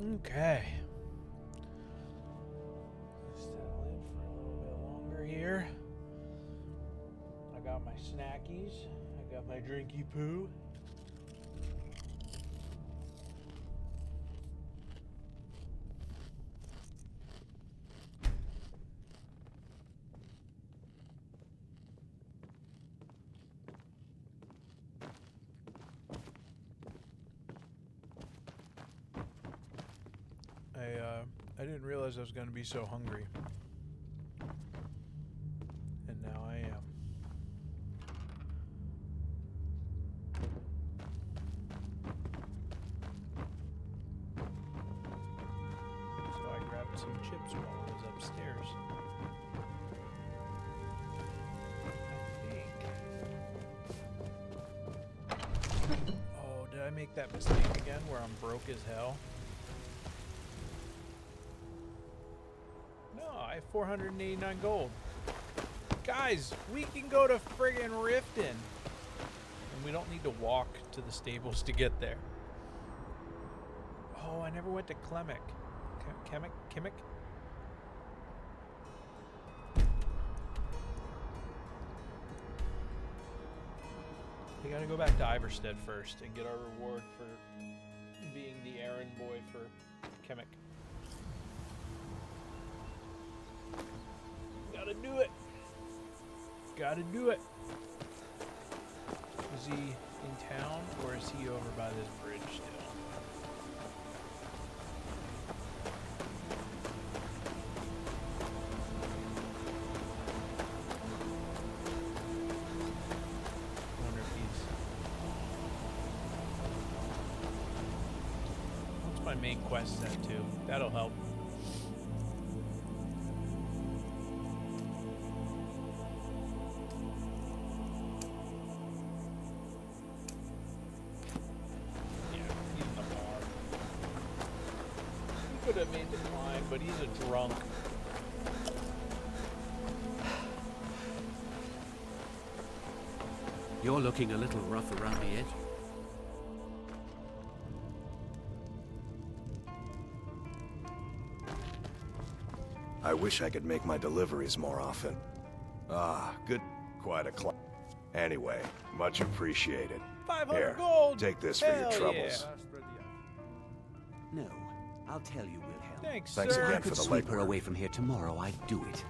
Okay. Settle in for a little bit longer here. I got my snackies. I got my drinky poo. I didn't realize I was going to be so hungry. And now I am. So I grabbed some chips while I was upstairs. I think. Oh, did I make that mistake again where I'm broke as hell? I have 489 gold. Guys, we can go to friggin' Riften. And we don't need to walk to the stables to get there. Oh, I never went to Klemek. Kimmick? We gotta go back to Iverstead first and get our reward for being the errand boy for Kimmick. Gotta do it. Gotta do it. Is he in town or is he over by this bridge still? I wonder if he's... What's my main quest set too? That'll help. Could have made the climb, but he's a drunk. You're looking a little rough around the edge. I wish I could make my deliveries more often. Ah, good. Quite a climb. Anyway, much appreciated. 500 Here, gold! take this for your troubles. No, I'll tell you, Wilhelm. Thanks, Thanks sir. again I could for the sweep her legwork. away from here tomorrow, I'd do it.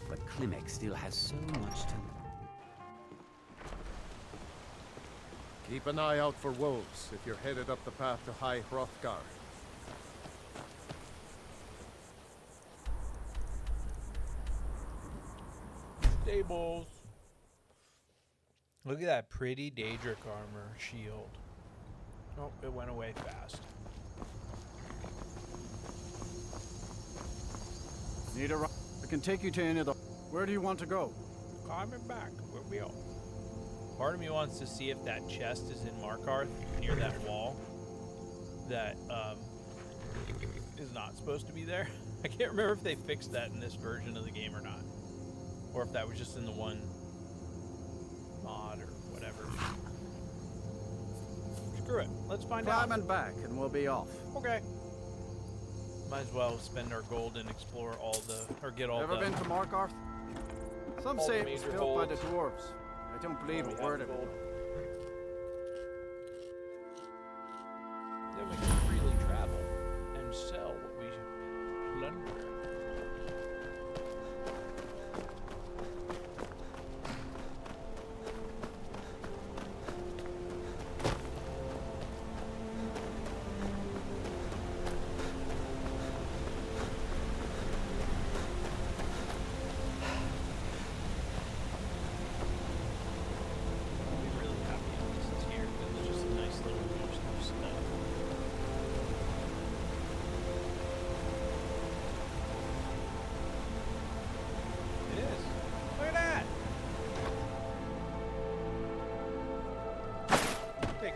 But Klimek still has so much to... Keep an eye out for wolves if you're headed up the path to High Hrothgar. Stables. Look at that pretty Daedric armor shield. Oh, it went away fast. Need a ride? I can take you to any of the... Where do you want to go? Coming back. Where we go? Part of me wants to see if that chest is in Markarth near that wall that is not supposed to be there. I can't remember if they fixed that in this version of the game or not, or if that was just in the one mod or whatever. Screw it. Let's find out. Climbing back and we'll be off. Okay. Might as well spend our gold and explore all the, or get all Ever the... been to Markarth? Some all say the it was major built by the holds. dwarves. I don't believe We a have word of gold. it. Then we can freely travel and sell what we plunder.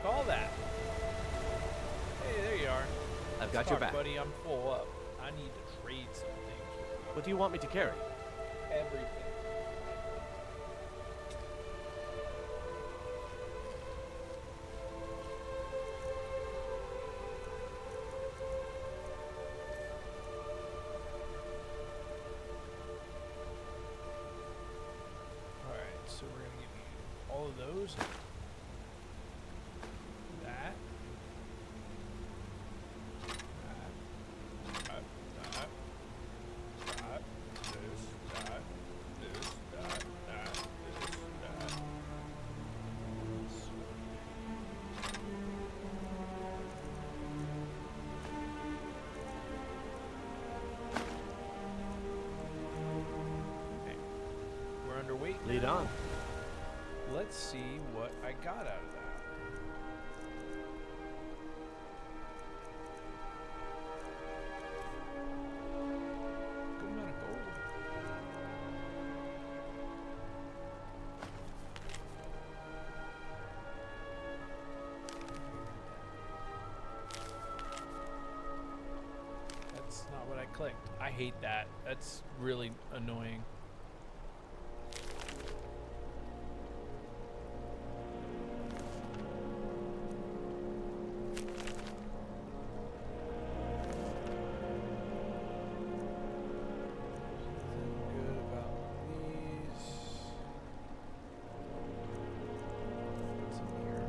All that. Hey, there you are. I've Let's got your talk, back. buddy. I'm full up. I need to trade some things. What do you want me to carry? Everything. those. That. We're underweight. Lead on. Let's see what I got out of that. Good amount of gold. That's not what I clicked. I hate that. That's really annoying. Good about these. What's in here?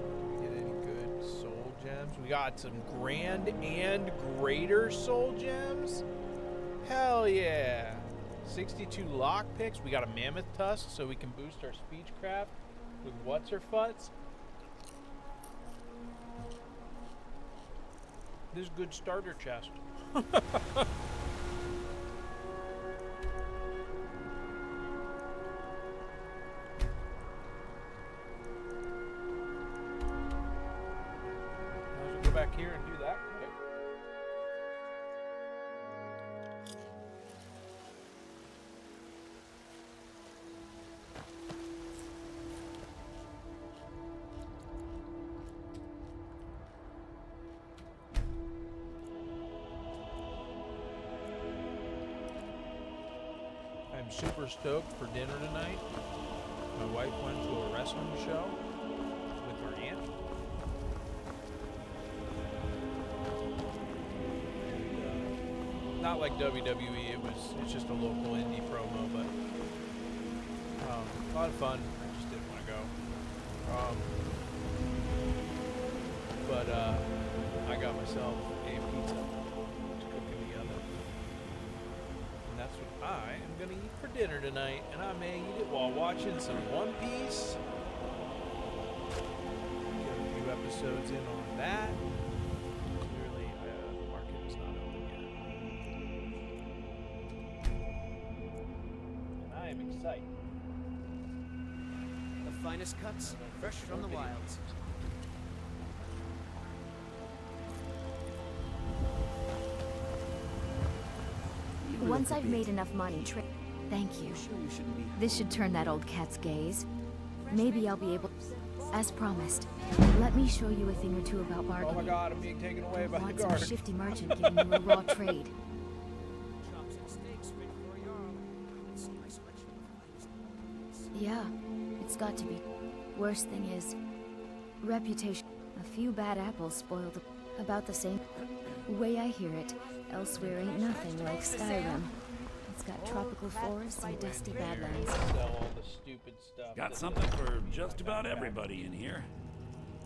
Did we get any good soul gems? We got some grand and greater soul gems. Hell yeah! 62 lock picks. We got a mammoth tusk, so we can boost our speechcraft with what's her futs. This is good starter chest. Let's go back here and do that quick. I'm super stoked for dinner tonight. My wife went to a wrestling show with her aunt. Not like WWE, it's just a local indie promo, but a lot of fun. I just didn't want to go. But I got myself a pizza to cook in the oven. And that's what I am going to eat for dinner tonight. And I may eat it while watching some One Piece. Get a few episodes in on that. Clearly, the market is not open yet. And I am excited. The finest cuts, fresh from the wilds. Once I've made enough money, thank you. This should turn that old cat's gaze. Maybe I'll be able, as promised. Let me show you a thing or two about bargaining. Oh my god, I'm being taken away by the Want guard. some shifty merchant giving you a raw trade. Yeah, it's got to be. Worst thing is, reputation. A few bad apples spoiled about the same. Way I hear it, elsewhere ain't nothing like Skyrim. It's got tropical forests and dusty badlands. Sell all the stupid stuff. Got something for just about everybody in here.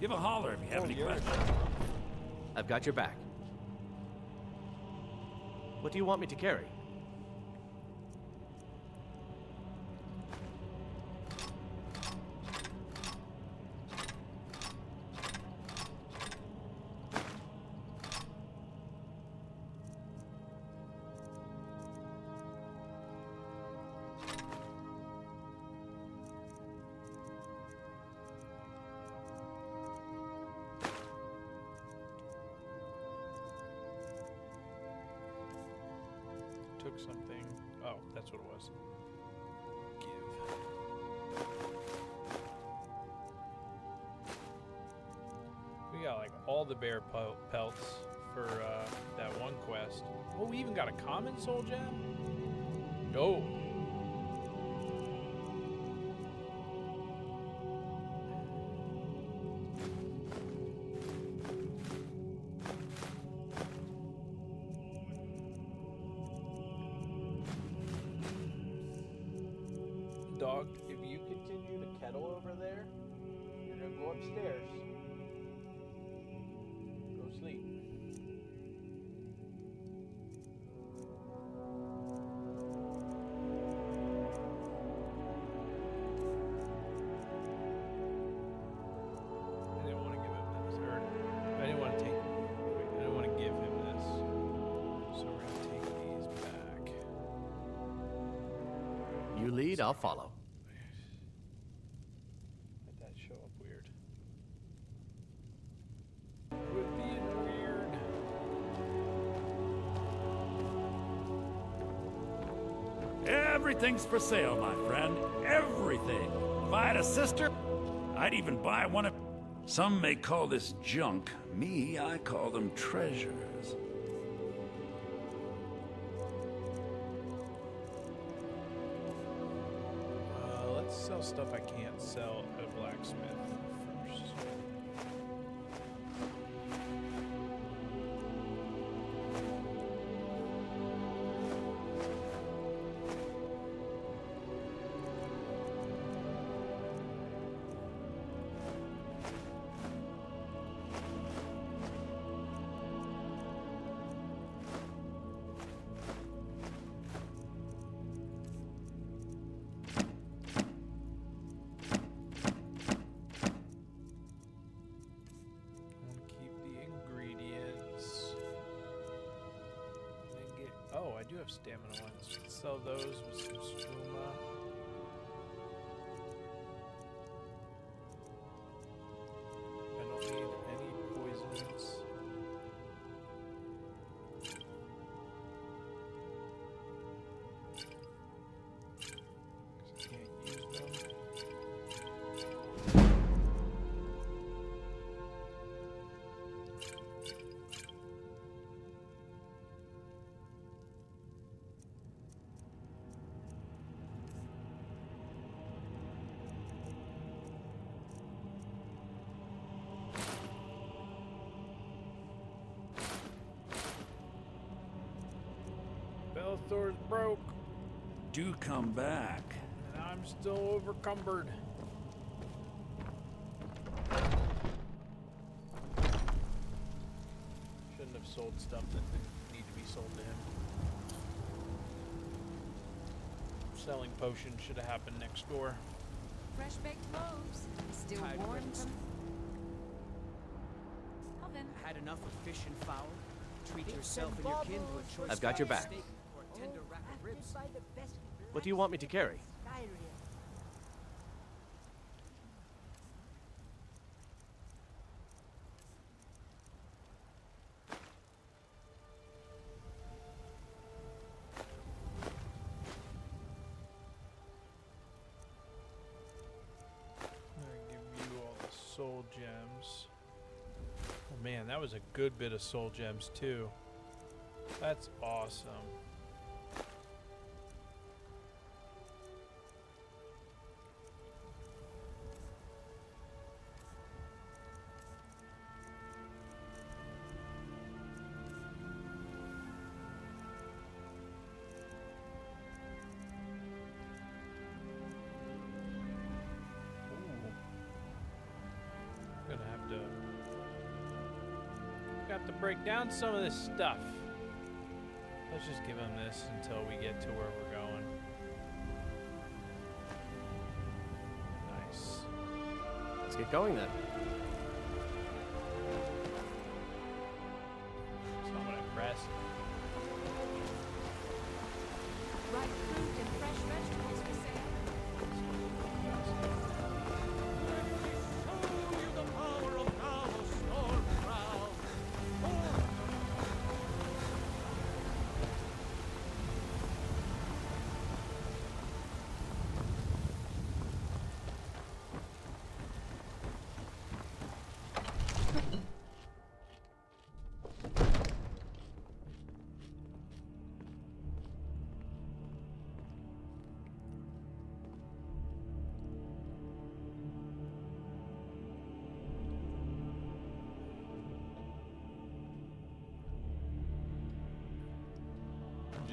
Give a holler if you have any questions. I've got your back. What do you want me to carry? Took something. Oh, that's what it was. Give. We got like all the bear pelts for that one quest. Oh, we even got a common soul gem? No. dog. If you continue to kettle over there, you're gonna go upstairs. Go sleep. I didn't want to give him this, or I didn't want to take. Wait, I didn't want to give him this, so we're gonna take these back. You lead, I'll follow. Let that show up weird. Quit being weird. Everything's for sale, my friend. Everything. If I had a sister, I'd even buy one of... Some may call this junk. Me, I call them treasures. Let's sell stuff I can't sell at a blacksmith first. Oh, I do have stamina ones. Let's sell those with some struma. I don't need any poisons. Because I can't use them. Belthor's broke. Do come back. And I'm still overcumbered. Shouldn't have sold stuff that didn't need to be sold to him. Selling potions should have happened next door. Fresh baked loaves. Still warm from oven. Had enough of fish and fowl? Treat yourself and your kin to a choice I've got your back. steak or a tender rack of ribs. What do you want me to carry? I'm gonna give you all the soul gems. Oh man, that was a good bit of soul gems too. That's awesome. Got to break down some of this stuff. Let's just give him this until we get to where we're going. Nice. Let's get going then. It's not what I pressed. Ripe fruit and fresh vegetables for sale.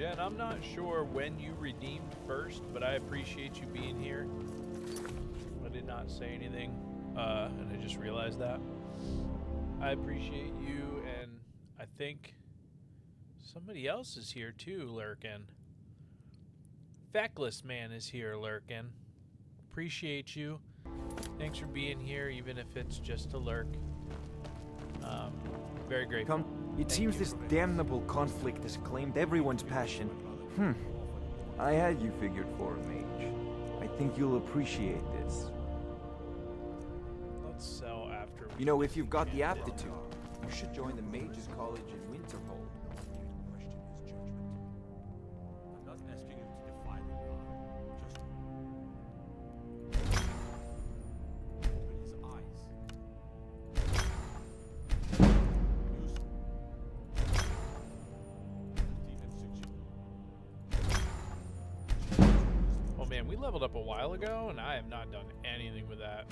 Jen, I'm not sure when you redeemed first, but I appreciate you being here. I did not say anything, and I just realized that. I appreciate you, and I think somebody else is here too, lurking. Feckless Man is here, lurking. Appreciate you. Thanks for being here, even if it's just a lurk. Very grateful. It seems this damnable conflict has claimed everyone's passion. I had you figured for a mage. I think you'll appreciate this. Let's sell after. You know, if you've got the aptitude, you should join the Mages College in Winterhold. I'm not asking you to defy the law. Just open his eyes. Oh man, we leveled up a while ago, and I have not done anything with that.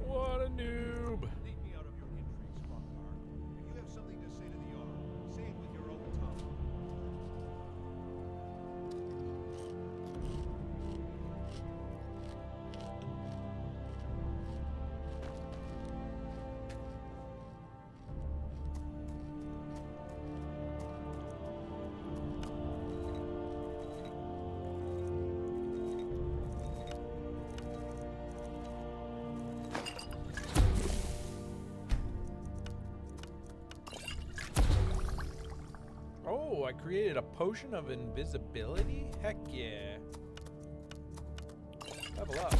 What a noob! Leave me out of your intrigues, Hrothgar. If you have something to say to the Jarl, say it with your own tongue. Oh, I created a potion of invisibility? Heck yeah. Level up.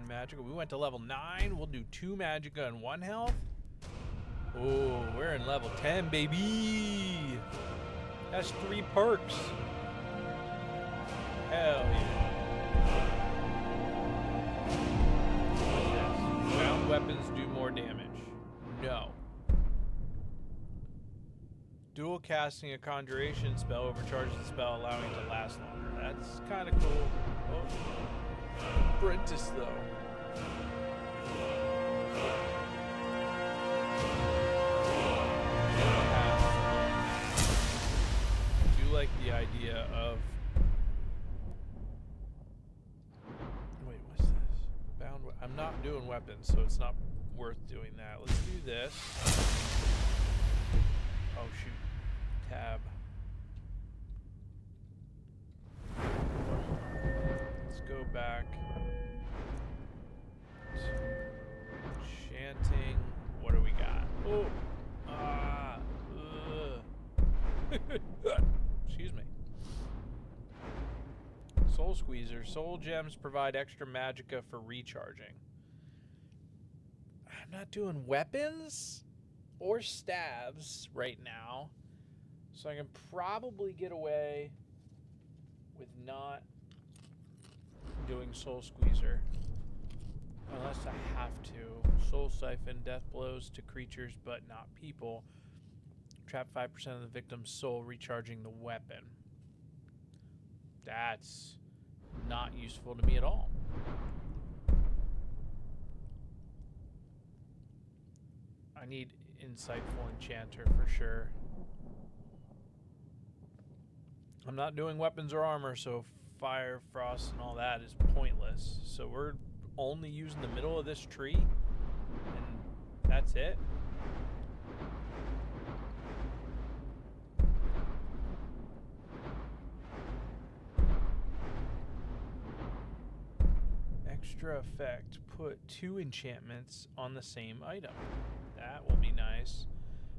Magica. We went to level 9. We'll do 2 Magica and 1 health. Oh, we're in level 10, baby. That's 3 perks. Hell yeah. Bound weapons do more damage. No. Dual casting a conjuration spell overcharges the spell, allowing it to last longer. That's kind of cool. Oh. Apprentice, though. I do like the idea of. Wait, what's this? Bound. I'm not doing weapons, so it's not worth doing that. Let's do this. Oh shoot. Tab. Let's go back. Chanting. What do we got? Oh. Excuse me. Soul Squeezer. Soul gems provide extra magicka for recharging. I'm not doing weapons or staves right now, so I can probably get away with not doing Soul Squeezer. Unless I have to. Soul Siphon, death blows to creatures but not people. Trap 5% of the victim's soul, recharging the weapon. That's not useful to me at all. I need Insightful Enchanter for sure. I'm not doing weapons or armor, so fire, frost, and all that is pointless. So we're only using the middle of this tree, and that's it. Extra effect. Put 2 enchantments on the same item. That will be nice.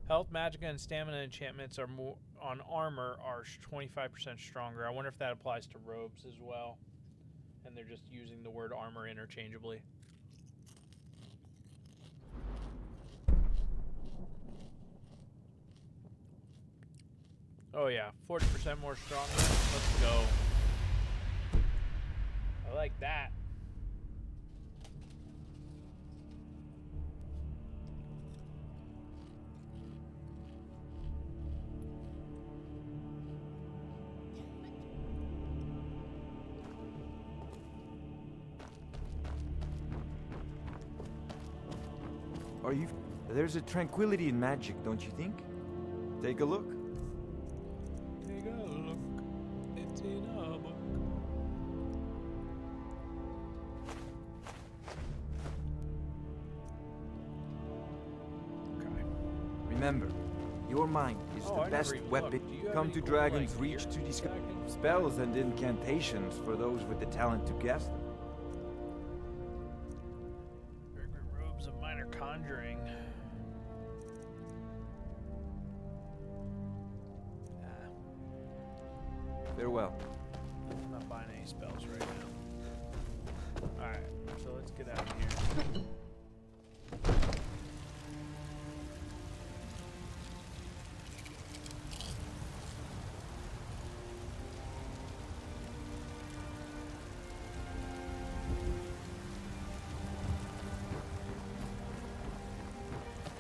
Health, magicka, and stamina enchantments are more on armor are 25% stronger. I wonder if that applies to robes as well. And they're just using the word armor interchangeably. Oh yeah, 40% more stronger. Let's go. I like that. Are you... There's a tranquility in magic, don't you think? Take a look. Take a look. It's in a book. Okay. Remember, your mind is the best weapon. Come to Dragon's Reach to discover spells and incantations for those with the talent to guess them. Fragrant robes of minor conjuring. Farewell. I'm not buying any spells right now. Alright, so let's get out of here.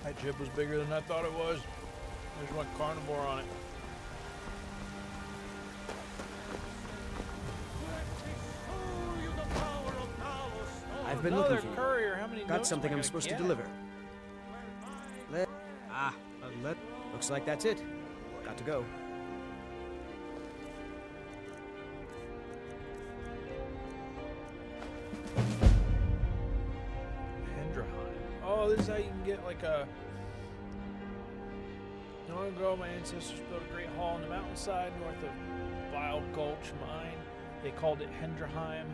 That jib was bigger than I thought it was. There's one carnivore on it. I've been Another looking for you. courier. How many Got notes something am I I'm gonna supposed get? to deliver. Looks like that's it. Got to go. Hendraheim. Oh, this is how you can get like a... Long ago, my ancestors built a great hall on the mountainside north of Vile Gulch Mine. They called it Hendraheim,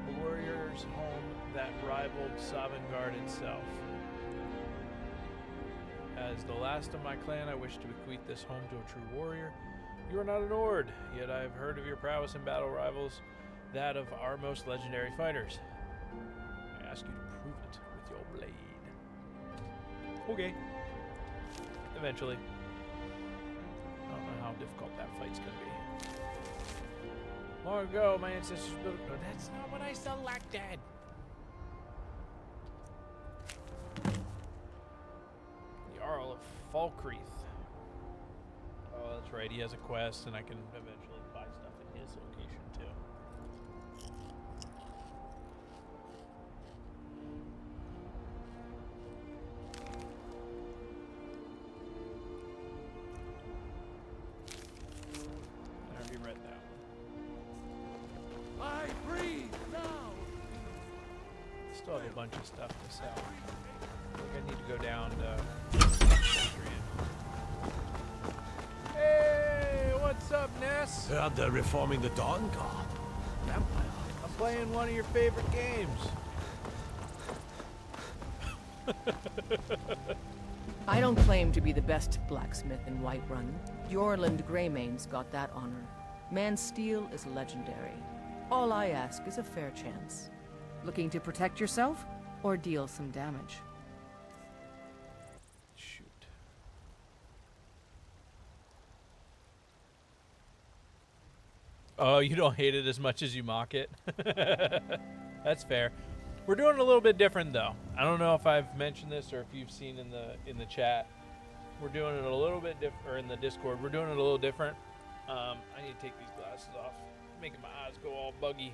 a warrior's home that rivaled Sovngarde itself. As the last of my clan, I wish to bequeath this home to a true warrior. You are not an Ord, yet I have heard of your prowess in battle rivals that of our most legendary fighters. I ask you to prove it with your blade. Okay. Eventually. I don't know how difficult that fight's gonna be. Long ago, my ancestors built... No, that's not what I selected! The Jarl of Falkreath. Oh, that's right, he has a quest, and I can eventually buy stuff in his location, too. I already read that one. I breathe now. Still have a bunch of stuff to sell. I think I need to go down to... Hey, what's up, Ness? Heard they're reforming the Dawn Guard. Vampire. I'm playing one of your favorite games. I don't claim to be the best blacksmith in Whiterun. Yorland Greymane's got that honor. Man's steel is legendary. All I ask is a fair chance. Looking to protect yourself or deal some damage? Shoot. Oh, you don't hate it as much as you mock it? That's fair. We're doing it a little bit different, though. I don't know if I've mentioned this or if you've seen in the chat. We're doing it a little bit different, or in the Discord. We're doing it a little different. I need to take these glasses off, making my eyes go all buggy.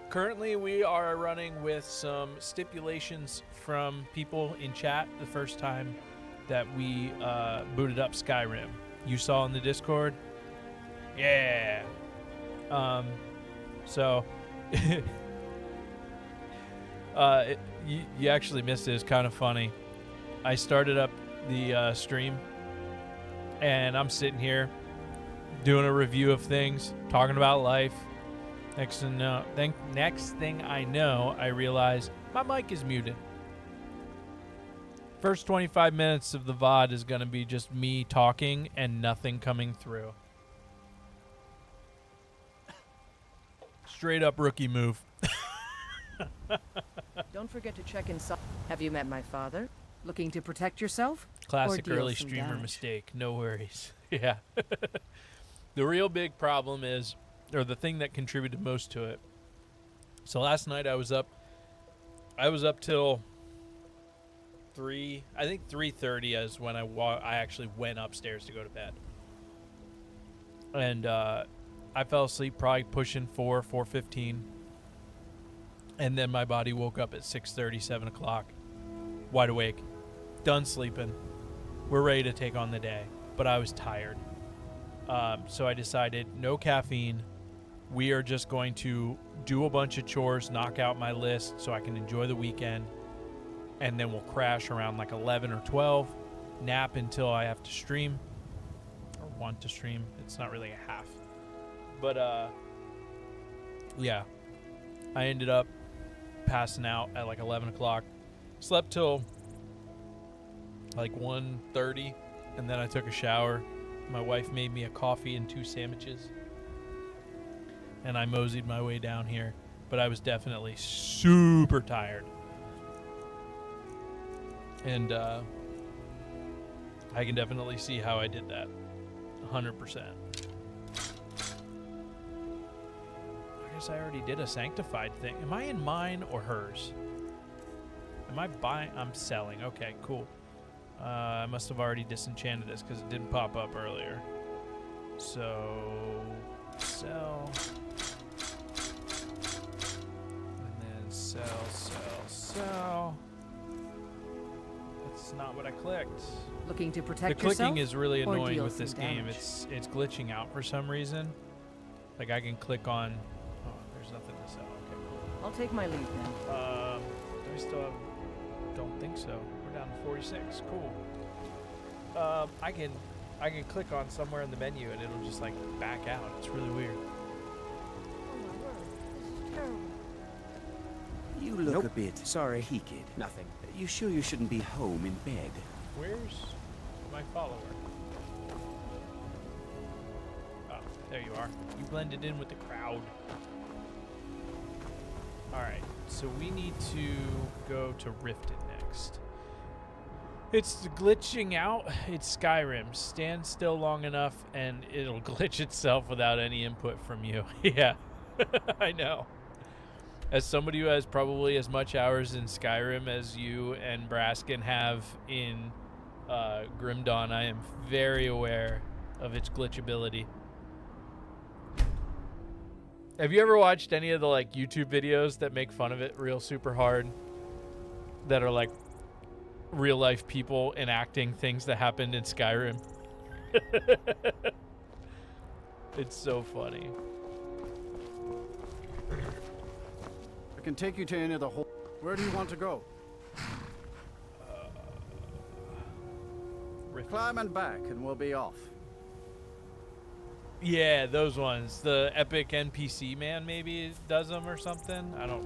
Currently, we are running with some stipulations from people in chat the first time that we booted up Skyrim. You saw in the Discord? Yeah. So, you actually missed it. It's kind of funny. I started up the stream, and I'm sitting here doing a review of things, talking about life. Next thing I know, I realize my mic is muted. First 25 minutes of the VOD is going to be just me talking and nothing coming through. Straight up rookie move. Don't forget to check inside. Have you met my father? Looking to protect yourself? Classic or deal early some streamer damage? mistake. No worries. Yeah. The real big problem is, or the thing that contributed most to it. So last night I was up till 3:30 is when I actually went upstairs to go to bed. And I fell asleep probably pushing 4:15. And then my body woke up at 6:30, 7 o'clock. Wide awake. Done sleeping. We're ready to take on the day. But I was tired. So I decided no caffeine. We are just going to do a bunch of chores, knock out my list so I can enjoy the weekend. And then we'll crash around like 11 or 12. Nap until I have to stream. Or want to stream. It's not really a half. But, yeah. I ended up passing out at like 11 o'clock. Slept till like 1:30. And then I took a shower. My wife made me a coffee and 2 sandwiches. And I moseyed my way down here. But I was definitely super tired. And I can definitely see how I did that. 100%. I guess I already did a sanctified thing. Am I in mine or hers? Am I buying? I'm selling. Okay, cool. I must have already disenchanted this because it didn't pop up earlier. So, sell. And then sell. That's not what I clicked. Looking to protect The clicking yourself is really or annoying deal with this some game. damage? It's glitching out for some reason. Like I can click on. Oh, there's nothing to sell. Okay, cool. I'll take my leave then. Do I still have? Don't think so. We're down to 46. Cool. I can click on somewhere in the menu and it'll just like back out. It's really weird. Oh my word, this is terrible. You look a bit peaked. Nothing. You sure you shouldn't be home in bed? Where's my follower? Oh, there you are. You blended in with the crowd. Alright, so we need to go to Riften next. It's glitching out. It's Skyrim. Stand still long enough and it'll glitch itself without any input from you. Yeah, I know. As somebody who has probably as much hours in Skyrim as you and Braskin have in Grim Dawn, I am very aware of its glitchability. Have you ever watched any of the like YouTube videos that make fun of it real super hard? That are like real life people enacting things that happened in Skyrim. It's so funny. I can take you to any of the whole. Where do you want to go? Climb and back, and we'll be off. Yeah, those ones. The epic NPC man maybe does them or something. I don't.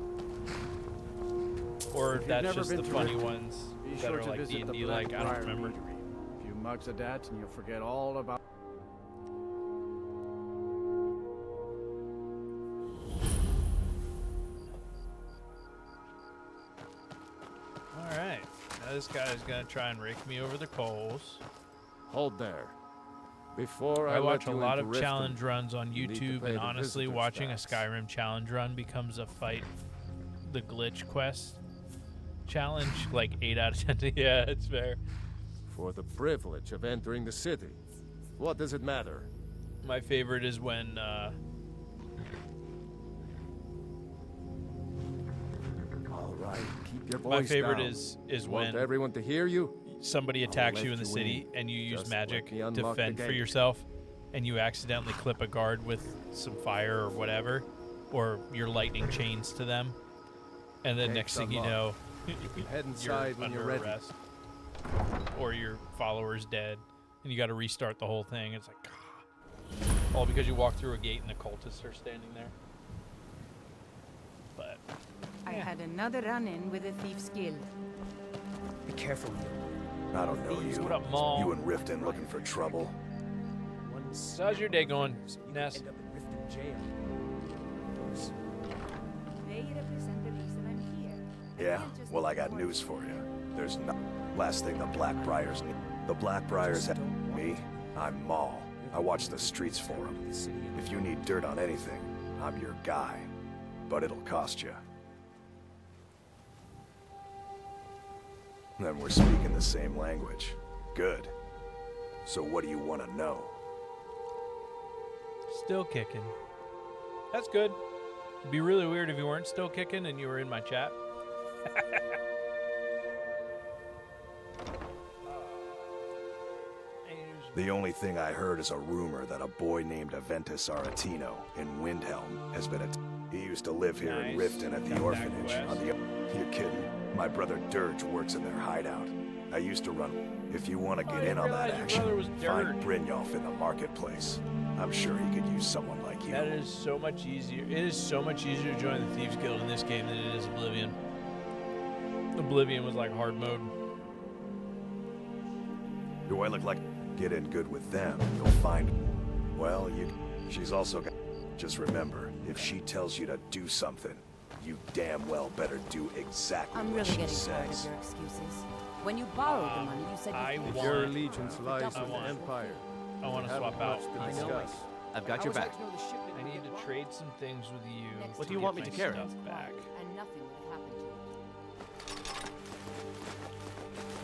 Or If you've that's never just been the to funny Riften, ones be that sure are to like visit the D&D like. I don't Blackbriar remember. Meadery. A few mugs of that, and you'll forget all about. Alright. Now this guy's gonna try and rake me over the coals. Hold there. Before I I watch let a you lot into of Riften, challenge runs on you need to YouTube, pay and the honestly, visitor's watching tax. a Skyrim challenge run becomes a fight the glitch quest challenge, like 8 out of 10. Yeah, it's fair. For the privilege of entering the city. What does it matter? My favorite is when All right, keep your voice my favorite down. is You when want everyone to hear you. somebody I'll attacks let you in the city in. and you use Just magic let me to unlock the fend for gate. yourself, and you accidentally clip a guard with some fire or whatever, or your lightning chains to them, and then Gate's all thing you unlocked. know, You can head you're inside when under you're ready. arrest, or your follower's dead, and you got to restart the whole thing. It's like, all because you walked through a gate and the cultists are standing there. But I had another run-in with a thief's guild. Be careful. I don't know you. What up, Maul? You and Riften looking for trouble. How's your day going, Ness? End up in Riften jail. They represent the reason I'm here. Yeah? Well, I got news for you. There's no last thing the Blackbriars need. The Blackbriars have me. I'm Maul. I watch the streets for them. If you need dirt on anything, I'm your guy. But it'll cost you. Then we're speaking the same language. Good. So what do you want to know? Still kicking. That's good. It'd be really weird if you weren't still kicking and you were in my chat. The only thing I heard is a rumor that a boy named Aventus Aretino in Windhelm has been he used to live here in Riften at the orphanage. You kidding? My brother Dirge works in their hideout. I used to run. If you want to get in on that action, find Brynjolf in the marketplace. I'm sure he could use someone like you. That is so much easier. It is so much easier to join the Thieves Guild in this game than it is Oblivion. Oblivion was like hard mode. Do I look like get in good with them? You'll find. Well, she's also got. Just remember, if she tells you to do something, you damn well better do exactly I'm what really she getting tired of says. your excuses. When you borrowed the money, you said If your allegiance lies with the Empire, I want to swap out. I've got your back. I need to trade some things with you. What do you want me to carry? Stuff back. And nothing would happen to it.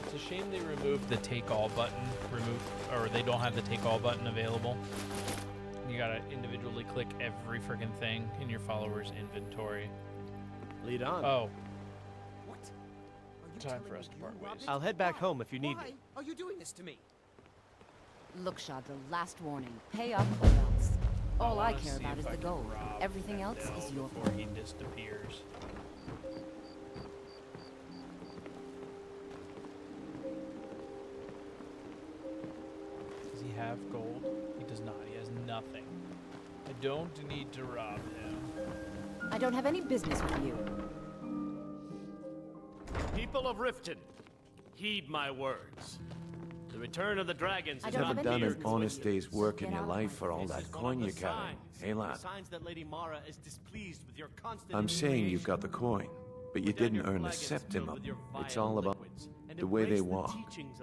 It's a shame they removed the take all button. Or they don't have the take all button available. You gotta individually click every freaking thing in your followers' inventory. Lead on. Oh. What? Time for us to part ways. I'll head back home if you need me. Are you doing this to me? Look, Shadra, last warning. Pay up or else. All I wanna care see about if is I the can gold. rob Everything else Fendel is your before he disappears. Does he have gold? He does not. He has nothing. I don't need to rob him. I don't have any business with you. People of Riften, heed my words. The return of the dragons is You've never not done near an honest day's work in your life for all that coin you're carrying. Hey, lad. Signs that Lady Mara is displeased with your constant I'm saying you've got the coin, but you didn't earn a septimum. It's all about the way they walk.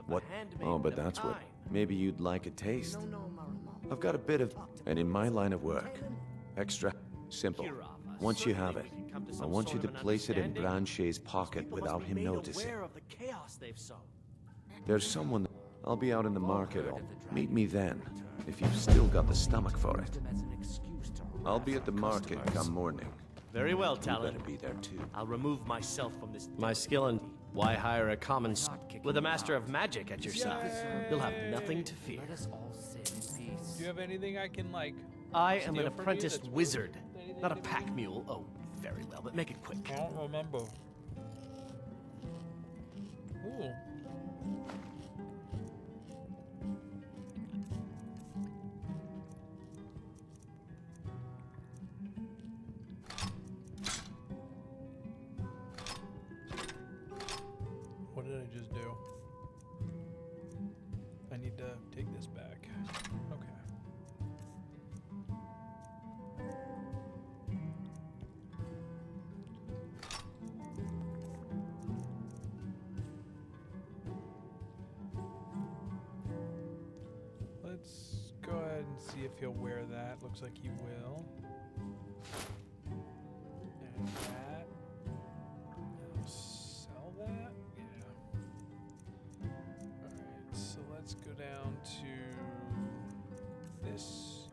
What? Oh, but that's what. Maybe you'd like a taste. I've got a bit of, and in my line of work, extra simple. Once you have it, I want you to place it in Branchet's pocket without him noticing. Aware of the chaos they've sown. There's someone. I'll be out in the market. Meet me then, if you've still got the stomach for it. I'll be at the market come morning. Very well, You Talon. better be there too. I'll remove myself from this. My skill and why hire a common with a master of magic at your side? You'll have nothing to fear. Do you have anything I can, like... I am steal an from you apprentice that's wizard, worth not a anything? pack mule. Oh, very well, but make it quick. I don't remember. Ooh. What did I just do? I need to take this back. Okay. Let's go ahead and see if he'll wear that. Looks like he will. And that. I'll sell that? Yeah. Alright, so let's go down to this.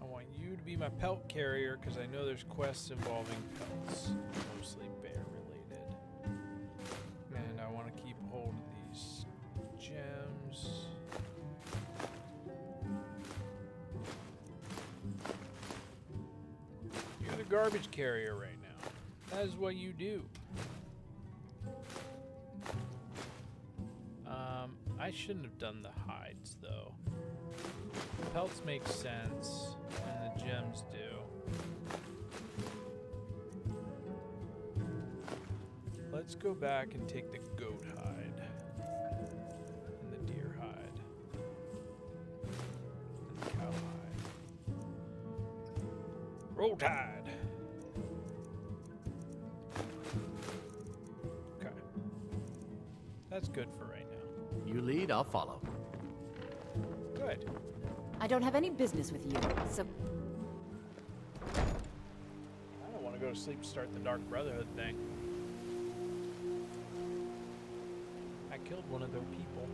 I want you to be my pelt carrier because I know there's quests involving pelts, mostly bear related. And I want to keep hold of these gems. You're the garbage carrier right now. That is what you do. I shouldn't have done the hides though. The pelts make sense, and the gems do. Let's go back and take the goat hide. And the deer hide. And the cow hide. Roll Tide! That's good for right now. You lead, I'll follow. Good. I don't have any business with you, so... I don't want to go to sleep and start the Dark Brotherhood thing. I killed one of their people.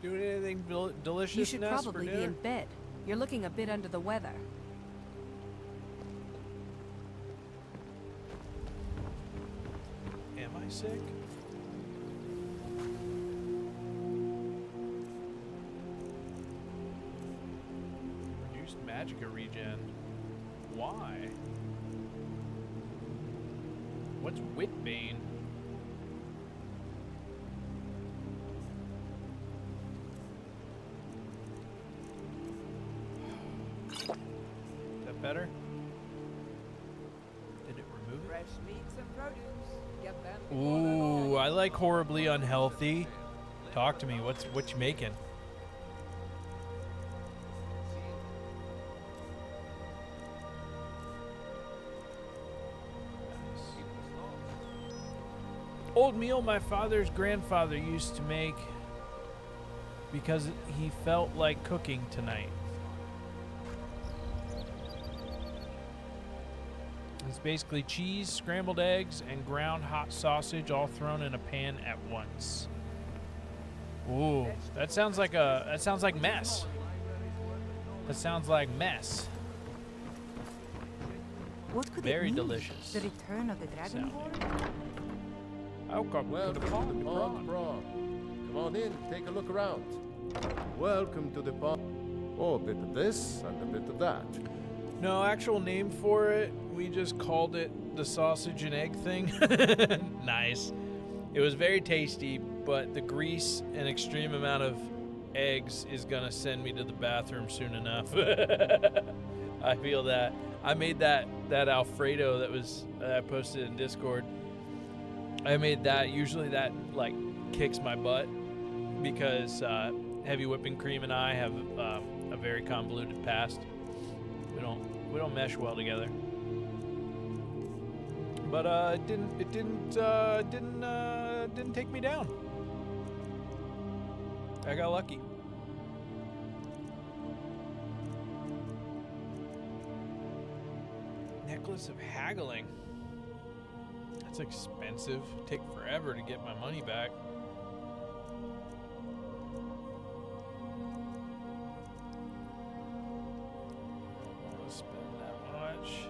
Doing anything delicious? You should Ness, probably for be dinner? in bed. You're looking a bit under the weather. Am I sick? Reduced magicka regen. Why? What's Witbane? Is that better? Did it remove it? Fresh meats and produce. Get them. Ooh, I like horribly unhealthy. Talk to me. What you making? Old meal my father's grandfather used to make because he felt like cooking tonight. It's basically cheese, scrambled eggs, and ground hot sausage all thrown in a pan at once. Ooh, that sounds like mess. That sounds like mess. What could Very it mean? delicious. The return of the Dragonborn? Welcome Welcome to the pond. Come on in, take a look around. Welcome to the pond. Oh, a bit of this and a bit of that. No actual name for it. We just called it the sausage and egg thing. Nice. It was very tasty, but the grease and extreme amount of eggs is gonna send me to the bathroom soon enough. I feel that. I made that Alfredo that I posted in Discord. I made that. Usually that like kicks my butt because heavy whipping cream and I have a very convoluted past. We don't mesh well together. But it didn't take me down. I got lucky. Necklace of haggling. That's expensive. Take forever to get my money back. Don't want to spend that much.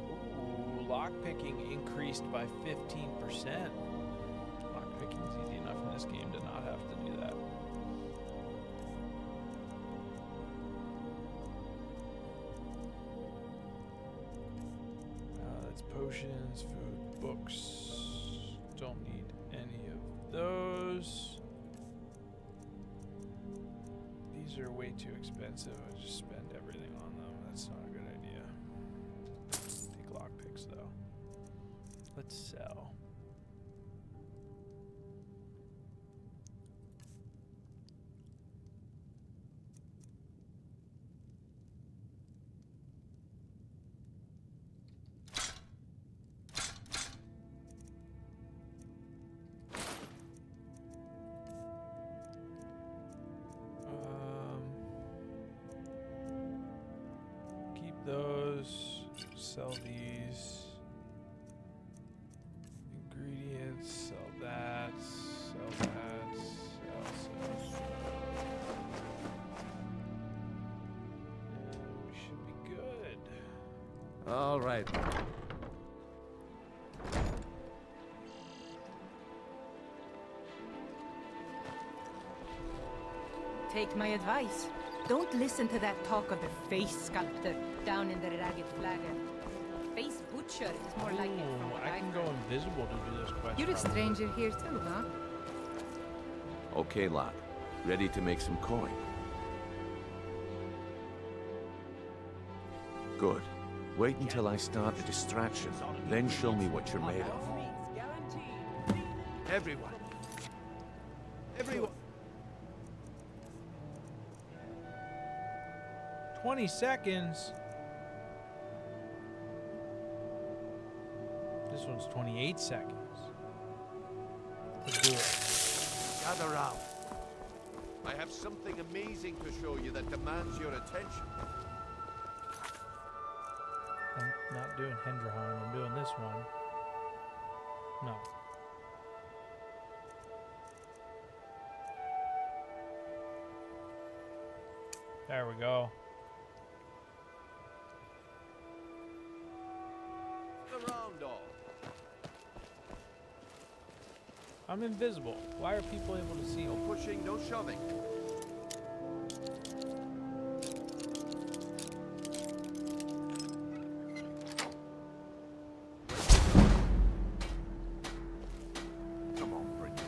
Ooh, lockpicking increased by 15%. Lockpicking's easy enough in this game to not have to do that. Potions, food, books. Don't need any of those. These are way too expensive. I just spend everything on them. That's not a good idea. Take lockpicks though. Let's sell. Those, sell these ingredients, sell that, sell that, sell. And we should be good. All right. Take my advice. Don't listen to that talk of the face sculptor down in the Ragged Flagon. Face butcher is more like it from what I can go invisible to do this quest. You're a probably. stranger here too, huh? Okay, lad. Ready to make some coin? Good. Wait until I start the distraction, then show me what you're made of. Everyone. 20 seconds. This one's 28 seconds. Let's do it. Gather round. I have something amazing to show you that demands your attention. I'm not doing Hendraheim, I'm doing this one. No. There we go. Around all. I'm invisible. Why are people able to see me? No pushing, no shoving. Come on, bring it.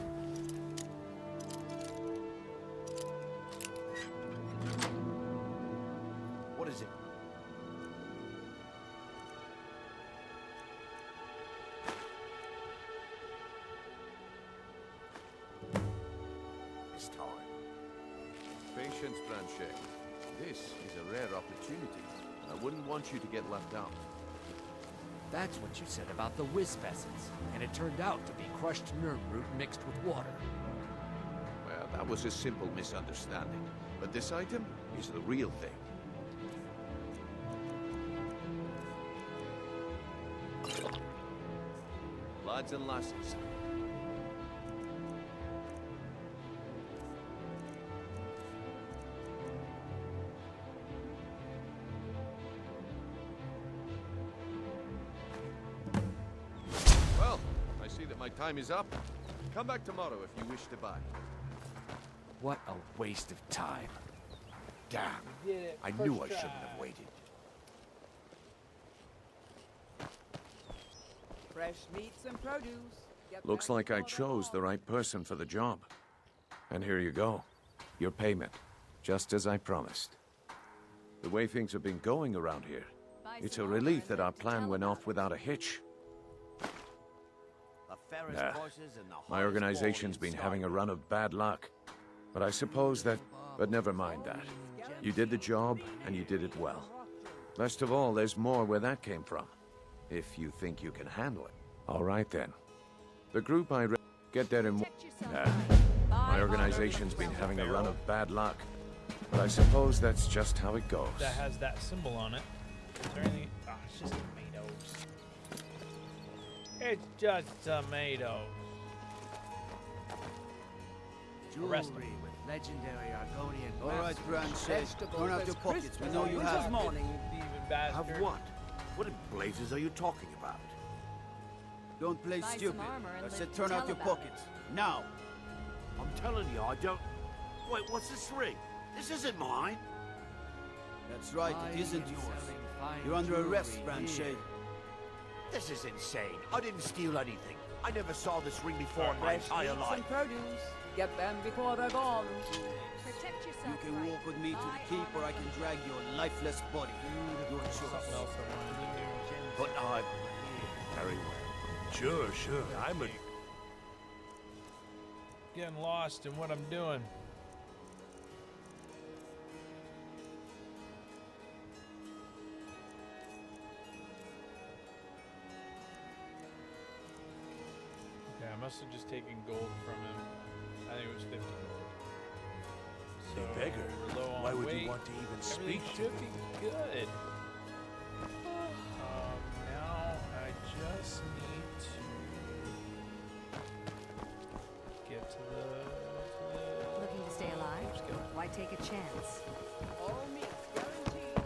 What is it? This time. Patience, Blanchet. This is a rare opportunity. I wouldn't want you to get left out. That's what you said about the whiz essence, and it turned out to be crushed nerve root mixed with water. Well, that was a simple misunderstanding. But this item is the real thing. Lads and lasses. Well, I see that my time is up. Come back tomorrow if you wish to buy. What a waste of time. Damn. I knew I shouldn't have waited. Fresh meats and produce. Get Looks back like I before the chose the right person for the job. And here you go. Your payment. Just as I promised. The way things have been going around here, it's a relief that our plan went off without a hitch. Nah, my organization's been having a run of bad luck. But I suppose that... But never mind that. You did the job, and you did it well. Best of all, there's more where that came from. If you think you can handle it. All right, then. The group I get there in... Nah, my organization's been having a run of bad luck. But I suppose that's just how it goes. That has that symbol on it. Is there anything? Ah, it's just tomatoes. It's just tomatoes. Jewelry with legendary Argonian. All right, Blanchet, turn out your pockets. We know you have. morning. Have what? What in blazes are you talking about? Don't play stupid. I said turn out your pockets. Now! I'm telling you, I don't... Wait, what's this ring? This isn't mine. That's right, it isn't yours. You're under arrest, Blanchet. This is insane. I didn't steal anything. I never saw this ring before in my Fresh entire meats life. and produce. Get them before they're gone. Protect yourself. You can walk with me to the keep, or I can drag your lifeless body. Your choice. But I'm... Very well. Sure, sure. I'm a... Getting lost in what I'm doing. Okay, I must have just taken gold from him. I think it was 50 gold. So Hey, beggar, we're low on why would you weight. want to even Everything speak to should me? be good. Now I just need to get to the Looking to stay alive? Let's go. Why take a chance? All meats guaranteed.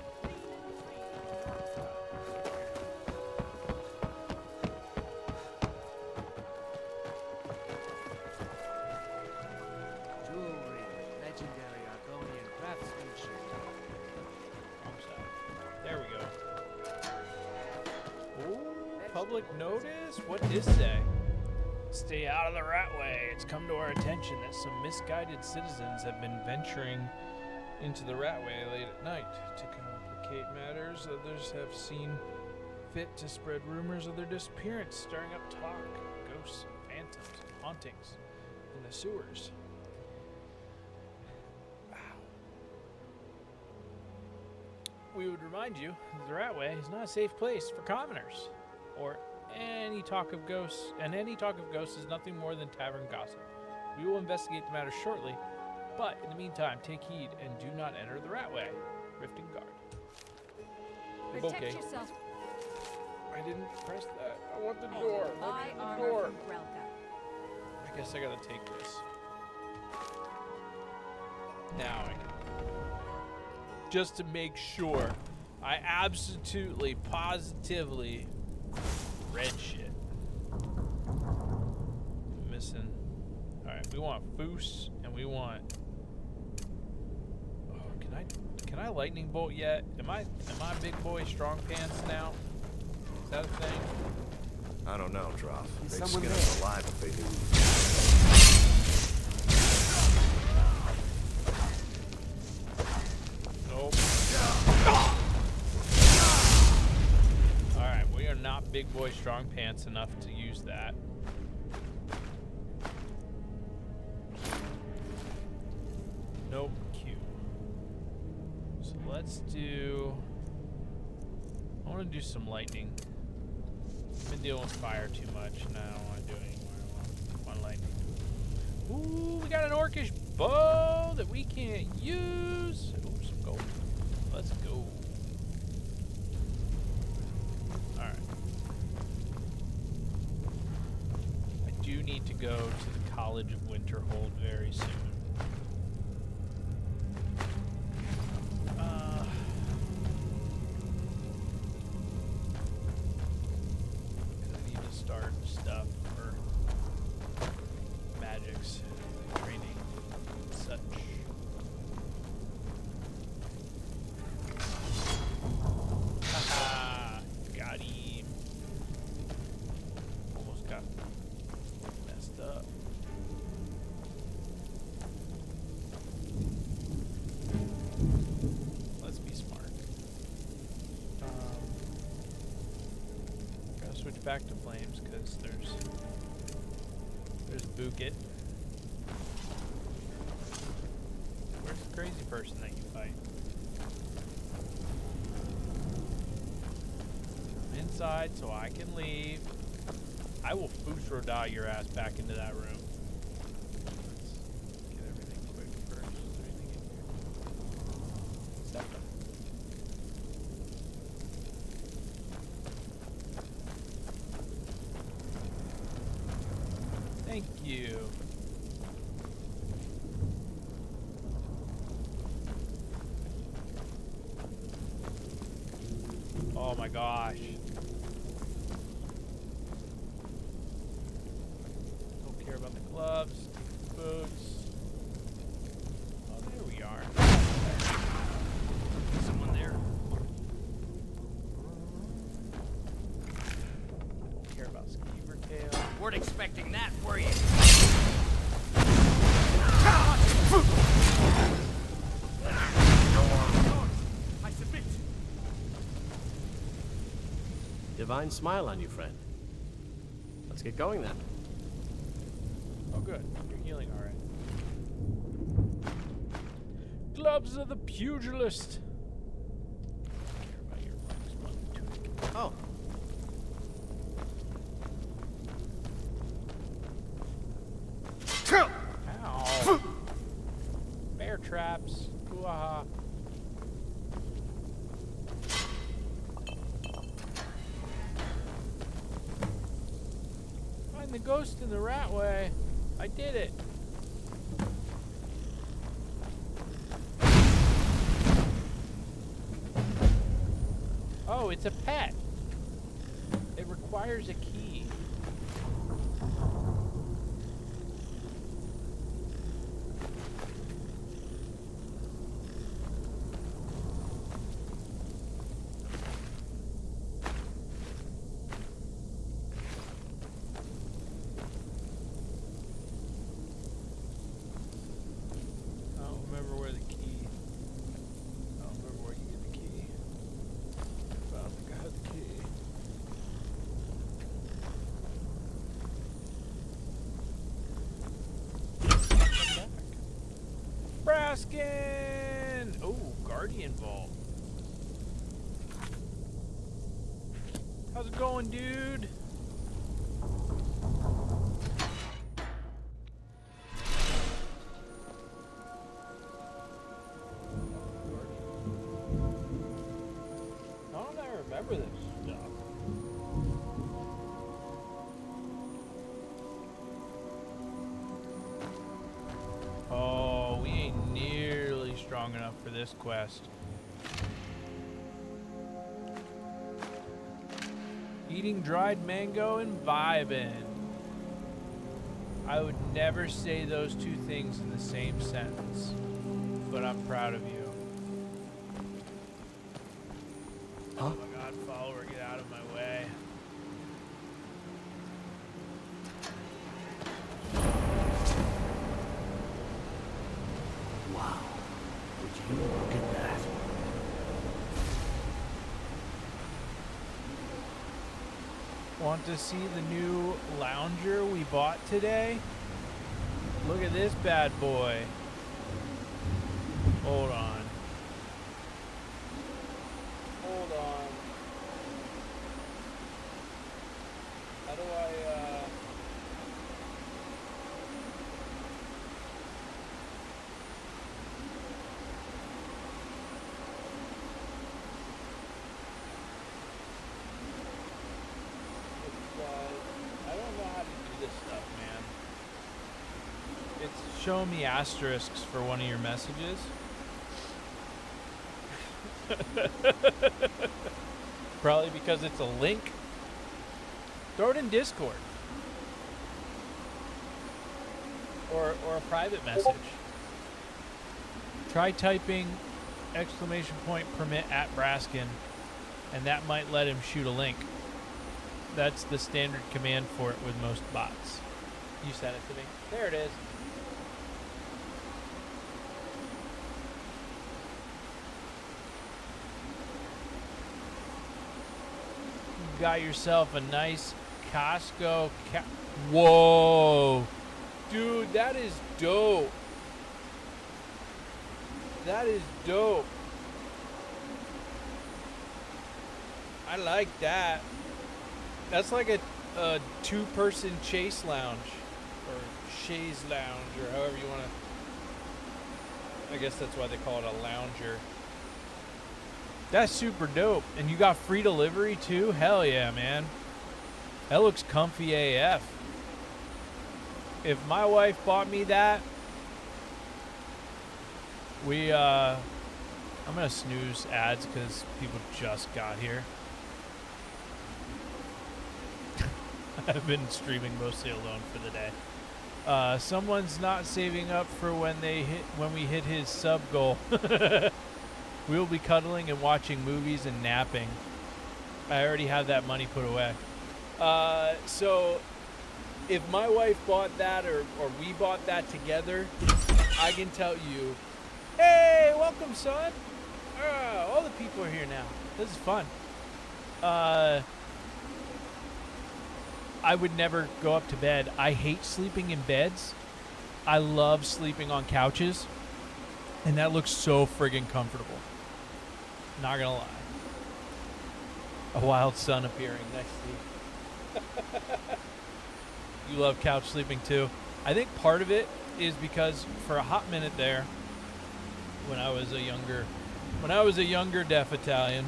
Jewelry with legendary Argonian craftsmanship. There we go. Ooh, public notice? What is that? Stay out of the Ratway. It's come to our attention that some misguided citizens have been venturing into the Ratway late at night. To complicate matters, others have seen fit to spread rumors of their disappearance, stirring up talk, ghosts, phantoms, and hauntings in the sewers. we would remind you that the Ratway is not a safe place for commoners, or any talk of ghosts, and any talk of ghosts is nothing more than tavern gossip. We will investigate the matter shortly, but in the meantime, take heed and do not enter the Ratway. Rift and guard. Protect yourself. I didn't press that. I want the door. Buy The armor door. from Grelka. I guess I gotta take this. Now I can. Just to make sure, I absolutely, positively read shit. Missing. Alright, we want Foos and we want. Oh, can I lightning bolt yet? Am I big boy strong pants now? Is that a thing? I don't know, Droff. They'd someone skin there? us alive if they knew. Nope. Alright, we are not big boy strong pants enough to use that. Nope, Q. So let's do... I want to do some lightning. I've been dealing with fire too much, and I don't want to do it anymore. I want lightning. Ooh, we got an orcish bow that we can't use. Ooh, some gold. Let's go. Alright. I do need to go to the College of Winterhold very soon. I need to start stuff for magics, training, and such. Haha, got him. Almost got messed up. Let's be smart. Gotta switch back to flames because there's Bookit. Where's the crazy person that you fight? I'm inside so I can leave. I will Fusroda your ass back into that room. Let's get everything quick first. Is there anything in here? Septum. Thank you. Oh my gosh. Don't care about the gloves, boots. Oh, there we are. Someone there? Don't care about skeever tail. Weren't expecting that, were you? I submit. Divine smile on you, friend. Let's get going then. Oh good, you're healing alright. Gloves of the pugilist. Don't care about your rocks, tunic. Oh. Ow. Bear traps. Hoo-ah. Find the ghost in the Ratway. I did it. Oh, it's a pet. It requires a key. I don't remember where the key. I don't remember where you get the key. But I don't think I had the key. Braskin! Oh, Guardian Vault. going, dude. How don't I remember this stuff? Oh, we ain't nearly strong enough for this quest. Eating dried mango and vibing. I would never say those two things in the same sentence, but I'm proud of you. Huh? Oh my god, follower, get out of my way. Wow. Would you look at that? Want to see the new lounger we bought today? Look at this bad boy. Hold on. Hold on. How do I, I don't know how to do this stuff, man. It's showing me asterisks for one of your messages. Probably because it's a link. Throw it in Discord. Or a private message. Try typing !permit at Braskin, and that might let him shoot a link. That's the standard command for it with most bots. You sent it to me. There it is. You got yourself a nice Costco Whoa! Dude, that is dope. That is dope. I like that. That's like a two-person chase lounge, or chaise lounge, or however you want to. I guess that's why they call it a lounger. That's super dope. And you got free delivery too? Hell yeah, man. That looks comfy AF. If my wife bought me that, I'm gonna snooze ads because people just got here. I've been streaming mostly alone for the day. Someone's not saving up for when we hit his sub goal. We'll be cuddling and watching movies and napping. I already have that money put away. So if my wife bought that or we bought that together, I can tell you, hey, welcome, son. All the people are here now. This is fun. I would never go up to bed. I hate sleeping in beds. I love sleeping on couches. And that looks so friggin' comfortable. Not gonna lie. A wild sun appearing next to you. You love couch sleeping too. I think part of it is because for a hot minute there, when I was a younger deaf Italian.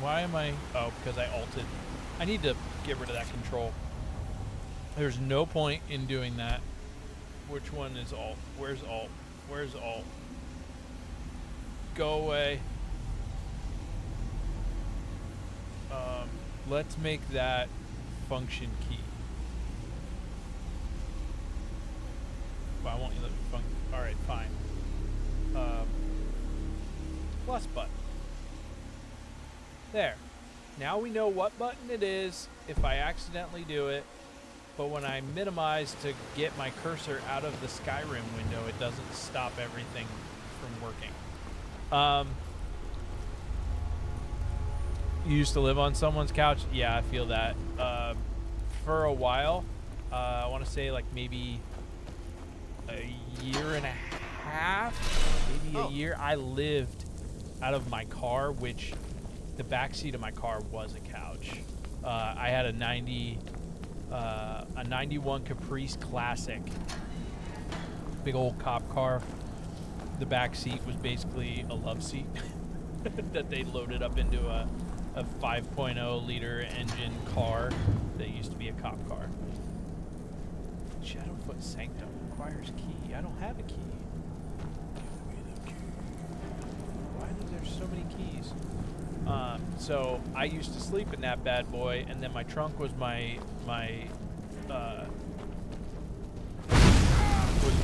Why am I? Oh, because I alted. I need to get rid of that control. There's no point in doing that. Which one is alt? Where's alt? Where's alt? Go away. Let's make that function key. Why won't you let me function? Alright, fine. Plus button. There. Now we know what button it is if I accidentally do it, but when I minimize to get my cursor out of the Skyrim window, it doesn't stop everything from working. You used to live on someone's couch? Yeah, I feel that. For a while, I want to say like maybe a year and a half, maybe a year, I lived out of my car, which the back seat of my car was a couch. I had a 91 Caprice Classic, big old cop car. The back seat was basically a love seat that they loaded up into a 5.0 liter engine car that used to be a cop car. Shadowfoot Sanctum requires key. I don't have a key. Why are there so many keys? So I used to sleep in that bad boy, and then my trunk was was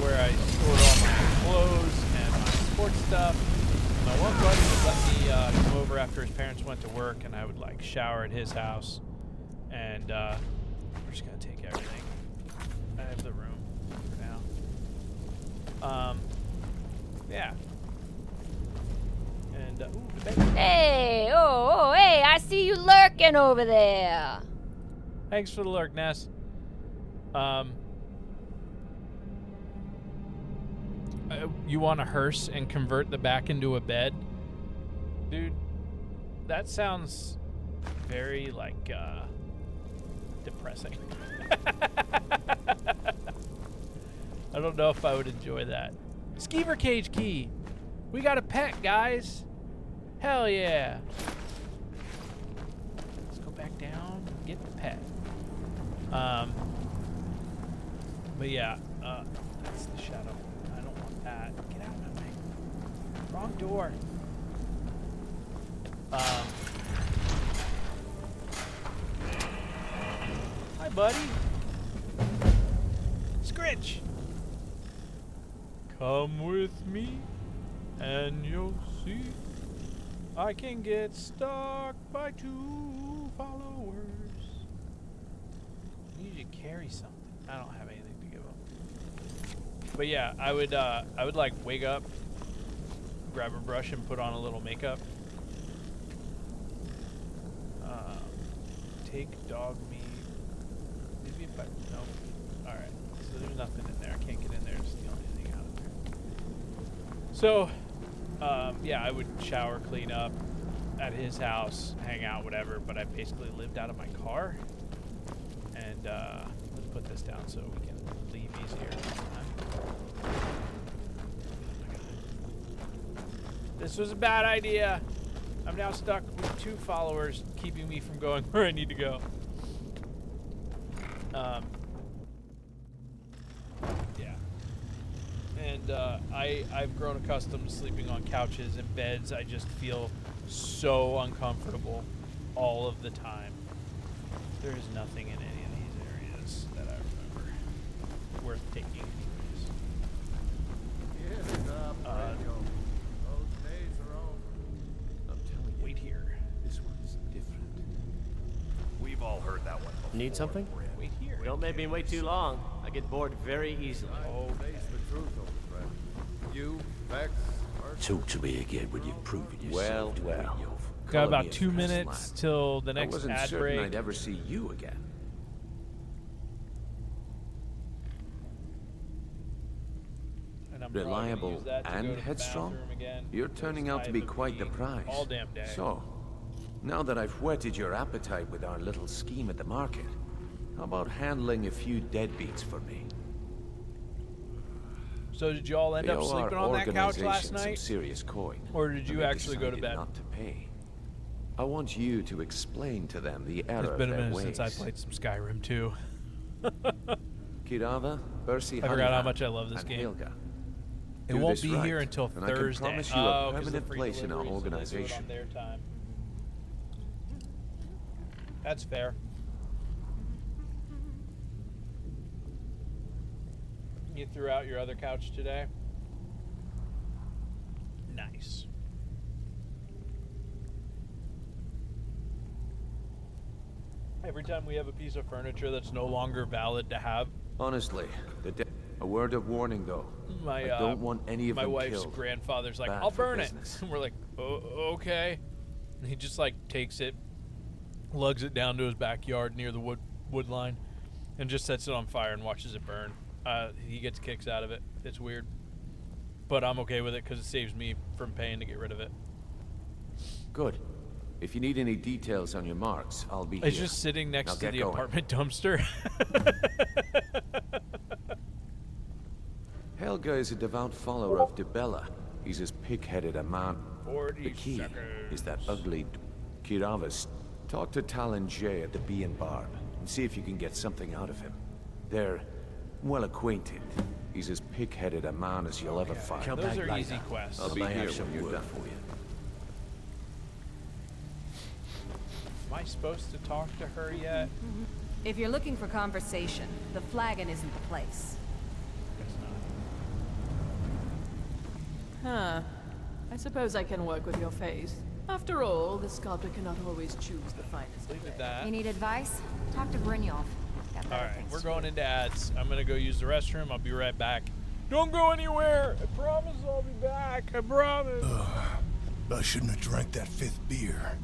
where I stored all my clothes and my sports stuff. My one buddy would let me come over after his parents went to work, and I would like shower at his house. And we're just gonna take everything. I have the room for now. Yeah. And ooh, the bed. Hey, hey, I see you lurking over there. Thanks for the lurk, Ness. You want a hearse and convert the back into a bed? Dude, that sounds very, like, depressing. I don't know if I would enjoy that. Skeever cage key. We got a pet, guys. Hell yeah. Let's go back down and get the pet. But yeah, that's the shadow. I don't want that. Get out of my way. Wrong door. Hi, buddy. Scritch. Come with me, and you'll see I can get stuck by 2 followers. I need you to carry something. I don't have anything to give them. But yeah, I would like wake up, grab a brush, and put on a little makeup. Take dog meat. Maybe if I no. All right. So there's nothing in there. I can't get in there to steal anything out of there. So, yeah, I would shower, clean up at his house, hang out, whatever. But I basically lived out of my car. And let's put this down so we can leave easier this time. This was a bad idea. I'm now stuck with 2 followers, keeping me from going where I need to go. Yeah. And I've grown accustomed to sleeping on couches and beds. I just feel so uncomfortable all of the time. There is nothing in any of these areas that I remember worth taking. Wait here. This one's different. We've all heard that one before. Need something? Wait here. Don't make me wait too long. I get bored very easily. Oh, face the truth, old friend. You, Vex, Talk to me again when you've proven yourself to be your Got about 2 minutes till the next I wasn't ad certain break. I'd ever see you again. And I'm probably gonna Reliable use that to go and to the headstrong? bathroom again. You're turning out to be quite the prize. All damn day. So, now that I've whetted your appetite with our little scheme at the market, how about handling a few deadbeats for me? So did you all end up sleeping on that couch last night? Some serious coin, Or did you and they actually go to decided bed? Not to pay. I want you to explain to them the error It's of been a their minute ways. since I played some Skyrim too. Kirava, Percy, I forgot how much I love this and game. Helga. It Do won't this be right, here until and Thursday. I can promise you a 'cause permanent they're free place in our delivery, so they do it organization. on their time. That's fair. You threw out your other couch today? Nice. Every time we have a piece of furniture that's no longer valid to have. Honestly, a word of warning though. I don't want any of my them wife's killed. grandfather's like, Bad I'll for burn business. it. And we're like, oh, okay. And he just like takes it, lugs it down to his backyard near the wood line, and just sets it on fire and watches it burn. He gets kicks out of it. It's weird. But I'm okay with it because it saves me from paying to get rid of it. Good. If you need any details on your marks, I'll be It's here. just sitting Now next to get the going. apartment dumpster. Helga is a devout follower of Dibella. He's as pig-headed a man. 40 The key seconds. is that ugly Kiravas. Talk to Talon J at the Bee and Barb and see if you can get something out of him. They're well acquainted. He's as pig-headed a man as you'll ever find. Those are easy quests. I'll be here when you're done for you. Am I supposed to talk to her yet? If you're looking for conversation, the flagon isn't the place. Huh. I suppose I can work with your face. After all, the sculptor cannot always choose the finest. Leave it at that. You need advice? Talk to Brynjolf. Got better Alright, things we're to going do. into ads. I'm gonna go use the restroom. I'll be right back. Don't go anywhere! I promise I'll be back. I promise. I shouldn't have drank that 5th beer.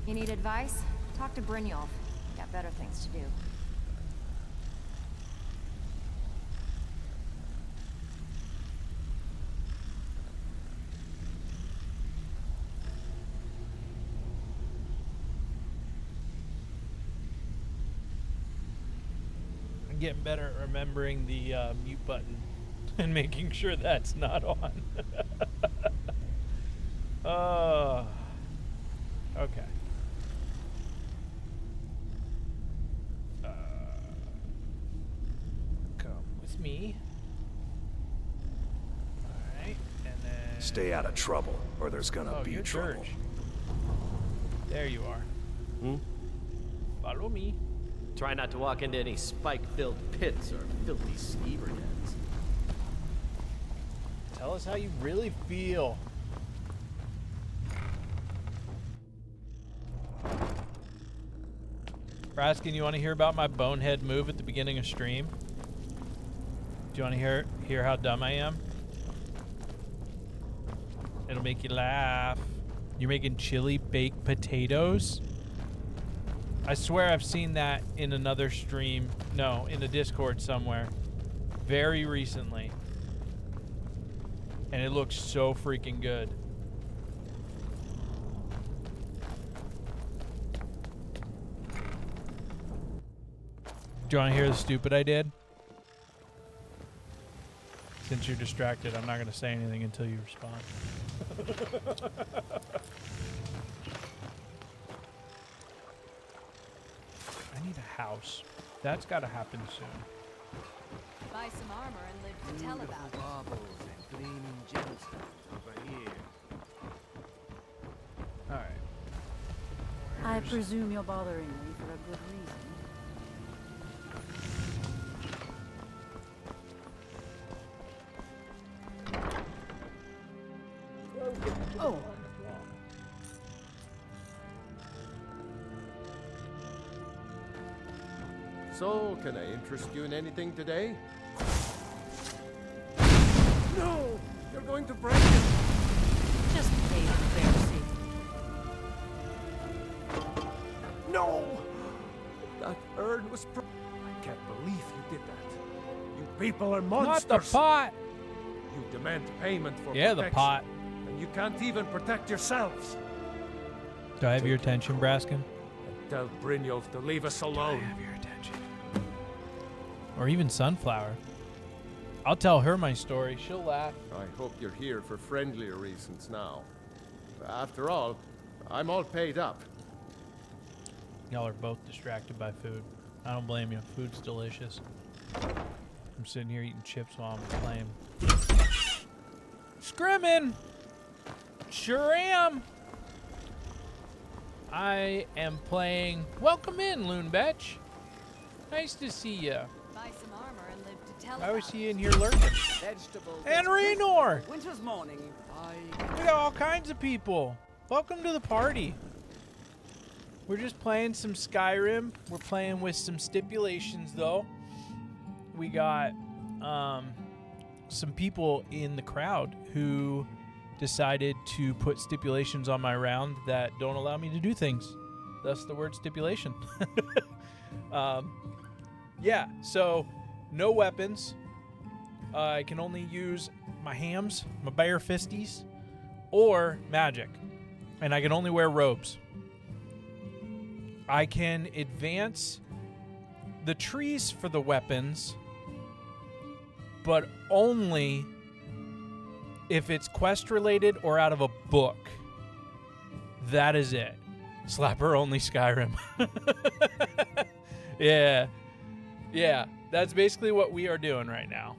You need advice? Talk to Brynjolf. Got better things to do. I'm getting better at remembering the mute button. and making sure that's not on. Okay. Come with me. Alright, and then... Stay out of trouble, or there's gonna be you're trouble. Dirge. There you are. Follow me. Try not to walk into any spike-filled pits or filthy skeever heads. Tell us how you really feel. Raskin, you want to hear about my bonehead move at the beginning of stream? Do you want to hear how dumb I am? It'll make you laugh. You're making chili baked potatoes? I swear I've seen that in another stream. No, in a Discord somewhere. Very recently. And it looks so freaking good. Do you want to hear the stupid I did? Since you're distracted, I'm not going to say anything until you respond. I need a house. That's got to happen soon. Buy some armor and live to tell about it. Baubles and gleaming gemstones over here. All right. I presume you're bothering me for a good reason. Oh. So, can I interest you in anything today? No! You're going to break it! Just pay the fair seat. No! That urn was I can't believe you did that. You people are monsters! Not the pot! You demand payment for Yeah, protection. the pot. And you can't even protect yourselves. Do I have your attention, Braskin? And tell Brynjolf to leave us alone. Do I have your attention? Or even Sunflower. I'll tell her my story. She'll laugh. I hope you're here for friendlier reasons now. After all, I'm all paid up. Y'all are both distracted by food. I don't blame you. Food's delicious. I'm sitting here eating chips while I'm playing. Scrimming! Sure am! I am playing... Welcome in, Loonbetch. Nice to see ya. Buy some armor and live to tell Why was about he it. in here lurking? Vegetables. And Raynor! Winter's morning. We got all kinds of people. Welcome to the party. We're just playing some Skyrim. We're playing with some stipulations, though. We got some people in the crowd who decided to put stipulations on my round that don't allow me to do things. Thus the word stipulation. Yeah, so no weapons. I can only use my hams, my bare fisties, or magic. And I can only wear robes. I can advance the trees for the weapons, but only if it's quest related or out of a book. That is it. Slapper only Skyrim. Yeah. Yeah, that's basically what we are doing right now.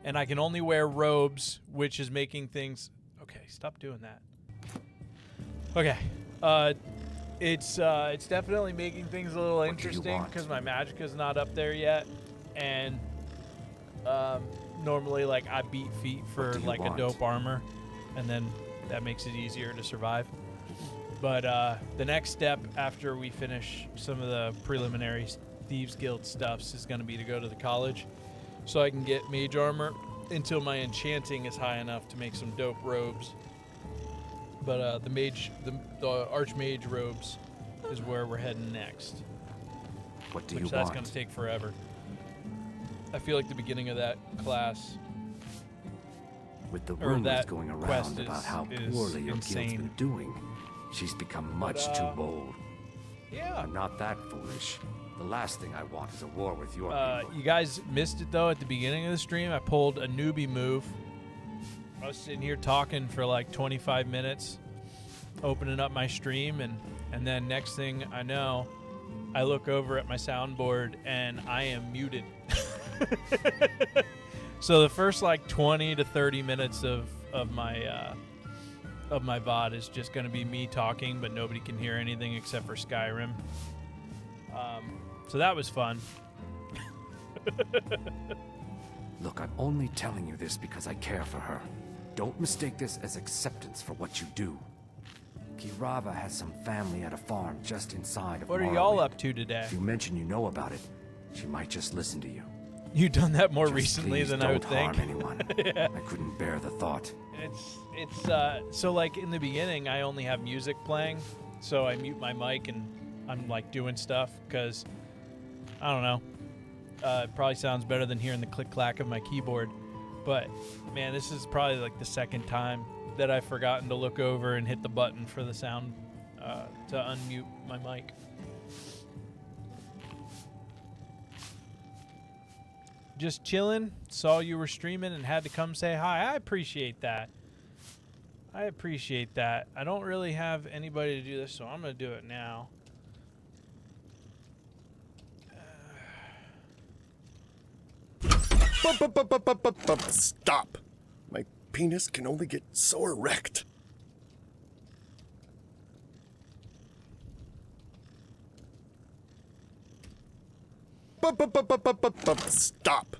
And I can only wear robes, which is making things... Okay, stop doing that. Okay. It's definitely making things a little interesting because my magic is not up there yet. And normally, like, I beat feet for, like, a dope armor. And then that makes it easier to survive. But the next step after we finish some of the preliminary Thieves Guild stuffs is going to be to go to the college so I can get mage armor until my enchanting is high enough to make some dope robes. But the archmage robes is where we're heading next. What do you want? That's going to take forever. I feel like the beginning of that class, with the or rumors that going quest around about is- how is poorly your guild's insane. been doing, she's become much too bold. Yeah. I'm not that foolish. The last thing I want is a war with your people. You guys missed it though at the beginning of the stream. I pulled a newbie move. I was sitting here talking for like 25 minutes, opening up my stream, and then next thing I know, I look over at my soundboard and I am muted. So the first like 20 to 30 minutes of my VOD is just going to be me talking, but nobody can hear anything except for Skyrim. So that was fun. Look, I'm only telling you this because I care for her. Don't mistake this as acceptance for what you do. Kirava has some family at a farm just inside of What are Morrowind. y'all up to today? If you mention you know about it, she might just listen to you. You've done that more Just recently please than I would don't think. harm anyone. Yeah. I couldn't bear the thought. It's so like in the beginning I only have music playing, so I mute my mic and I'm like doing stuff because I don't know. It probably sounds better than hearing the click clack of my keyboard. But man, this is probably like the second time that I've forgotten to look over and hit the button for the sound to unmute my mic. Just chilling, saw you were streaming and had to come say hi. I appreciate that. I appreciate that. I don't really have anybody to do this, so I'm going to do it now. Stop. My penis can only get so erect. Stop.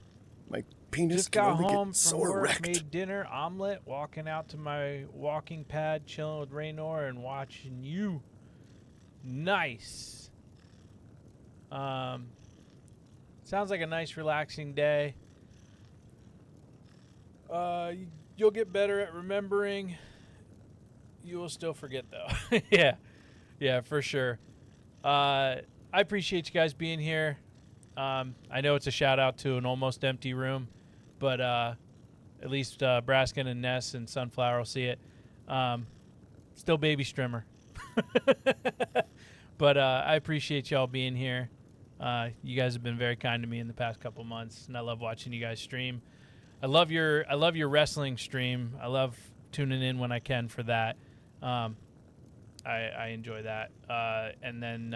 My penis Just can got only home get from so work, erect. made dinner, omelet, walking out to my walking pad, chilling with Raynor and watching you. Nice. Sounds like a nice, relaxing day. You'll get better at remembering. You will still forget, though. Yeah, for sure. I appreciate you guys being here. I know it's a shout out to an almost empty room, but at least Braskin and Ness and Sunflower will see it. Still baby strimmer. But I appreciate y'all being here. You guys have been very kind to me in the past couple months, and I love watching you guys stream. I love your wrestling stream. I love tuning in when I can for that. I enjoy that. And then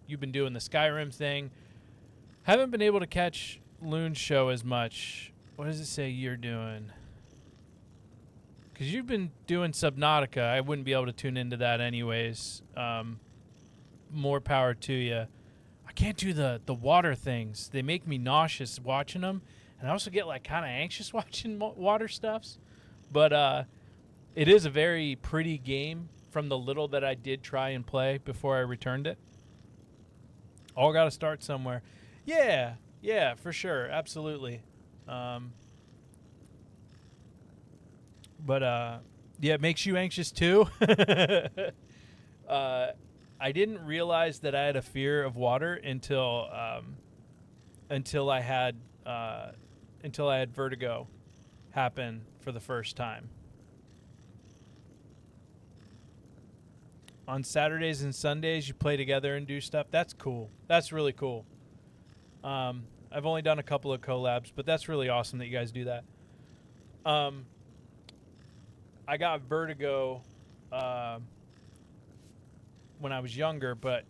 you've been doing the Skyrim thing. Haven't been able to catch Loon's show as much. What does it say you're doing? Because you've been doing Subnautica. I wouldn't be able to tune into that anyways. More power to you. I can't do the water things. They make me nauseous watching them. And I also get like kind of anxious watching water stuffs. But it is a very pretty game from the little that I did try and play before I returned it. All got to start somewhere. Yeah, for sure. Absolutely. But yeah, it makes you anxious too. I didn't realize that I had a fear of water until I had vertigo happen for the first time. On Saturdays and Sundays, you play together and do stuff. That's cool. That's really cool. I've only done a couple of collabs, but that's really awesome that you guys do that. I got vertigo when I was younger, but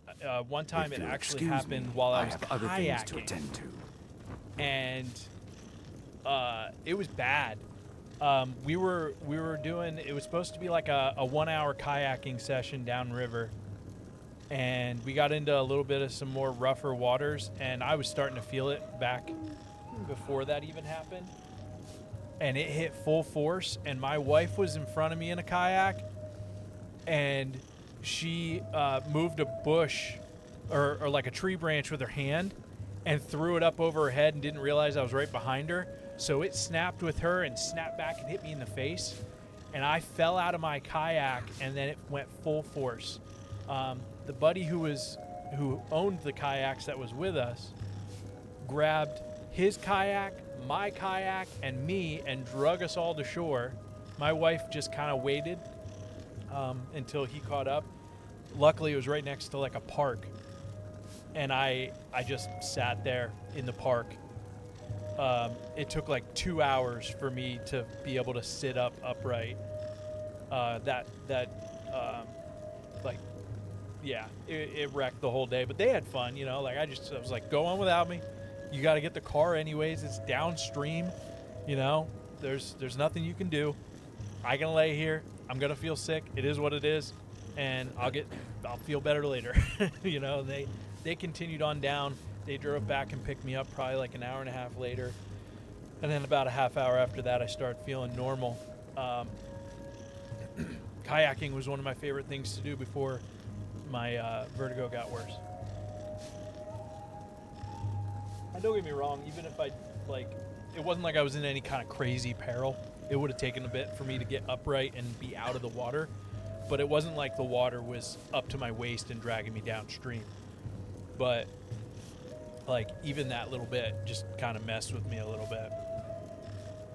one time it actually happened while I was other things to kayaking. attend to. And it was bad. We were doing, it was supposed to be like a 1 hour kayaking session downriver, and we got into a little bit of some more rougher waters, and I was starting to feel it back before that even happened, and it hit full force, and my wife was in front of me in a kayak, and she moved a bush or like a tree branch with her hand and threw it up over her head and didn't realize I was right behind her. So it snapped with her and snapped back and hit me in the face. And I fell out of my kayak, and then it went full force. The buddy who owned the kayaks that was with us grabbed his kayak, my kayak, and me and drug us all to shore. My wife just kind of waited until he caught up. Luckily, it was right next to like a park. and I just sat there in the park. It took like 2 hours for me to be able to sit up upright. It wrecked the whole day. But they had fun, you know. Like I was like, go on without me. You got to get the car anyways. It's downstream, you know. There's nothing you can do. I can lay here. I'm gonna feel sick. It is what it is, and I'll feel better later. You know. They continued on down. They drove back and picked me up probably like an hour and a half later. And then about a half hour after that, I started feeling normal. Kayaking was one of my favorite things to do before my vertigo got worse. And don't get me wrong, even if it wasn't like I was in any kind of crazy peril. It would have taken a bit for me to get upright and be out of the water. But it wasn't like the water was up to my waist and dragging me downstream. But like even that little bit just kind of messed with me a little bit.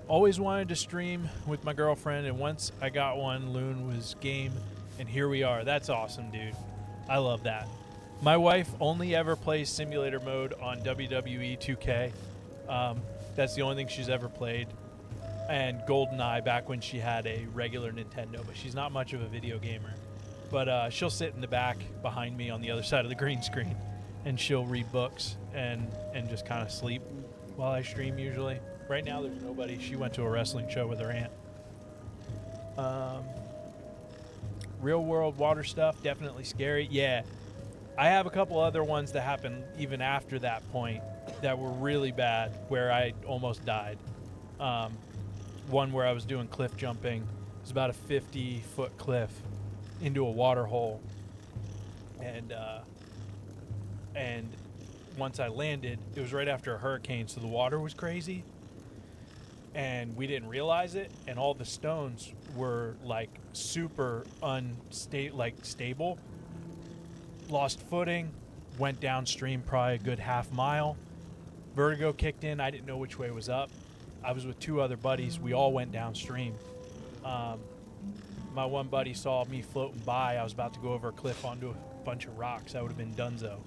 Always wanted to stream with my girlfriend, and once I got one, Loon was game, and here we are. That's awesome, dude. I love that. My wife only ever plays simulator mode on WWE 2K. That's the only thing she's ever played. And GoldenEye back when she had a regular Nintendo, but she's not much of a video gamer. But she'll sit in the back behind me on the other side of the green screen, and she'll read books and just kind of sleep while I stream usually. Right now there's nobody. She went to a wrestling show with her aunt. Real world water stuff, definitely scary. Yeah. I have a couple other ones that happened even after that point that were really bad, where I almost died. One where I was doing cliff jumping. It was about a 50-foot cliff into a water hole. And once I landed, it was right after a hurricane, so the water was crazy. And we didn't realize it, and all the stones were like super stable. Lost footing, went downstream probably a good half mile. Vertigo kicked in. I didn't know which way was up. I was with two other buddies. We all went downstream. My one buddy saw me floating by. I was about to go over a cliff onto a bunch of rocks. I would have been donezo.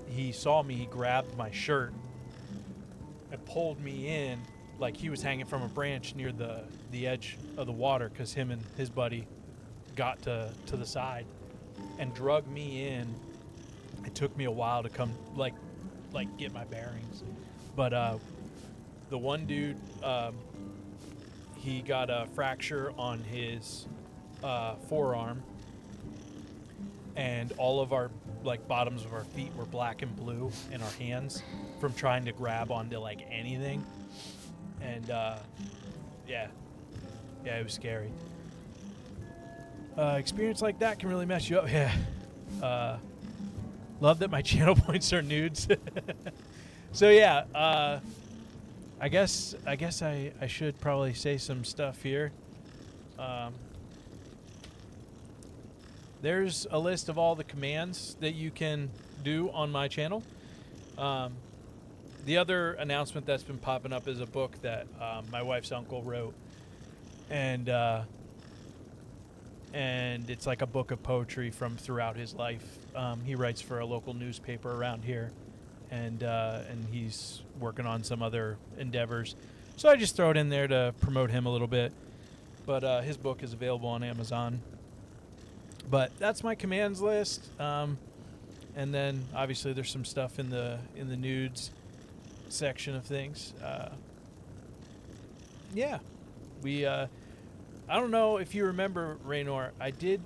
He saw me, he grabbed my shirt and pulled me in like he was hanging from a branch near the edge of the water, because him and his buddy got to the side and drug me in. It took me a while to come like get my bearings, but the one dude, he got a fracture on his forearm, and all of our bottoms of our feet were black and blue in our hands from trying to grab onto like anything. And yeah, it was scary. Experience like that can really mess you up. Yeah. Love that my channel points are nudes. So yeah, I guess I should probably say some stuff here. There's a list of all the commands that you can do on my channel. The other announcement that's been popping up is a book that my wife's uncle wrote, and it's like a book of poetry from throughout his life. He writes for a local newspaper around here, and he's working on some other endeavors. So I just throw it in there to promote him a little bit. But his book is available on Amazon. But that's my commands list, and then obviously there's some stuff in the nudes section of things. Yeah, we. I don't know if you remember, Raynor. I did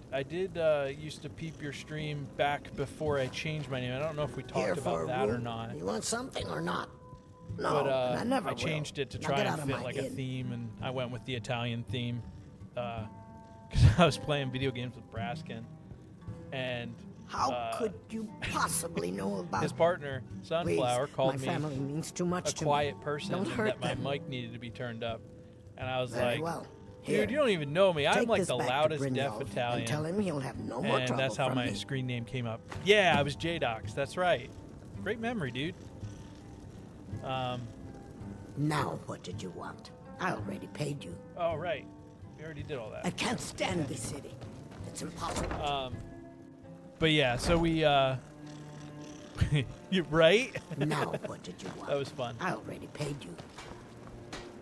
used to peep your stream back before I changed my name. I don't know if we talked about that or not. You want something or not? No, but, I never will. Changed it to Now try get and out of fit my like a head. theme, and I went with the Italian theme. Because I was playing video games with Braskin, and How could you possibly know about his partner Sunflower Please, called my me family means too much a to quiet me. person, Don't and hurt that my them. mic needed to be turned up, and I was Very like, well. dude, Here, you don't even know me. I'm take like this the back to loudest deaf Brynjolf Italian. and tell him he'll have no more and trouble that's how from my me. screen name came up. Yeah, I was J-Dox. That's right. Great memory, dude. Now, what did you want? I already paid you. Oh, right. We already did all that. I can't stand this city. It's impossible. But yeah, so we You right? Now, what did you want? That was fun. I already paid you.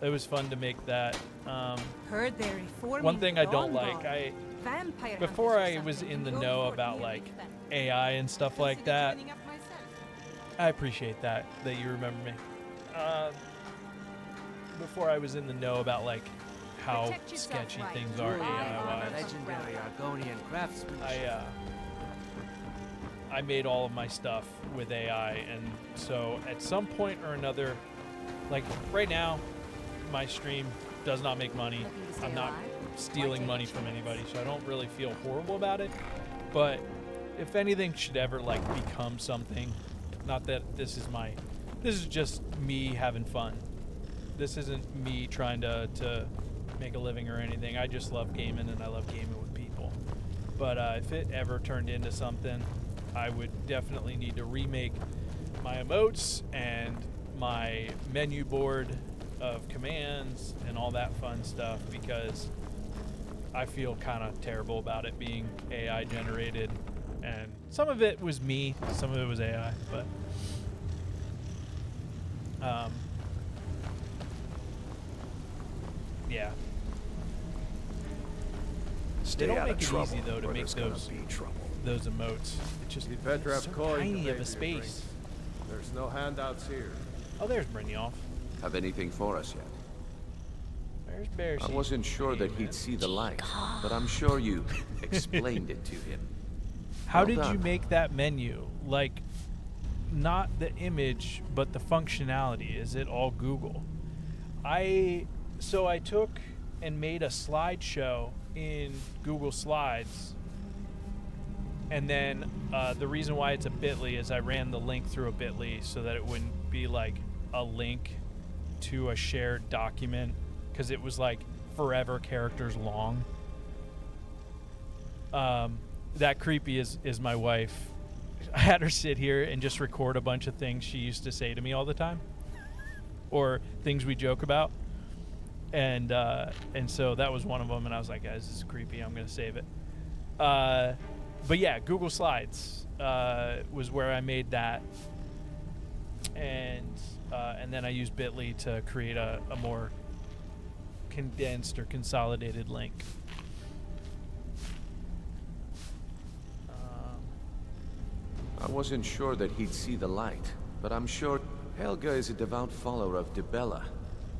It was fun to make that. Heard they're reforming One thing I the don't Dawn like, Bar. Vampire before hunters or I was something. in the Go know for about beer like with them. AI and stuff like that, Cleaning up myself. I appreciate that you remember me. Before I was in the know about like how Protect yourself sketchy right. things are AI-wise, Legendary Argonian craftsmanship. I made all of my stuff with AI, and so at some point or another, like right now, my stream does not make money. I'm not stealing money from anybody, so I don't really feel horrible about it. But if anything should ever like become something, not that this is just me having fun. This isn't me trying to make a living or anything. I just love gaming, and I love gaming with people. But if it ever turned into something, I would definitely need to remake my emotes and my menu board of commands and all that fun stuff, because I feel kind of terrible about it being AI generated, and some of it was me, some of it was AI, but yeah. Stay They don't out make of it trouble, easy though to or make there's gonna those be trouble. those emotes. It's just You better have so coin to tiny pay of a for your space. drinks. There's no handouts here. Oh, there's Brynjolf. Have anything for us yet? There's Bear I Sheep. wasn't sure that he'd see the light, but I'm sure you explained it to him. How Well did you done. make that menu? Like, not the image, but the functionality. Is it all Google? So I took and made a slideshow in Google Slides, and then the reason why it's a bit.ly is I ran the link through a bit.ly so that it wouldn't be like a link to a shared document, because it was like forever characters long. That creepy is my wife. I had her sit here and just record a bunch of things she used to say to me all the time, or things we joke about, and so that was one of them. And I was like, guys, this is creepy. I'm gonna save it. But yeah, Google Slides was where I made that, and then I used bit.ly to create a more condensed or consolidated link. I wasn't sure that he'd see the light, but I'm sure Helga is a devout follower of Dibella.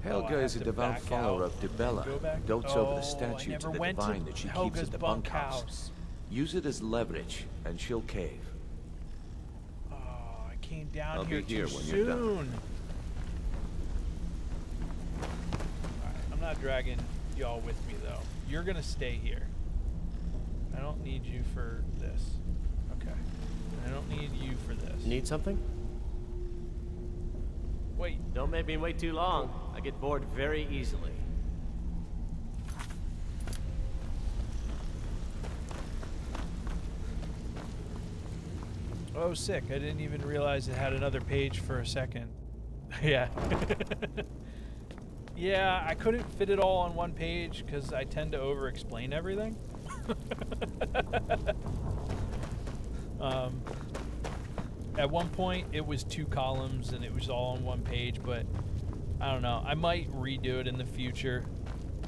Helga is a devout follower of Dibella. Dotes over the statue to the divine that she keeps at the bunkhouse. Use it as leverage, and she'll cave. Oh, I came down I'll here be here too when soon. you're done. Alright, I'm not dragging y'all with me though. You're gonna stay here. I don't need you for this. Okay. I don't need you for this. Need something? Wait. Don't make me wait too long. I get bored very easily. Oh, sick. I didn't even realize it had another page for a second. Yeah. Yeah, I couldn't fit it all on one page because I tend to over-explain everything. At one point, it was 2 columns and it was all on one page, but I don't know. I might redo it in the future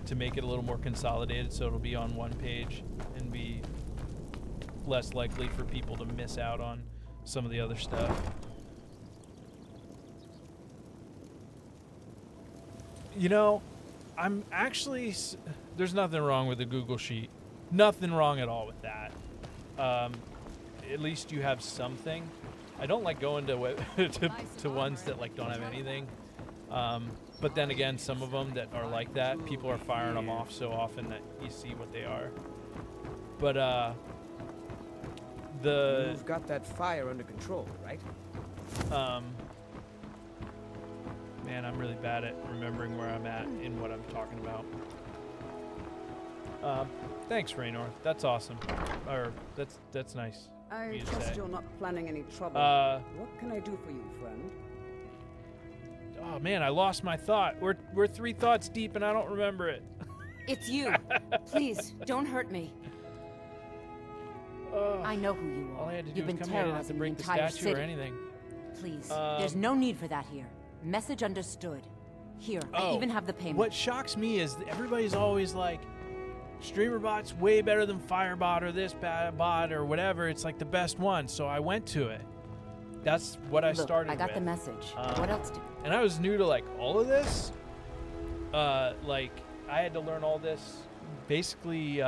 to make it a little more consolidated so it'll be on one page and be less likely for people to miss out on some of the other stuff. You know, I'm actually... There's nothing wrong with the Google Sheet. Nothing wrong at all with that. At least you have something. I don't like going to to ones that like don't have anything. But then again, some of them that are like that, people are firing them off so often that you see what they are. But You've got that fire under control, right? Man, I'm really bad at remembering where I'm at in what I'm talking about. Thanks, Raynor. That's awesome. Or that's nice. I of you to trust say. you're not planning any trouble. What can I do for you, friend? Oh man, I lost my thought. We're 3 thoughts deep and I don't remember it. It's you. Please, don't hurt me. I know who you All are. I had to do You've was been come here. I didn't have to terrorizing the break the entire statue city. or anything. Please, there's no need for that here. Message understood. Here, I Oh, even have the payment. What shocks me is that everybody's always like, StreamerBot's way better than Firebot or this bot or whatever. It's like the best one. So I went to it. That's what I Look, started I got with. the message. What else do? And I was new to like all of this. Like I had to learn all this basically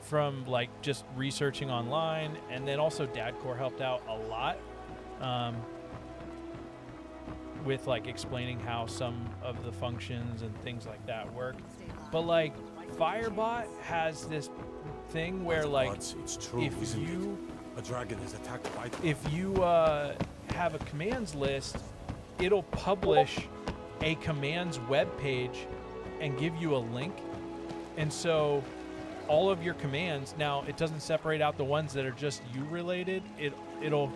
from like just researching online, and then also Dadcore helped out a lot with like explaining how some of the functions and things like that work. But like Firebot has this thing where like it's true, if isn't you it? A dragon is attacked by if you have a commands list, it'll publish a commands web page and give you a link. And so all of your commands, now it doesn't separate out the ones that are just you related. It'll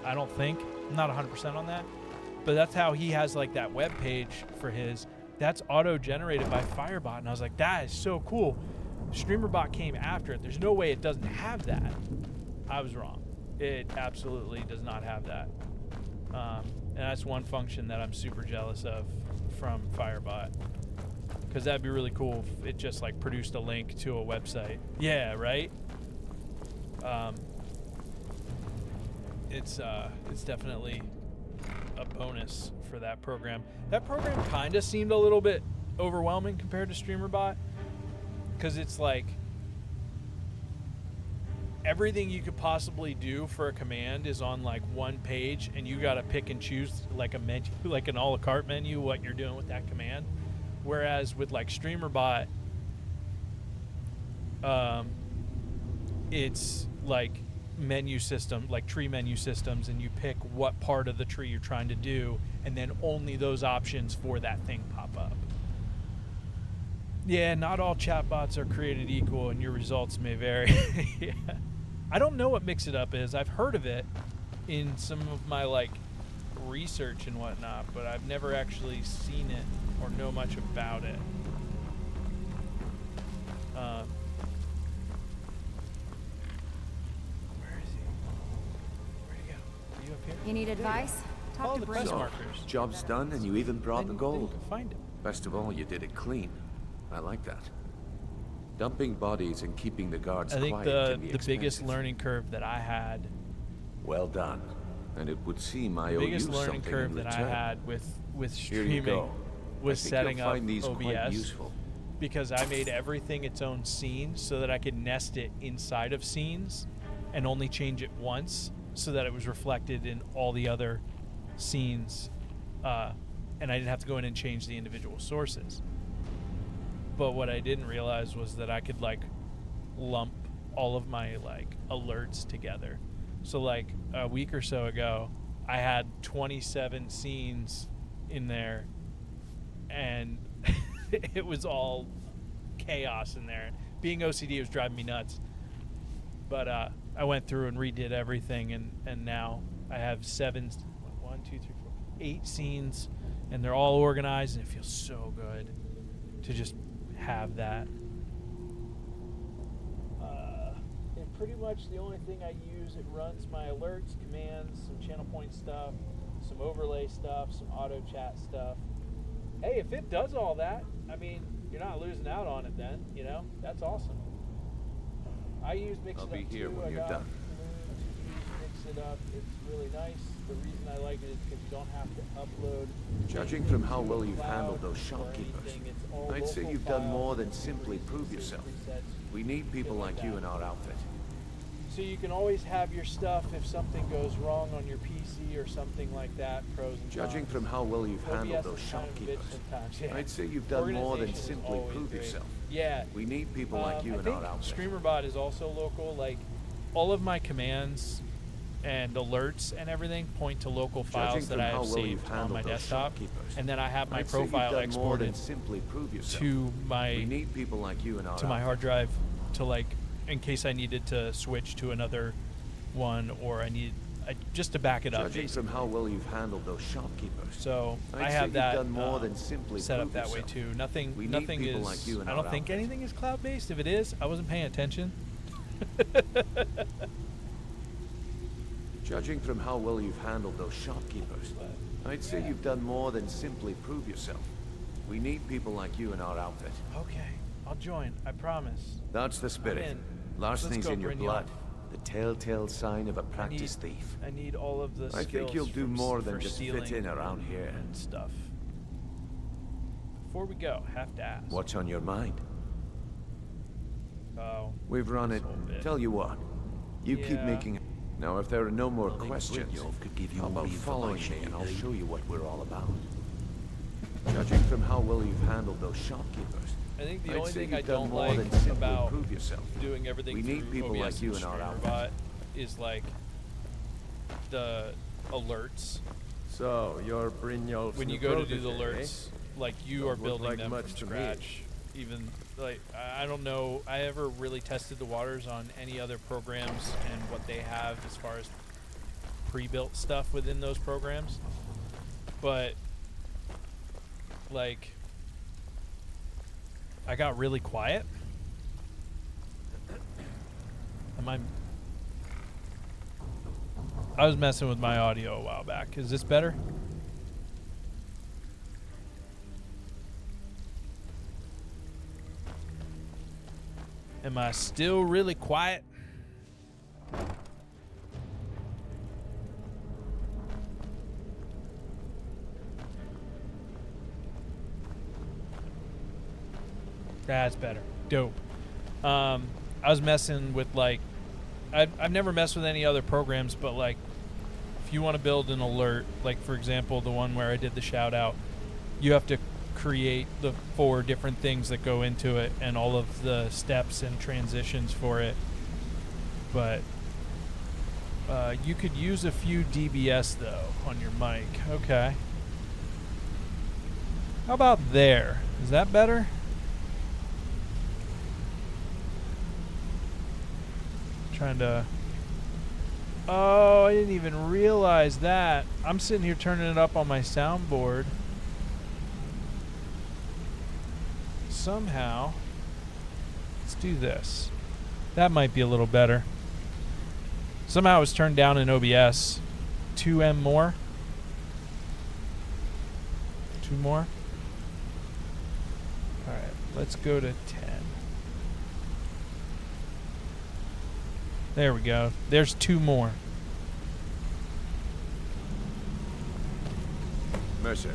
I don't think, I'm not 100% on that, but that's how he has like that web page for his. That's auto-generated by Firebot, and I was like, that is so cool. StreamerBot came after it. There's no way it doesn't have that. I was wrong. It absolutely does not have that. And that's one function that I'm super jealous of from Firebot. Because that'd be really cool if it just like produced a link to a website. Yeah, right? It's definitely a bonus for that program. That program kind of seemed a little bit overwhelming compared to StreamerBot. Because it's like everything you could possibly do for a command is on like one page, and you got to pick and choose like a menu, like an a la carte menu, what you're doing with that command. Whereas with like StreamerBot, it's like menu system, like tree menu systems, and you pick what part of the tree you're trying to do, and then only those options for that thing pop up. Yeah, not all chatbots are created equal, and your results may vary. Yeah. I don't know what Mix It Up is. I've heard of it in some of my like research and whatnot, but I've never actually seen it or know much about it. Where is he? Where'd he go? Are you up here? You need advice? Talk Follow to the Brent. quest markers. Job's done, and you even brought the gold. Find it. Best of all, you did it clean. I like that. Dumping bodies and keeping the guards I think quiet can be the biggest expensive. learning curve that I had. Well done. And it would seem I The owe you biggest learning something curve in that I return. had with Here you streaming go. was I think setting you'll up find these quite OBS, useful. because I made everything its own scene so that I could nest it inside of scenes and only change it once so that it was reflected in all the other scenes, and I didn't have to go in and change the individual sources. But what I didn't realize was that I could like lump all of my like alerts together. So like a week or so ago, I had 27 scenes in there, and it was all chaos in there. Being OCD was driving me nuts. But I went through and redid everything, and now I have 8 scenes, and they're all organized, and it feels so good to just have that. And pretty much the only thing I use, it runs my alerts, commands, some channel point stuff, some overlay stuff, some auto chat stuff. Hey, if it does all that, I mean, you're not losing out on it then, you know? That's awesome. I use Mix It Up I'll be here too. when I you're got done. Mix It Up. It's really nice. The reason I like it is because you don't have to upload. Judging from how well you've cloud handled those or shopkeepers, anything. It's all I'd say local you've done files, more than simply prove yourself. We need people like you in our outfit. So you can always have your stuff if something goes wrong on your PC or something like that. Pros and Judging cons. from how well you've handled OBS those is kind of a bitch shopkeepers, sometimes, yeah. I'd say you've done more than Organization is simply always prove great. yourself. Yeah. We need people like you I in think our outfit. StreamerBot is also local. Like, all of my commands and alerts and everything point to local files that I have saved on my desktop, and then I have my I'd say you've profile done more than exported simply prove yourself. to my We need people like you in our to my outfit. hard drive to like in case I needed to switch to another one, or I need just to back it up. Judging from how well you've handled those shopkeepers, So I'd I say have you've that done more than simply set up prove that way yourself. too. Nothing We need nothing people is like you in I our don't think outfit. anything is cloud based. If it is, I wasn't paying attention. Judging from how well you've handled those shopkeepers, I'd say you've done more than simply prove yourself. We need people like you in our outfit. Okay, I'll join. I promise. That's the spirit. in. Larceny's Let's go, in your Brynjolf. blood. The telltale sign of a practiced thief. I need all of the I think skills you'll do from more for than just fit stealing in around here. and stuff. Before we go, have to ask. What's on your mind? Oh. We've run it. Tell you what, you keep Yeah. making. Now, if there are no more Well, I think questions, Brynjolf could give you how more about following me information, and I'll eh? show you what we're all about. Judging from how well you've handled those shopkeepers, I think the I'd only say thing I you've done don't more like than simply about prove yourself. doing everything We need through people OBS like you and in our StreamerBot outfit. is like the alerts. So, you're Brynjolf's When you new go to do the protege, alerts, like you Don't are look building like them much from to me. scratch. Even like I don't know, I ever really tested the waters on any other programs and what they have as far as pre-built stuff within those programs. But like I got really quiet. I was messing with my audio a while back. Is this better? Am I still really quiet? That's better. Dope. I was messing with like, I've never messed with any other programs, but like, if you want to build an alert, like for example, the one where I did the shout out, you have to create the 4 different things that go into it and all of the steps and transitions for it. But you could use a few dBs though on your mic. Okay. How about there? Is that better? Trying to... Oh, I didn't even realize that. I'm sitting here turning it up on my soundboard. Somehow, let's do this. That might be a little better. Somehow it was turned down in OBS. 2M more. 2 more. Alright, let's go to 10. There we go. There's 2 more. Mercer,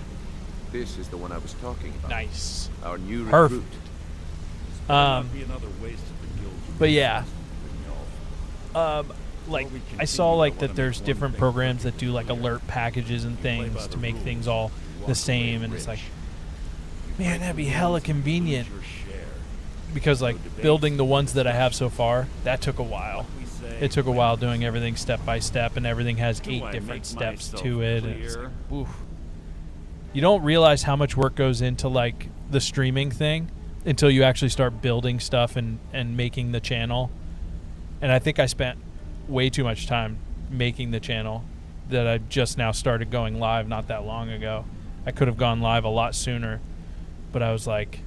this is the one I was talking about. Nice. Our new Perfect. recruit. But yeah. Like I saw like that there's different programs that do like alert packages and things to make things all the same, and it's like, man, that'd be hella convenient. Because like building the ones that I have so far, that took a while. It took a while doing everything step by step, and everything has 8 different steps to it. And it's like, oof. You don't realize how much work goes into like the streaming thing until you actually start building stuff and making the channel. And I think I spent way too much time making the channel that I just now started going live not that long ago. I could have gone live a lot sooner, but I was like,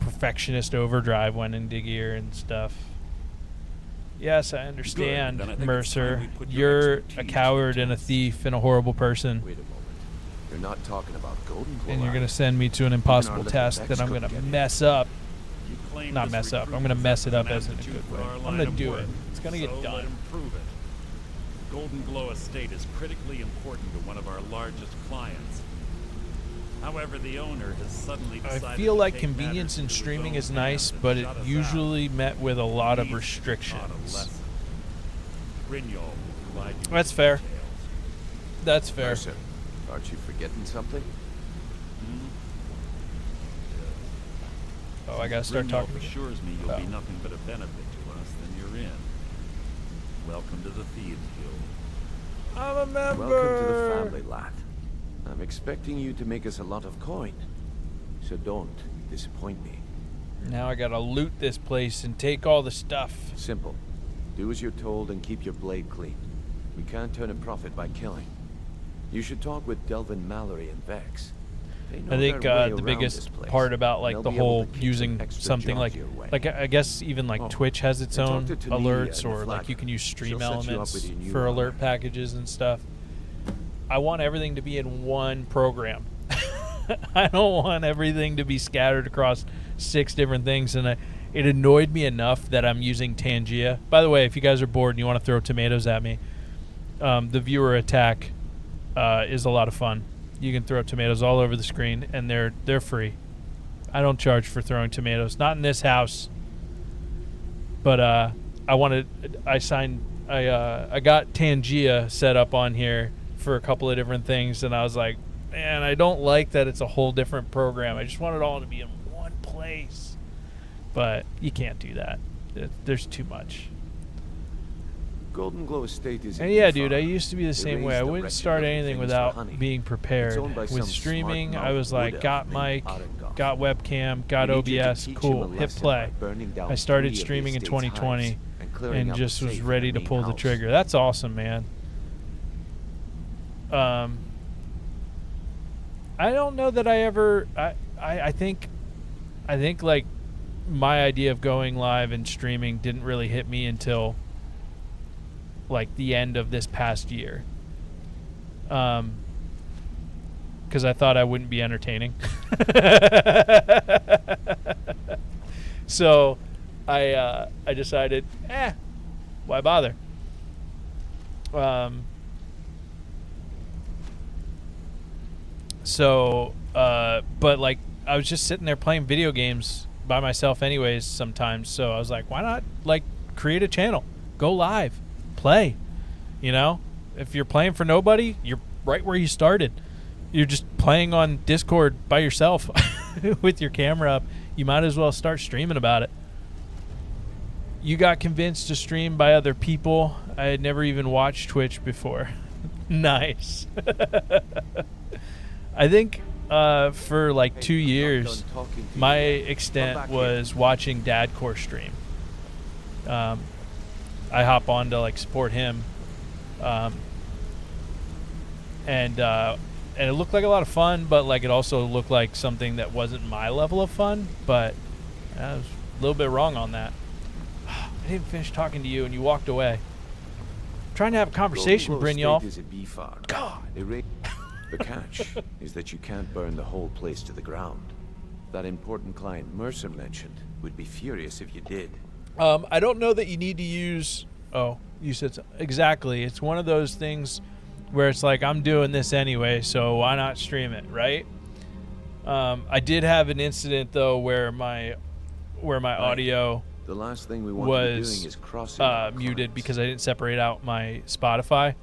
perfectionist overdrive went into gear and stuff. Yes, I understand, Mercer. You're a coward and a thief and a horrible person. Wait a moment. You're not talking about Golden Glow. And you're going to send me to an impossible task that I'm going to mess up. Not mess up. I'm going to mess it up as in a good way. I'm going to do it. It's going to get done. Let him prove it. Golden Glow Estate is critically important to one of our largest clients. However, the owner has suddenly decided I feel to like take convenience matters in into his streaming own is nice, hands and but it shut us usually out. met with a lot of He's restrictions. taught a lesson. Brynjolf will provide you That's with fair. details. That's fair. Mercer, aren't you forgetting something? Oh, I gotta start Brynjolf talking. assures me you'll be nothing but a benefit to us, then you're in. Welcome to the Thieves Guild. I'm a member. Welcome to the family, lad. I'm expecting you to make us a lot of coin, so don't disappoint me. Now I gotta loot this place and take all the stuff. Simple. Do as you're told and keep your blade clean. We can't turn a profit by killing. You should talk with Delvin Mallory and Vex. know I think their way the around biggest this place, part about and like they'll the be able whole to keep using some extra something junk like your way. I guess even like Oh, Twitch has its and talk own to Tania alerts, and or like Flag. you can use stream She'll set you up elements with your new for owner. alert packages and stuff. I want everything to be in one program. I don't want everything to be scattered across 6 different things, and it annoyed me enough that I'm using Tangia. By the way, if you guys are bored and you want to throw tomatoes at me, the viewer attack is a lot of fun. You can throw tomatoes all over the screen, and they're free. I don't charge for throwing tomatoes, not in this house. But I got Tangia set up on here for a couple of different things, and I was like, man, I don't like that it's a whole different program. I just want it all to be in one place. But you can't do that. There's too much. Golden Glow Estate is. And yeah, dude, I used to be the same way. I wouldn't start anything without being prepared. With streaming, I was like, got mic, got webcam, got OBS, cool, hit play. I started streaming in 2020 and just was ready to pull the trigger. That's awesome, man. I don't know that I ever. I think like my idea of going live and streaming didn't really hit me until like the end of this past year. Because I thought I wouldn't be entertaining. So I decided, why bother? But like I was just sitting there playing video games by myself anyways sometimes, so I was like, why not like create a channel, go live, play, you know? If you're playing for nobody, you're right where you started. You're just playing on Discord by yourself with your camera up. You might as well start streaming about it. You got convinced to stream by other people. I had never even watched Twitch before. Nice. I think for like 2 years, my extent was watching Dadcore stream. I hop on to like support him, and it looked like a lot of fun, but like it also looked like something that wasn't my level of fun. But I was a little bit wrong on that. I didn't finish talking to you, and you walked away. I'm trying to have a conversation, Brynjolf. God. The catch is that you can't burn the whole place to the ground. That important client Mercer mentioned would be furious if you did. I don't know that you need to use... Oh, you said so. Exactly. It's one of those things where it's like, I'm doing this anyway, so why not stream it, right? I did have an incident, though, where my audio the last thing we want to be doing is crossing muted because I didn't separate out my Spotify.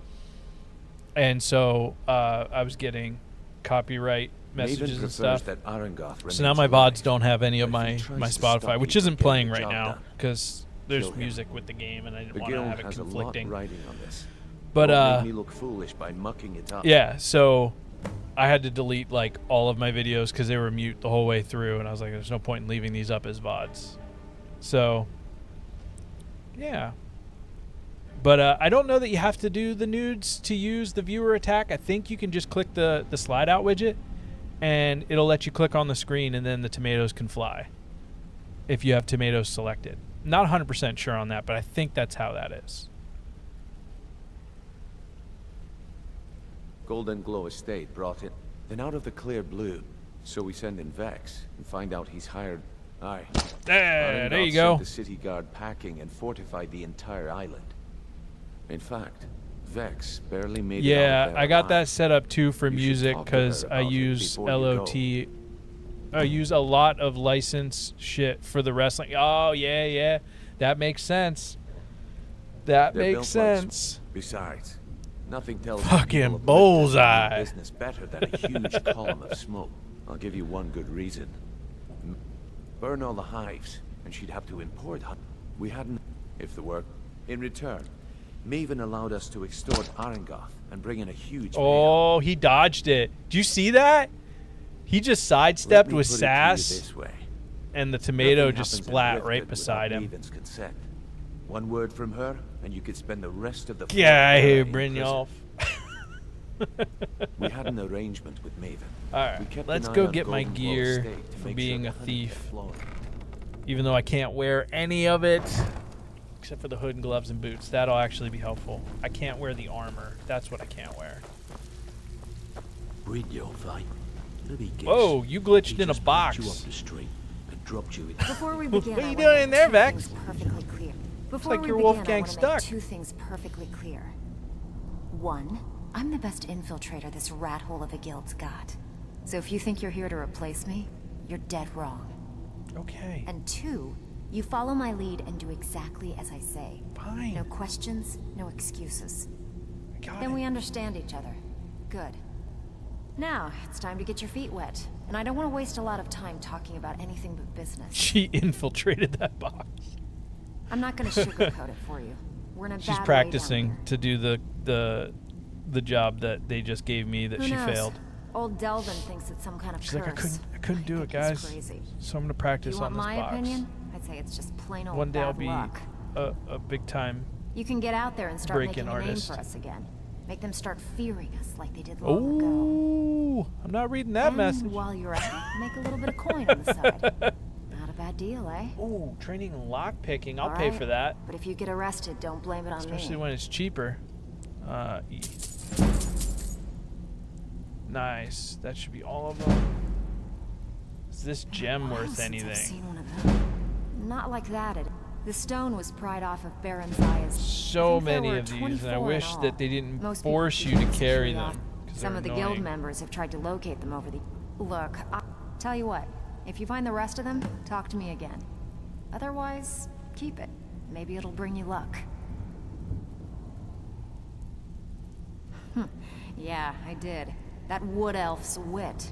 And so I was getting copyright messages and stuff. So now my VODs don't have any of my Spotify, which isn't playing right now because there's music with the game, and I didn't want to have it conflicting. But me look foolish by mucking it up. Yeah, so I had to delete like all of my videos because they were mute the whole way through, and I was like, there's no point in leaving these up as VODs. So yeah. But I don't know that you have to do the nudes to use the viewer attack. I think you can just click the slide out widget, and it'll let you click on the screen, and then the tomatoes can fly if you have tomatoes selected. Not 100% sure on that, but I think that's how that is. Golden Glow Estate brought in. Then out of the clear blue, so we send in Vex and find out he's hired. Aye. There you go. Sent the city guard packing and fortified the entire island. In fact, Vex barely made it out Yeah, there I got that alive. set up too for music because I use LOT. I use a lot of license shit for the wrestling. Oh, yeah. That makes sense. That They're makes built like sense. Besides, nothing tells Fucking people of bullseye. business better than a huge column of smoke. I'll give you one good reason. Burn all the hives, and she'd have to import. We hadn't, if the work. In return, Maven allowed us to extort Arangoth and bring in a huge. Oh, he dodged it. Did you see that? He just sidestepped with sass, and the tomato just splat right beside him. Maven's consent. One word from her, and you could spend the rest of the. Yeah, I hear Brynjolf. We had an arrangement with Maven. Alright, let's go get my gear for being a thief. Even though I can't wear any of it, except for the hood and gloves and boots. That'll actually be helpful. I can't wear the armor. That's what I can't wear. Whoa, you glitched in a box. Before we begin, What are you doing in there, Vex? Perfectly clear. Looks like your Wolfgang stuck. Two things perfectly clear. One, I'm the best infiltrator this rat hole of a guild's got. So if you think you're here to replace me, you're dead wrong. Okay. And two, you follow my lead and do exactly as I say. Fine. No questions, no excuses. Got Then it. we understand each other. Good. Now, it's time to get your feet wet. And I don't want to waste a lot of time talking about anything but business. She infiltrated that box. I'm not going to sugarcoat it for you. We're in a She's bad way practicing down to do the job that they just gave me that Who she knows? failed. Old Delvin thinks it's some kind of She's curse. like, I couldn't do it, guys. Crazy. So I'm gonna practice you want on this my box. opinion? I'd say it's just plain old One day I'll bad be luck. a big time. You can get out there and start break-in making a name artist. for us again. Make them start fearing us like they did long ago. Oh, I'm not reading that And message. while you're at it, make a little bit of coin on the side. Not a bad deal, eh? Oh, training and lock picking. I'll All pay right, for that. But if you get arrested, don't blame it on Especially me. when it's cheaper. E. Nice. That should be all of them. Is this gem worth Since I've anything? seen one of them. Not like that. The stone was pried off of Baron Zaya's. So many of these, and I wish that they didn't force you to carry them. Some of the guild members have tried to locate them over the... Look, tell you what. If you find the rest of them, talk to me again. Otherwise, keep it. Maybe it'll bring you luck. Yeah, I did. That wood elf's wit.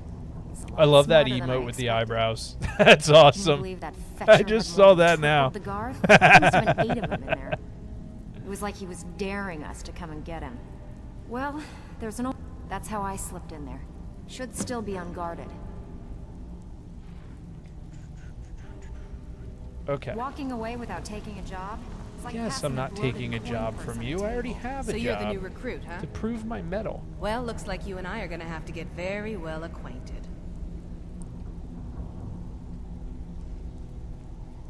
He's a lot I love that smarter than I emote with the expected. eyebrows. That's Can you awesome. believe that I fetcher just had saw more than that now. tripled the guard? There must have been 8 of them in there. It was like he was daring us to come and get him. Well, there's an old... That's how I slipped in there. Should still be unguarded. Okay. Walking away without taking a job? It's like Yes, passing I'm not bloated taking a coin job purse from on a you. I already table. have So a you're job. the new recruit, huh? To prove my mettle. Well, looks like you and I are gonna have to get very well acquainted.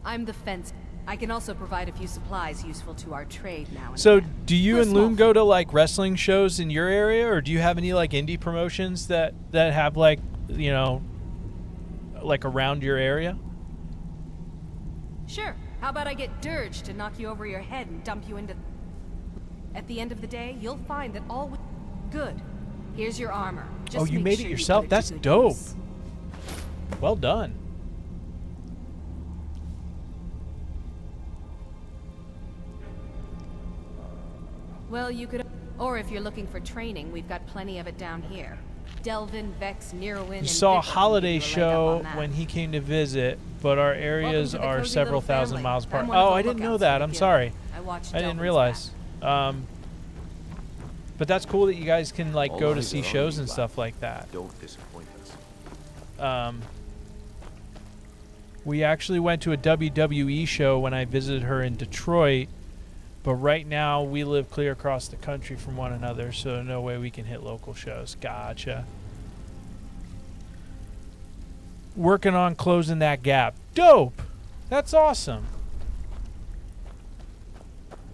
I'm the fence. I can also provide a few supplies useful to our trade now and So, then. do you For a and small Loon go to like wrestling shows in your area, or do you have any like indie promotions that have like, you know, like around your area? Sure. How about I get Dirge to knock you over your head and dump you into... At the end of the day, you'll find that all... Good. Here's your armor. Just Oh, you make made sure it you yourself? put it to That's good dope. use. Well done. Well, you could... Or if you're looking for training, we've got plenty of it down here. Delvin, Vex, Nearwin, You saw a holiday show when he came to visit, but our areas to the are cozy several little thousand family. miles apart. I'm one of Oh, the I didn't know lookouts that. for the I'm guild. sorry. I watched I didn't Delvin's realize. But that's cool that you guys can like All go to eyes see are on shows you, and lad. stuff like that. Don't disappoint us. We actually went to a WWE show when I visited her in Detroit, but right now we live clear across the country from one another, so no way we can hit local shows. Gotcha. Working on closing that gap. Dope. That's awesome.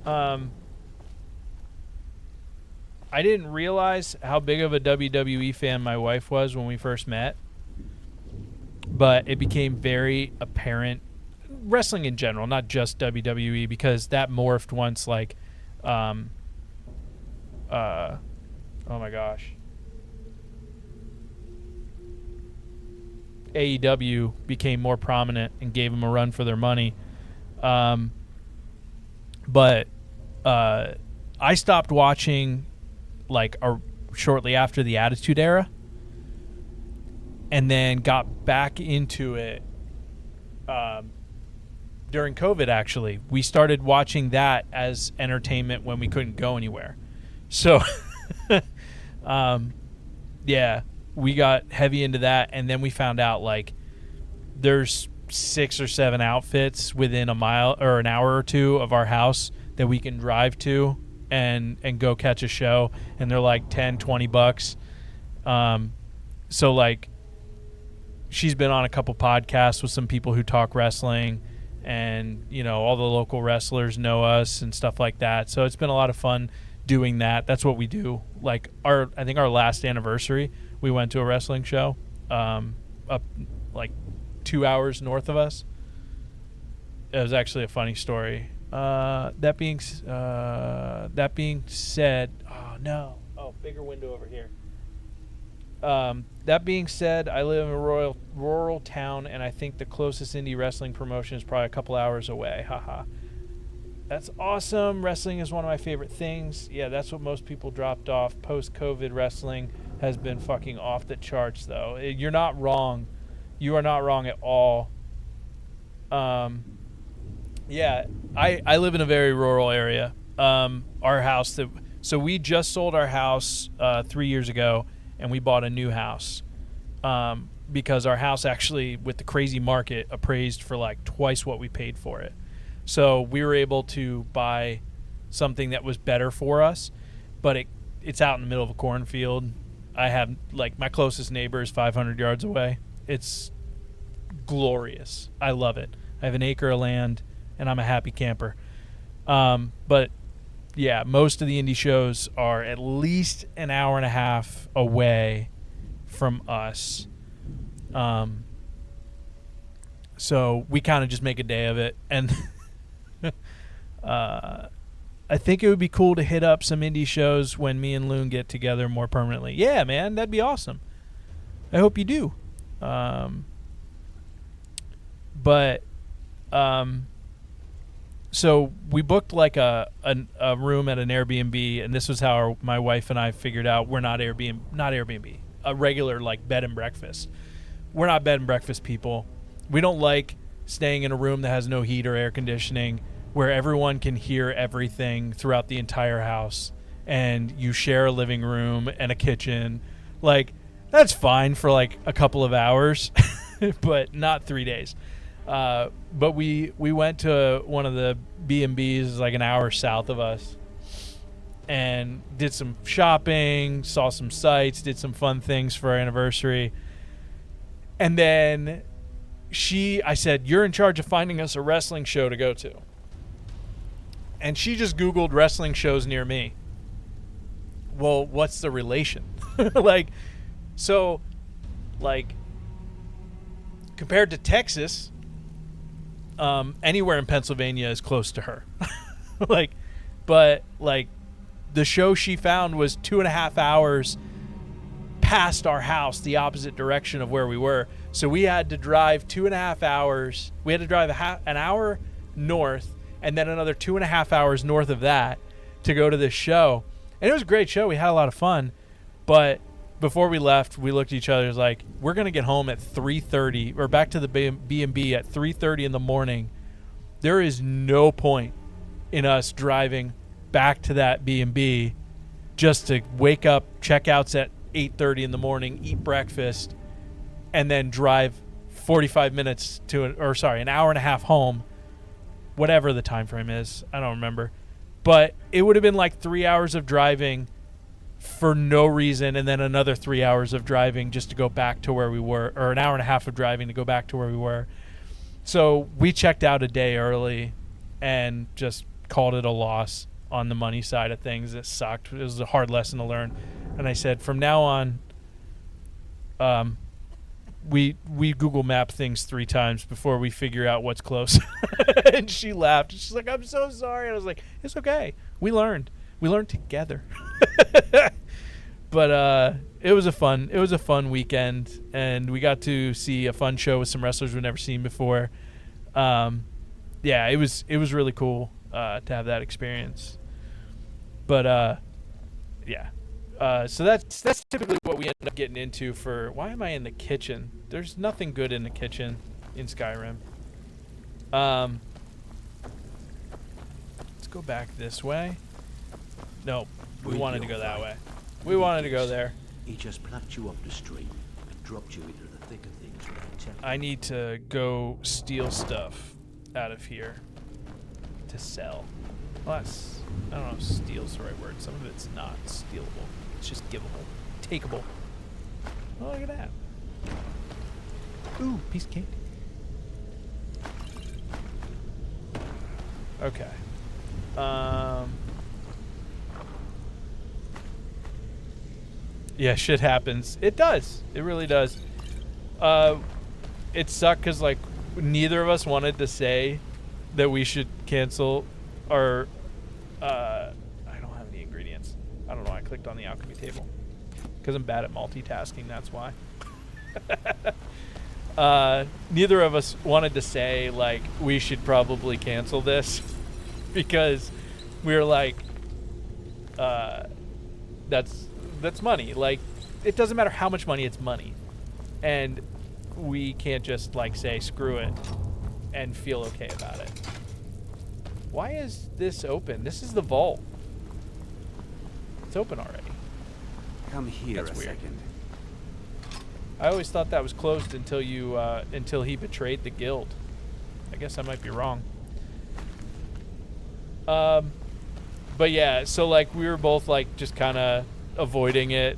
I didn't realize how big of a WWE fan my wife was when we first met, but it became very apparent. Wrestling in general, not just WWE, because that morphed once like, oh my gosh. AEW became more prominent and gave them a run for their money. But I stopped watching like shortly after the Attitude Era, and then got back into it during COVID. Actually, we started watching that as entertainment when we couldn't go anywhere. So yeah, we got heavy into that, and then we found out like there's 6 or 7 outfits within a mile or an hour or two of our house that we can drive to and go catch a show, and they're like $10-20. So like she's been on a couple podcasts with some people who talk wrestling, and you know, all the local wrestlers know us and stuff like that. So it's been a lot of fun doing that. That's what we do. Like I think our last anniversary, we went to a wrestling show up like 2 hours north of us. It was actually a funny story. That being said, oh no, bigger window over here. That being said, I live in a rural town, and I think the closest indie wrestling promotion is probably a couple hours away. Haha. That's awesome. Wrestling is one of my favorite things. Yeah, that's what most people dropped off. Post-COVID wrestling has been fucking off the charts, though. You're not wrong. You are not wrong at all. Yeah, I live in a very rural area. Our house so we just sold our house 3 years ago, and we bought a new house because our house actually, with the crazy market, appraised for like twice what we paid for it. So we were able to buy something that was better for us, but it's out in the middle of a cornfield. I have, like, my closest neighbor is 500 yards away. It's glorious. I love it. I have an acre of land, and I'm a happy camper. But yeah, most of the indie shows are at least an hour and a half away from us. So we kind of just make a day of it. And I think it would be cool to hit up some indie shows when me and Loon get together more permanently. Yeah, man, that'd be awesome. I hope you do. So we booked like a room at an Airbnb, and this was how my wife and I figured out we're not Airbnb, a regular like bed and breakfast. We're not bed and breakfast people. We don't like staying in a room that has no heat or air conditioning, where everyone can hear everything throughout the entire house, and you share a living room and a kitchen. Like, that's fine for like a couple of hours, but not 3 days. But we went to one of the B&Bs like an hour south of us and did some shopping, saw some sights, did some fun things for our anniversary. And then I said, you're in charge of finding us a wrestling show to go to. And she just Googled wrestling shows near me. Well, what's the relation? Compared to Texas, anywhere in Pennsylvania is close to her. But the show she found was 2.5 hours past our house, the opposite direction of where we were. So we had to drive 2.5 hours. We had to drive an hour north, and then another 2.5 hours north of that to go to this show. And it was a great show. We had a lot of fun. But before we left, we looked at each other like, we're going to get home at 3:30 or back to the B&B at 3:30 in the morning. There is no point in us driving back to that B&B just to wake up, checkouts at 8:30 in the morning, eat breakfast, and then drive 45 minutes an hour and a half home, whatever the time frame is. I don't remember. But it would have been like 3 hours of driving for no reason, and then another 3 hours of driving just to go back to where we were, or an hour and a half of driving to go back to where we were. So we checked out a day early and just called it a loss on the money side of things. It sucked. It was a hard lesson to learn. And I said, from now on, we Google Map things 3 times before we figure out what's close. And she laughed. She's like, I'm so sorry. And I was like, it's okay. We learned together. But it was a fun weekend, and we got to see a fun show with some wrestlers we've never seen before. Yeah, it was really cool to have that experience. But yeah. So that's typically what we end up getting into for. Why am I in the kitchen? There's nothing good in the kitchen in Skyrim. Let's go back this way. No, we wanted to go that way. We wanted to go there. He just plucked you off the street and dropped you into the thick of things without telling. I need to go steal stuff out of here. to sell. Well, that's, I don't know if steal's the right word. Some of it's not stealable. It's just givable. Takeable. Oh, look at that. Ooh, piece of cake. Okay. Yeah, shit happens. It does. It really does. It sucked because, like, neither of us wanted to say that we should cancel our... I don't have any ingredients. I don't know. I clicked on the alchemy table. Because I'm bad at multitasking, that's why. Neither of us wanted to say, like, we should probably cancel this. Because we were like, that's money. Like, it doesn't matter how much money, it's money. And we can't just, like, say, screw it and feel okay about it. Why is this open? This is the vault. It's open already. Come here That's a weird. second. I always thought that was closed until you, until he betrayed the guild. I guess I might be wrong. But yeah, so like we were both like just kind of avoiding it,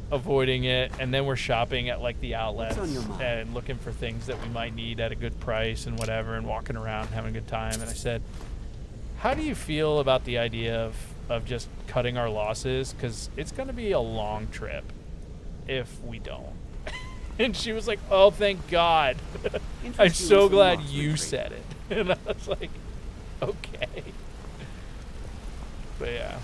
and then we're shopping at like the outlets and looking for things that we might need at a good price and whatever, and walking around having a good time. And I said, how do you feel about the idea of just cutting our losses? Because it's going to be a long trip if we don't. And she was like, oh, thank God. I'm so glad you said it. And I was like, okay. But yeah.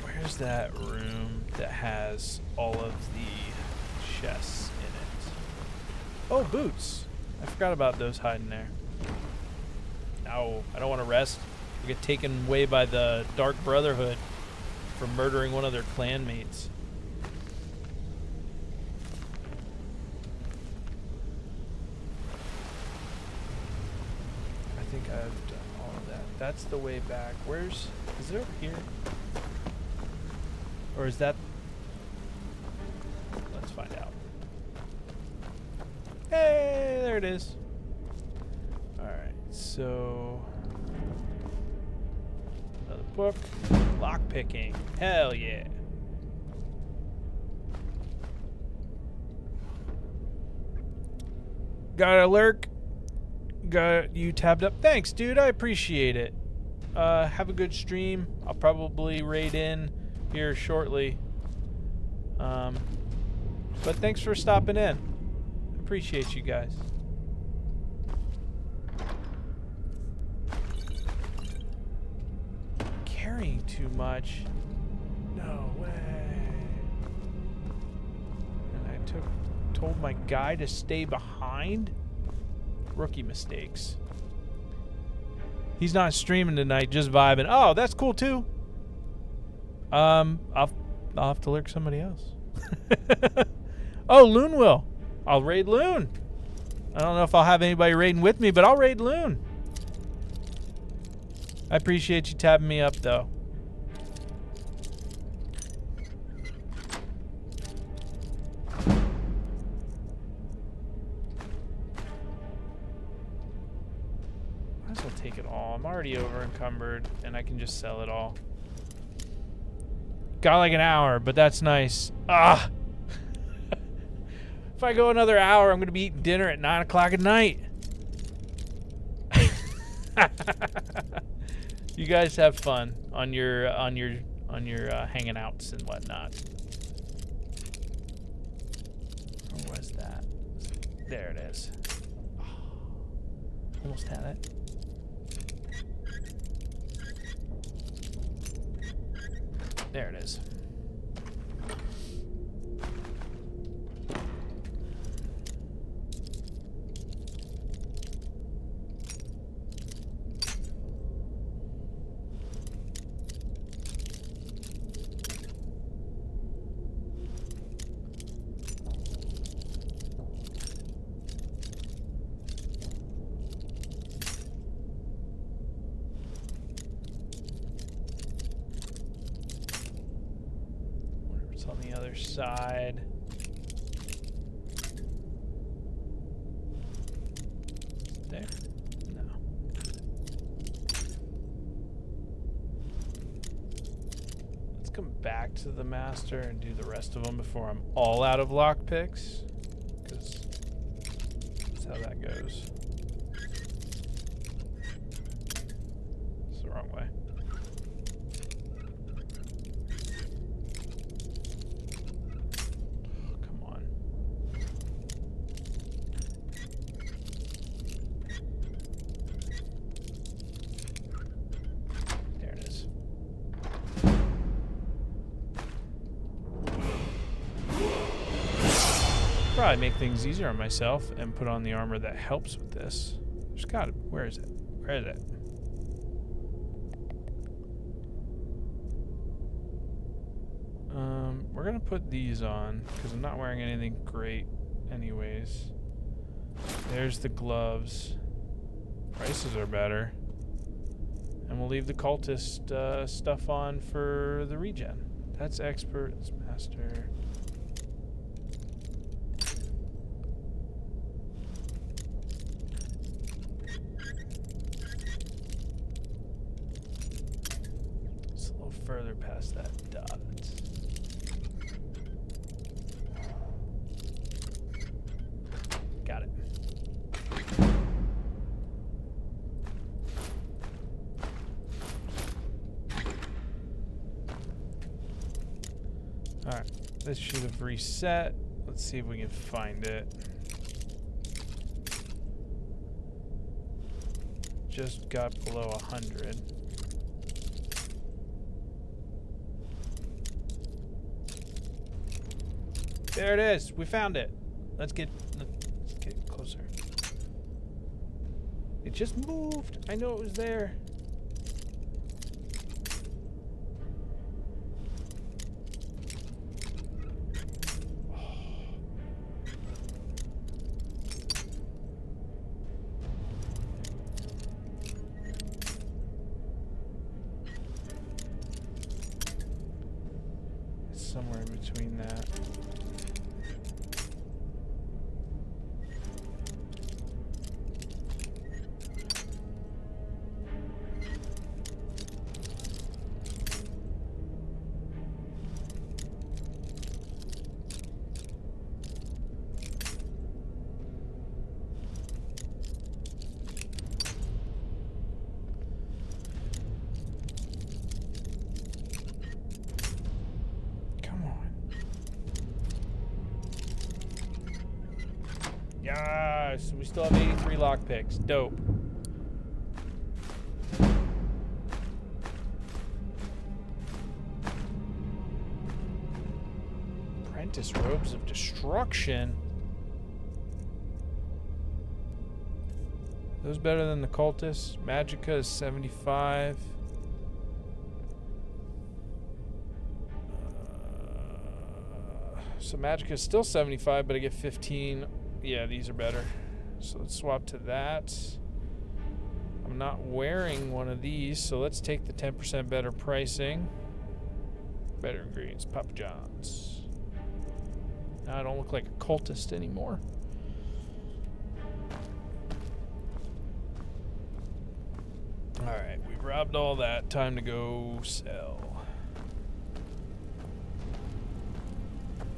Where's that room that has all of the chests in it? Oh, boots. I forgot about those hiding there. No, I don't want to rest. We get taken away by the Dark Brotherhood for murdering one of their clanmates. I think I've done all of that. That's the way back. Is it over here? Or is that... Let's find out. Hey, there it is. Alright, so... Another book. Lockpicking. Hell yeah. Got a lurk. Got you tabbed up. Thanks, dude. I appreciate it. Have a good stream. I'll probably raid in here shortly. But thanks for stopping in. Appreciate you guys. Carrying too much. No way. And I told my guy to stay behind. Rookie mistakes. He's not streaming tonight, just vibing. Oh, that's cool too. I'll have to lurk somebody else. Oh, Loon will. I'll raid Loon. I don't know if I'll have anybody raiding with me, but I'll raid Loon. I appreciate you tabbing me up, though. Might as well take it all. I'm already over encumbered, and I can just sell it all. Got like an hour, but that's nice. Ah! If I go another hour, I'm gonna be eating dinner at 9 o'clock at night. You guys have fun on your hanging outs and whatnot. Where was that? There it is. Oh, almost had it. There it is. On the other side. There. back to the master and do the rest of them before I'm all out of lockpicks. Because that's how that goes. It's the wrong way. Come on. There it is. Probably make things easier on myself and put on the armor that helps with this. There's got it. Where is it? Where is it? We're gonna put these on because I'm not wearing anything great anyways. There's the gloves. Prices are better. And we'll leave the cultist stuff on for the regen. That's expert. It's master. It's a little further past that dot. Got it. Alright, this should have reset. Let's see if we can find it. Just got below 100. There it is. We found it. Let's get closer. It just moved. I know it was there. It's somewhere in between that. Yes, we still have 83 lockpicks. Dope. Apprentice robes of destruction. Those better than the cultists. Magicka is 75. So Magicka is still 75, but I get 15. Yeah, these are better. So let's swap to that. I'm not wearing one of these, so let's take the 10% better pricing. Better ingredients, Papa John's. Now I don't look like a cultist anymore. Alright, we've robbed all that. Time to go sell.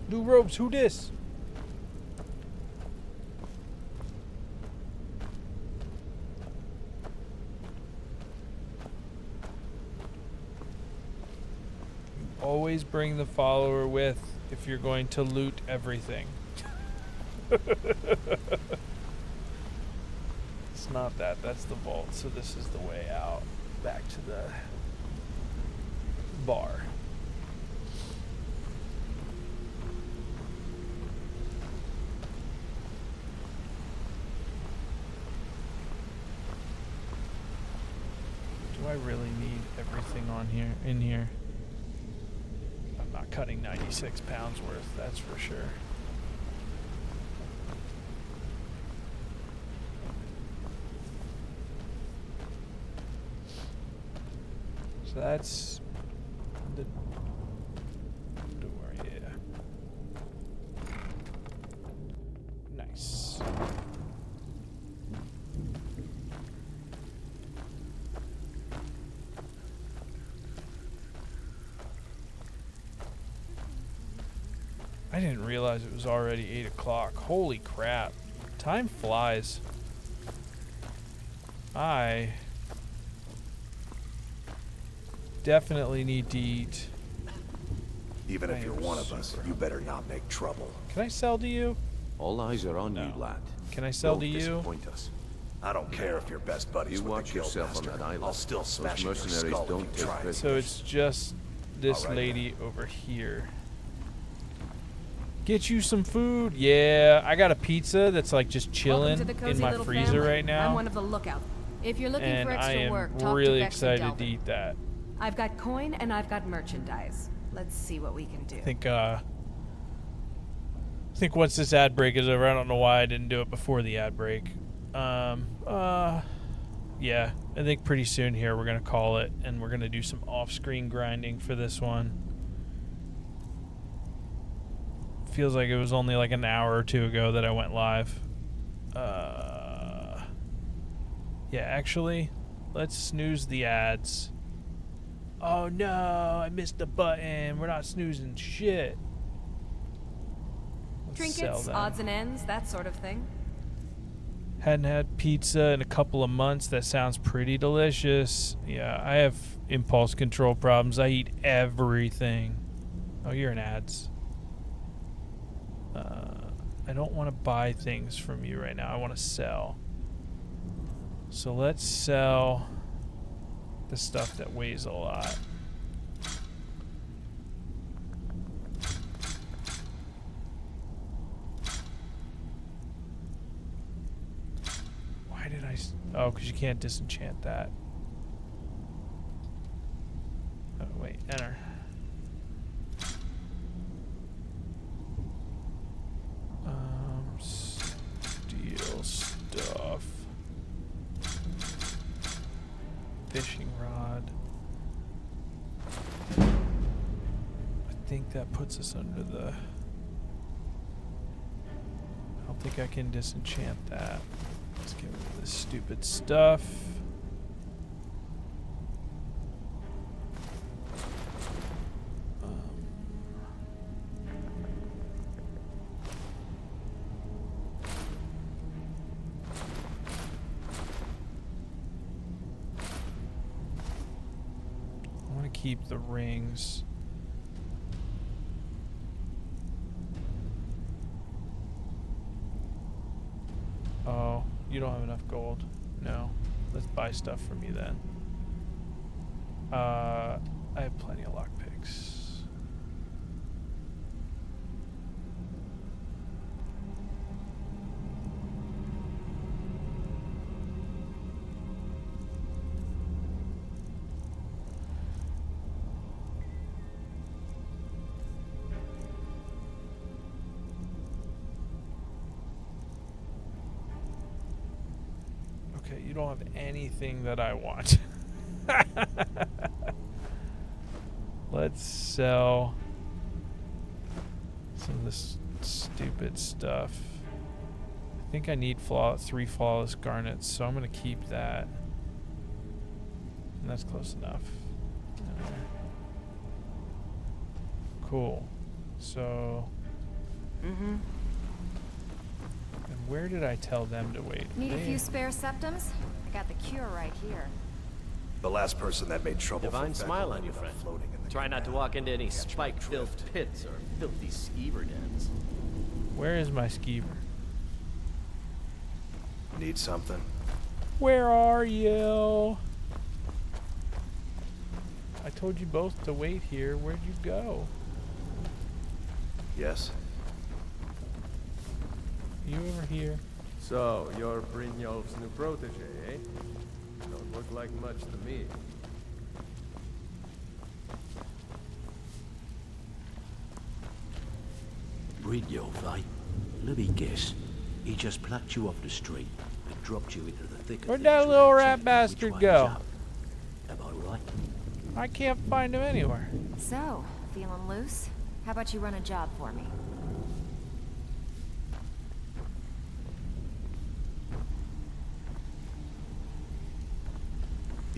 New robes, who dis? Always bring the follower with if you're going to loot everything. It's not that, that's the vault, so this is the way out. Back to the bar. Do I really need everything on here, in here? I'm not cutting 96 pounds worth, that's for sure. So that's the door, yeah. Nice. I didn't realize it was already 8 o'clock. Holy crap. Time flies. I definitely need to eat. Even if you're one of us, you better not make trouble. Can I sell to you? All eyes are on you, lad. Can I sell Don't to you? disappoint us. I don't care if you're best buddies You with watch the guild yourself master. on that island. I'll still smash your Those mercenaries skull if don't you take try. prisoners. So it's just this All right, lady over here. Get you some food. Yeah, I got a pizza that's like just chilling in my freezer right now. I'm one of the lookouts. If you're looking And for extra I am work, talk really to Vex and excited Delvin. to eat that. I've got coin and I've got merchandise. Let's see what we can do. I think once this ad break is over, I don't know why I didn't do it before the ad break. Yeah, I think pretty soon here we're gonna call it, and we're gonna do some off-screen grinding for this one. Feels like it was only like an hour or two ago that I went live. Yeah, actually, let's snooze the ads. Oh no, I missed the button. We're not snoozing shit. Let's sell Trinkets, them. odds and ends, that sort of thing. Hadn't had pizza in a couple of months. That sounds pretty delicious. Yeah, I have impulse control problems. I eat everything. Oh, you're in ads. I don't want to buy things from you right now. I want to sell. So let's sell the stuff that weighs a lot. Why did I... Oh, because you can't disenchant that. Oh, wait. Enter. Steal stuff. Fishing rod. I think that puts us under the... I don't think I can disenchant that. Let's get rid of this stupid stuff. I want to keep the rings. Oh, you don't have enough gold. No. Let's buy stuff from you then. I have plenty of lockpicks. Okay, you don't have anything that I want. Let's sell some of this stupid stuff. I think I need 3 flawless garnets, so I'm going to keep that. And that's close enough. Cool. So... Mm-hmm. And where did I tell them to wait? Need a few spare septums? I got the cure right here. The last person that made trouble Divine for smile on Fenrir you, ended up friend. floating in the Try not to walk into any spike-filled pits or filthy skeever dens. Where is my skeever? Need something? Where are you? I told you both to wait here. Where'd you go? Yes. You over here? So, you're Brynjolf's new protege, eh? Don't look like much to me. Brynjolf, eh? Let me guess. He just plucked you off the street and dropped you into the thick of Where'd things that little without rat telling you bastard which way go? is up. Am I right? I can't find him anywhere. So, feeling loose? How about you run a job for me?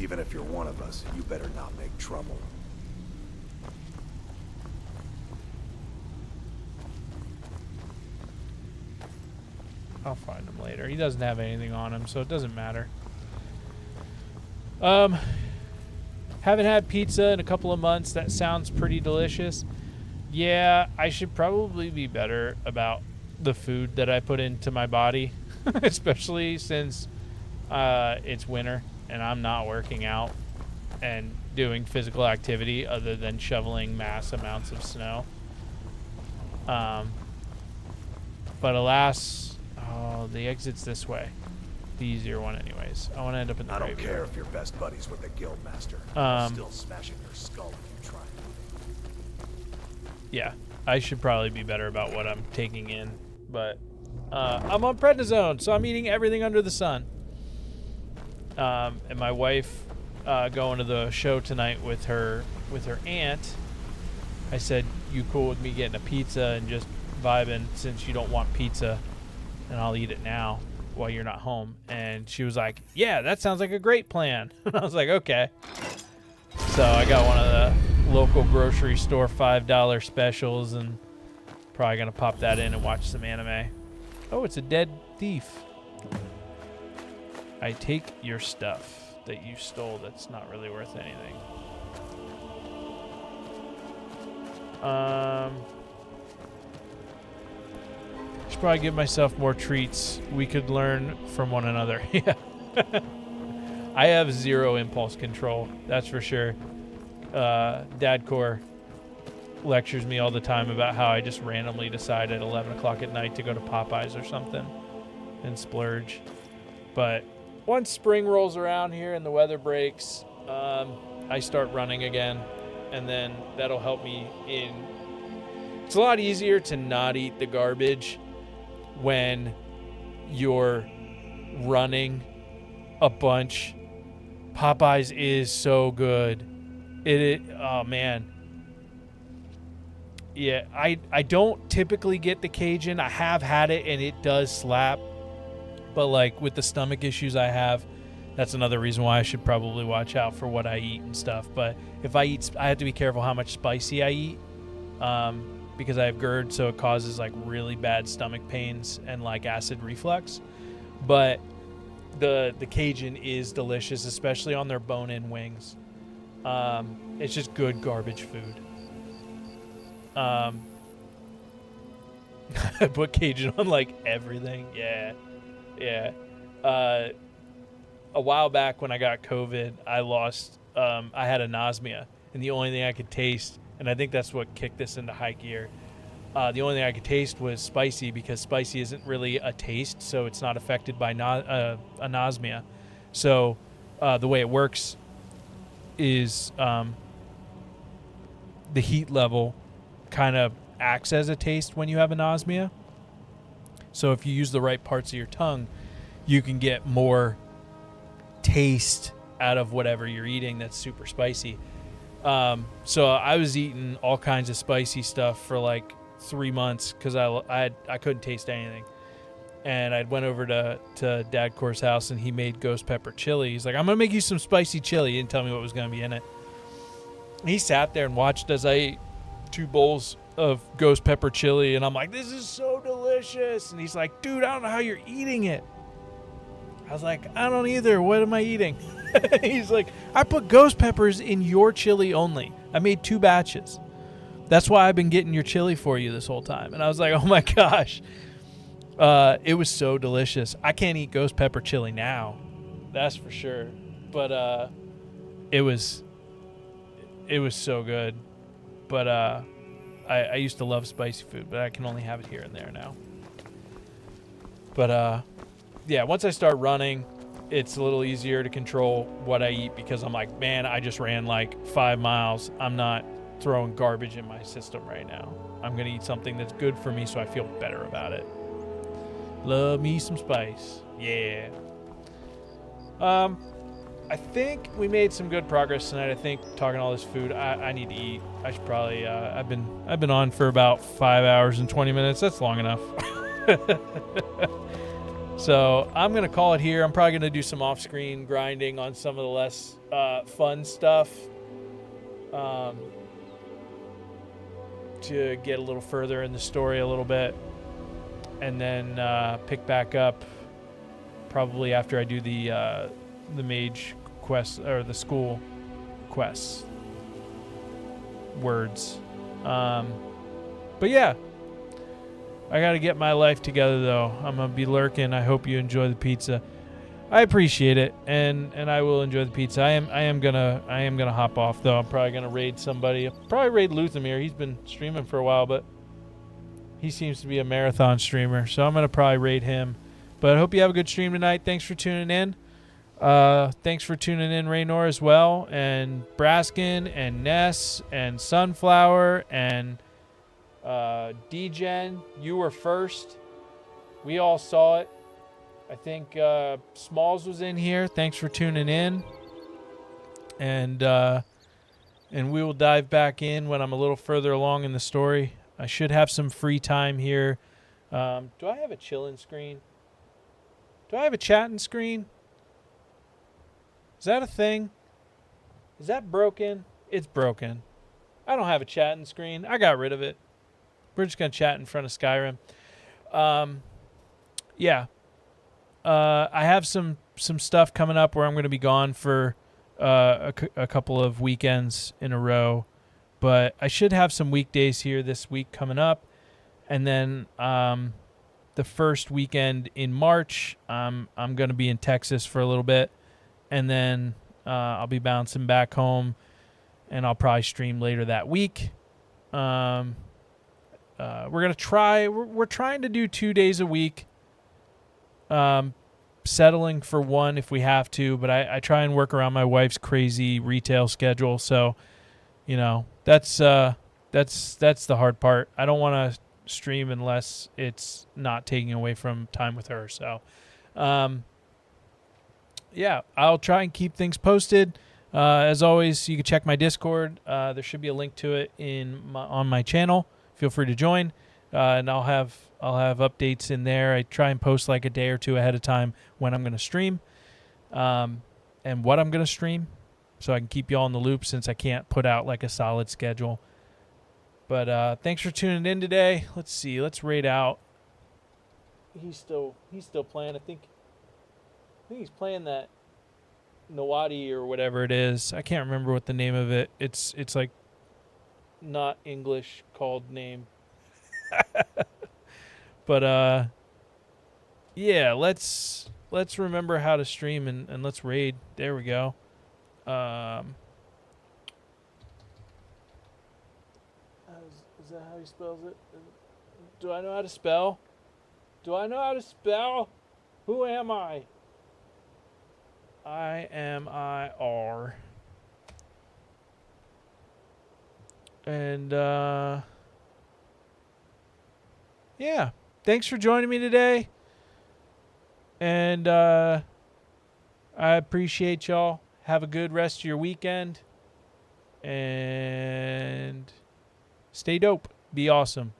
Even if you're one of us, you better not make trouble. I'll find him later. He doesn't have anything on him, so it doesn't matter. Haven't had pizza in a couple of months. That sounds pretty delicious. Yeah, I should probably be better about the food that I put into my body, especially since it's winter and I'm not working out and doing physical activity other than shoveling mass amounts of snow. But alas, the exit's this way. The easier one anyways. I want to end up in the I don't graveyard. care if you're best buddies with the guild master. Still smashing your skull if you try. Yeah, I should probably be better about what I'm taking in, but I'm on prednisone, so I'm eating everything under the sun. And my wife going to the show tonight with her aunt. I said, "You cool with me getting a pizza and just vibing since you don't want pizza, and I'll eat it now while you're not home?" And she was like, "Yeah, that sounds like a great plan." And I was like, "Okay." So I got one of the local grocery store $5 specials and probably gonna pop that in and watch some anime. Oh, it's a dead thief. I take your stuff that you stole that's not really worth anything. Should probably give myself more treats. We could learn from one another. Yeah. I have zero impulse control, that's for sure. Dadcore lectures me all the time about how I just randomly decide at 11 o'clock at night to go to Popeyes or something and splurge. But once spring rolls around here and the weather breaks, I start running again, and then that'll help me in. It's a lot easier to not eat the garbage when you're running a bunch. Popeyes is so good. Oh man. Yeah, I don't typically get the Cajun. I have had it and it does slap. But like with the stomach issues I have, that's another reason why I should probably watch out for what I eat and stuff. But if I eat, I have to be careful how much spicy I eat, because I have GERD, so it causes like really bad stomach pains and like acid reflux. But the Cajun is delicious, especially on their bone-in wings. It's just good garbage food. I put Cajun on like everything. Yeah. A while back when I got COVID, I had anosmia, and the only thing I could taste, and I think that's what kicked this into high gear, the only thing I could taste was spicy, because spicy isn't really a taste, so it's not affected by anosmia. So the way it works is the heat level kind of acts as a taste when you have anosmia. So if you use the right parts of your tongue, you can get more taste out of whatever you're eating that's super spicy. So I was eating all kinds of spicy stuff for like 3 months because I couldn't taste anything. And I went over to Dadcore's house, and he made ghost pepper chili. He's like, "I'm going to make you some spicy chili." He didn't tell me what was going to be in it. He sat there and watched as I ate 2 bowls of ghost pepper chili, and I'm like, "This is so delicious." And he's like, "Dude, I don't know how you're eating it." I was like, "I don't either. What am I eating?" He's like, "I put ghost peppers in your chili only. I made 2 batches. That's why I've been getting your chili for you this whole time." And I was like, "Oh my gosh." It was so delicious. I can't eat ghost pepper chili now, that's for sure. But it was so good. But I used to love spicy food, but I can only have it here and there now. But yeah, once I start running, it's a little easier to control what I eat, because I'm like, man, I just ran like 5 miles. I'm not throwing garbage in my system right now. I'm going to eat something that's good for me so I feel better about it. Love me some spice. Yeah. I think we made some good progress tonight. I think talking all this food, I need to eat. I should probably, I've been on for about 5 hours and 20 minutes. That's long enough. So I'm going to call it here. I'm probably going to do some off-screen grinding on some of the less fun stuff to get a little further in the story a little bit. and then pick back up probably after I do the mage quest or the school quests. Words. But yeah, I gotta get my life together though. I'm gonna be lurking. I hope you enjoy the pizza. I appreciate it, and I will enjoy the pizza. I am gonna hop off though. I'm probably gonna raid somebody. I'll probably raid Luthamir. He's been streaming for a while, but he seems to be a marathon streamer, so I'm gonna probably raid him. But I hope you have a good stream tonight. Thanks for tuning in. Thanks for tuning in, Raynor, as well, and Braskin, and Ness, and Sunflower, and D-Gen. You were first. We all saw it. I think Smalls was in here. Thanks for tuning in. And we will dive back in when I'm a little further along in the story. I should have some free time here. Do I have a chilling screen? Do I have a chatting screen? Is that a thing? Is that broken? It's broken. I don't have a chatting screen. I got rid of it. We're just going to chat in front of Skyrim. Yeah. I have some stuff coming up where I'm going to be gone for a couple of weekends in a row, but I should have some weekdays here this week coming up, and then the first weekend in March, I'm going to be in Texas for a little bit, and then I'll be bouncing back home, and I'll probably stream later that week. We're gonna try. We're trying to do 2 days a week. Settling for one if we have to, but I try and work around my wife's crazy retail schedule. So, that's the hard part. I don't want to stream unless it's not taking away from time with her. So, yeah, I'll try and keep things posted. As always, you can check my Discord. There should be a link to it on my channel. Feel free to join, and I'll have updates in there. I try and post like a day or two ahead of time when I'm going to stream, and what I'm going to stream, so I can keep you all in the loop since I can't put out like a solid schedule. But thanks for tuning in today. Let's see. Let's raid out. He's still playing. I think he's playing that Nawadi or whatever it is. I can't remember what the name of it. It's like not English called name. But yeah, let's remember how to stream and let's raid. There we go. Is that how he spells it? Do I know how to spell? Who am I? I-M-I-R. And yeah, thanks for joining me today. And I appreciate y'all. Have a good rest of your weekend. And stay dope. Be awesome.